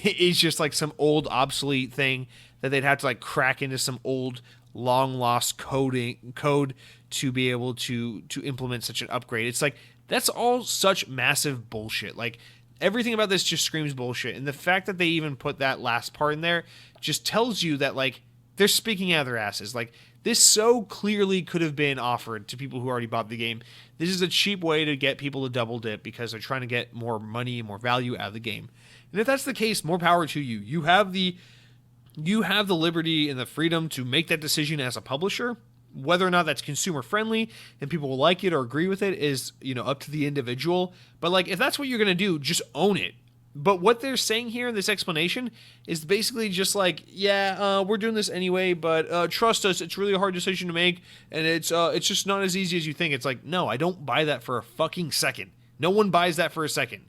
is just like some old obsolete thing that they'd have to like crack into some old long lost code to be able to implement such an upgrade. It's like, that's all such massive bullshit. Like, everything about this just screams bullshit. And the fact that they even put that last part in there just tells you that, like, they're speaking out of their asses. Like, this so clearly could have been offered to people who already bought the game. This is a cheap way to get people to double dip because they're trying to get more money and more value out of the game. And if that's the case, more power to you. You have the liberty and the freedom to make that decision as a publisher. Whether or not that's consumer friendly and people will like it or agree with it is, up to the individual. But like, if that's what you're going to do, just own it. But what they're saying here in this explanation is basically just like, we're doing this anyway, but trust us, it's really a hard decision to make, and it's just not as easy as you think. It's like, no, I don't buy that for a fucking second. No one buys that for a second.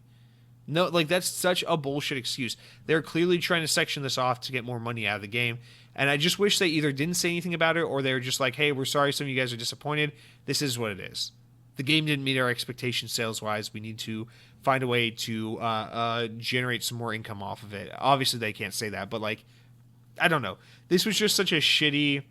No, like, that's such a bullshit excuse. They're clearly trying to section this off to get more money out of the game, and I just wish they either didn't say anything about it, or they were just like, hey, we're sorry some of you guys are disappointed. This is what it is. The game didn't meet our expectations sales-wise. We need to find a way to generate some more income off of it. Obviously, they can't say that, but, like, I don't know. This was just such a shitty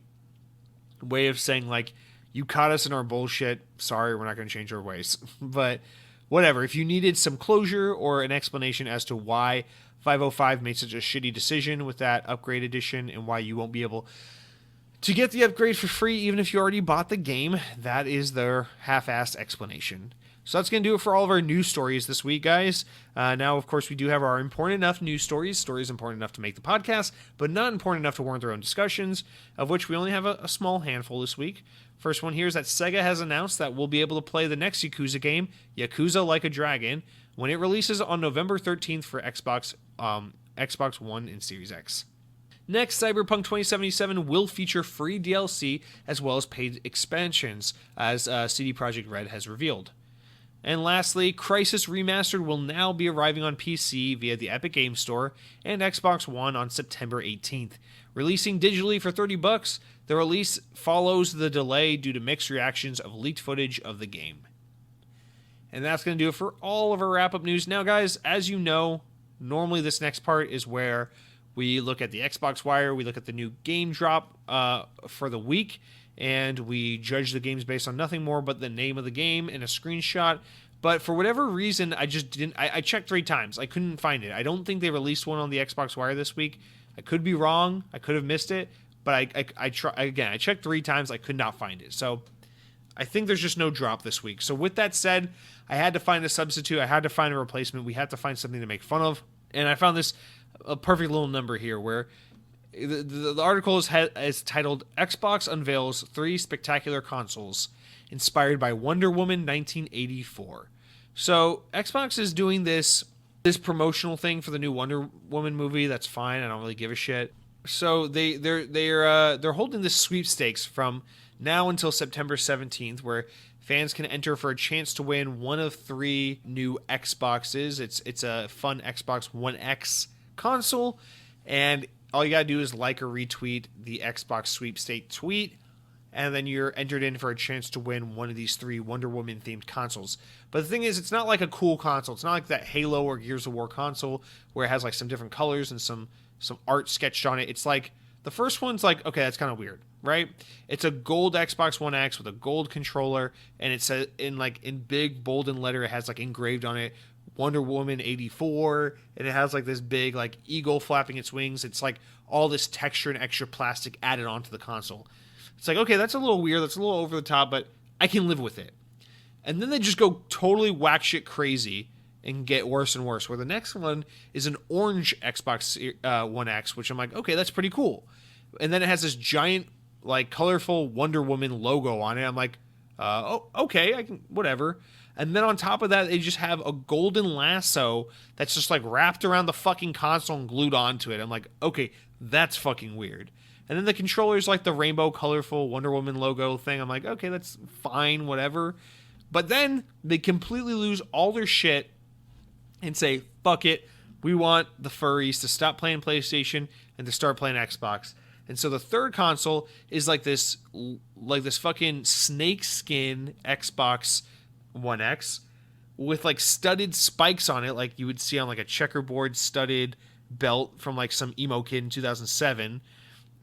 way of saying, like, you caught us in our bullshit. Sorry, we're not going to change our ways. But whatever. If you needed some closure or an explanation as to why 505 made such a shitty decision with that upgrade edition and why you won't be able to get the upgrade for free even if you already bought the game, that is their half-assed explanation. So that's going to do it for all of our news stories this week, guys. Now, of course, we do have our important enough news stories important enough to make the podcast, but not important enough to warrant their own discussions, of which we only have a small handful this week. First one here is that Sega has announced that we'll be able to play the next Yakuza game, Yakuza Like a Dragon, when it releases on November 13th for Xbox One and Series X. Next, Cyberpunk 2077 will feature free DLC as well as paid expansions, as CD Projekt Red has revealed. And lastly, Crysis Remastered will now be arriving on PC via the Epic Games Store and Xbox One on September 18th. Releasing digitally for $30, the release follows the delay due to mixed reactions of leaked footage of the game. And that's going to do it for all of our wrap-up news. Now, guys, as you know, normally this next part is where we look at the Xbox Wire, we look at the new game drop for the week, and we judge the games based on nothing more but the name of the game and a screenshot. But for whatever reason, I just didn't. I checked 3 times. I couldn't find it. I don't think they released one on the Xbox Wire this week. I could be wrong. I could have missed it. But I checked 3 times. I could not find it. So I think there's just no drop this week. So with that said, I had to find a substitute. I had to find a replacement. We had to find something to make fun of. And I found this a perfect little number here where the article is titled Xbox Unveils 3 Spectacular Consoles Inspired by Wonder Woman 1984. So Xbox is doing this promotional thing for the new Wonder Woman movie. That's fine. I don't really give a shit. So they're holding this sweepstakes from now until September 17th, where fans can enter for a chance to win one of 3 new Xboxes. It's a fun Xbox One X console, and all you gotta do is like or retweet the Xbox sweepstake tweet, and then you're entered in for a chance to win one of these 3 Wonder Woman themed consoles. But the thing is, it's not like a cool console. It's not like that Halo or Gears of War console where it has like some different colors and some art sketched on it. It's like the first one's like, okay, that's kind of weird, right? It's a gold Xbox One X with a gold controller, and it says in big bold and letter, it has like engraved on it Wonder Woman 84, and it has like this big like eagle flapping its wings. It's like all this texture and extra plastic added onto the console. It's like, okay, that's a little weird, that's a little over the top, but I can live with it. And then they just go totally whack shit crazy and get worse and worse, where the next one is an orange Xbox One X, which I'm like, okay, that's pretty cool. And then it has this giant like colorful Wonder Woman logo on it. I'm like, okay, I can, whatever. And then on top of that, they just have a golden lasso that's just like wrapped around the fucking console and glued onto it. I'm like, okay, that's fucking weird. And then the controller's like the rainbow colorful Wonder Woman logo thing. I'm like, okay, that's fine, whatever. But then they completely lose all their shit and say, fuck it. We want the furries to stop playing PlayStation and to start playing Xbox. And so the third console is like this fucking snake skin Xbox One X with like studded spikes on it, like you would see on like a checkerboard studded belt from like some emo kid in 2007.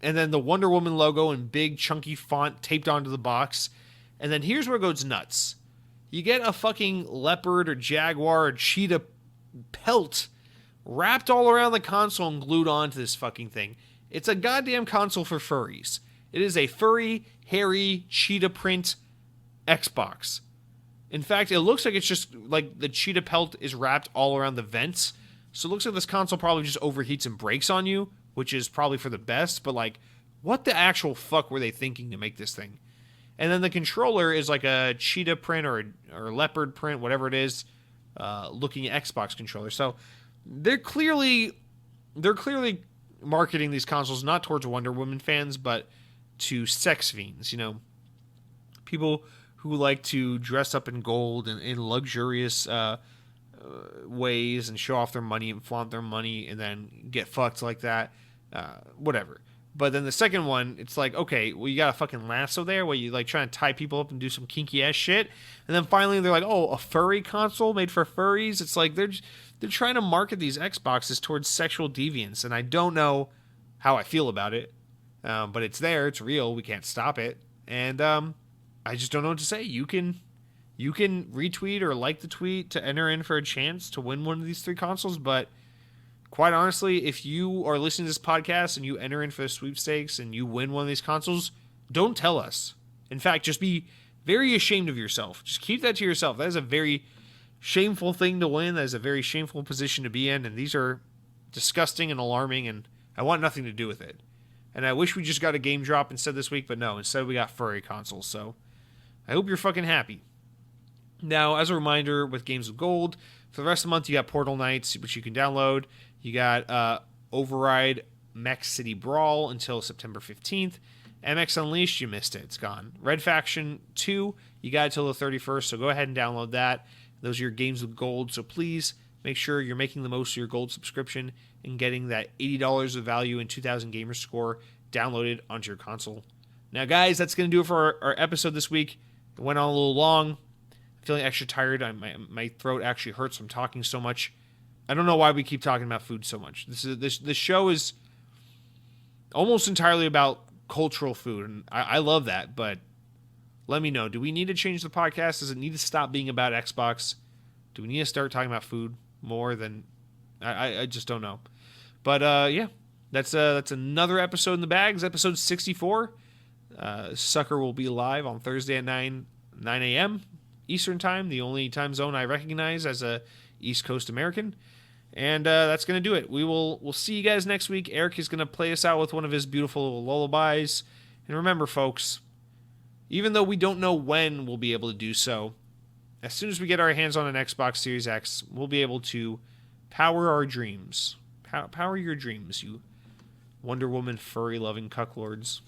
And then the Wonder Woman logo in big chunky font taped onto the box. And then here's where it goes nuts. You get a fucking leopard or jaguar or cheetah pelt wrapped all around the console and glued onto this fucking thing. It's a goddamn console for furries. It is a furry, hairy, cheetah print Xbox. In fact, it looks like it's just like the cheetah pelt is wrapped all around the vents. So it looks like this console probably just overheats and breaks on you, which is probably for the best. But like, what the actual fuck were they thinking to make this thing? And then the controller is like a cheetah print or leopard print, whatever it is, looking Xbox controller. So they're clearly marketing these consoles not towards Wonder Woman fans, but to sex fiends. You know, people who like to dress up in gold and in luxurious ways and show off their money and flaunt their money and then get fucked like that. Whatever. But then the second one, it's like, okay, well, you got a fucking lasso there where you like trying to tie people up and do some kinky ass shit. And then finally they're like, oh, a furry console made for furries. It's like they're trying to market these Xboxes towards sexual deviance. And I don't know how I feel about it. But it's there. It's real. We can't stop it. And I just don't know what to say. You can retweet or like the tweet to enter in for a chance to win one of these 3 consoles. But quite honestly, if you are listening to this podcast and you enter in for the sweepstakes and you win one of these consoles, don't tell us. In fact, just be very ashamed of yourself. Just keep that to yourself. That is a very shameful thing to win. That is a very shameful position to be in. And these are disgusting and alarming, and I want nothing to do with it. And I wish we just got a game drop instead this week, but no. Instead, we got furry consoles. So I hope you're fucking happy. Now, as a reminder, with Games of Gold, for the rest of the month, you got Portal Knights, which you can download. You got Override Mech City Brawl until September 15th. MX Unleashed, you missed it. It's gone. Red Faction 2, you got it till the 31st, so go ahead and download that. Those are your Games of Gold, so please make sure you're making the most of your Gold subscription and getting that $80 of value in 2000 Gamer Score downloaded onto your console. Now, guys, that's going to do it for our episode this week. It went on a little long. I'm feeling extra tired. My throat actually hurts from talking so much. I don't know why we keep talking about food so much. This show is almost entirely about cultural food, and I love that, but let me know. Do we need to change the podcast? Does it need to stop being about Xbox? Do we need to start talking about food more than... I just don't know. But, yeah, that's another episode in the bags, episode 64. Sucker will be live on Thursday at 9 a.m. Eastern Time, the only time zone I recognize as a East Coast American. And that's going to do it. We'll see you guys next week. Eric is going to play us out with one of his beautiful lullabies. And remember, folks, even though we don't know when we'll be able to do so, as soon as we get our hands on an Xbox Series X, we'll be able to power our dreams. Power your dreams, you Wonder Woman furry-loving cucklords.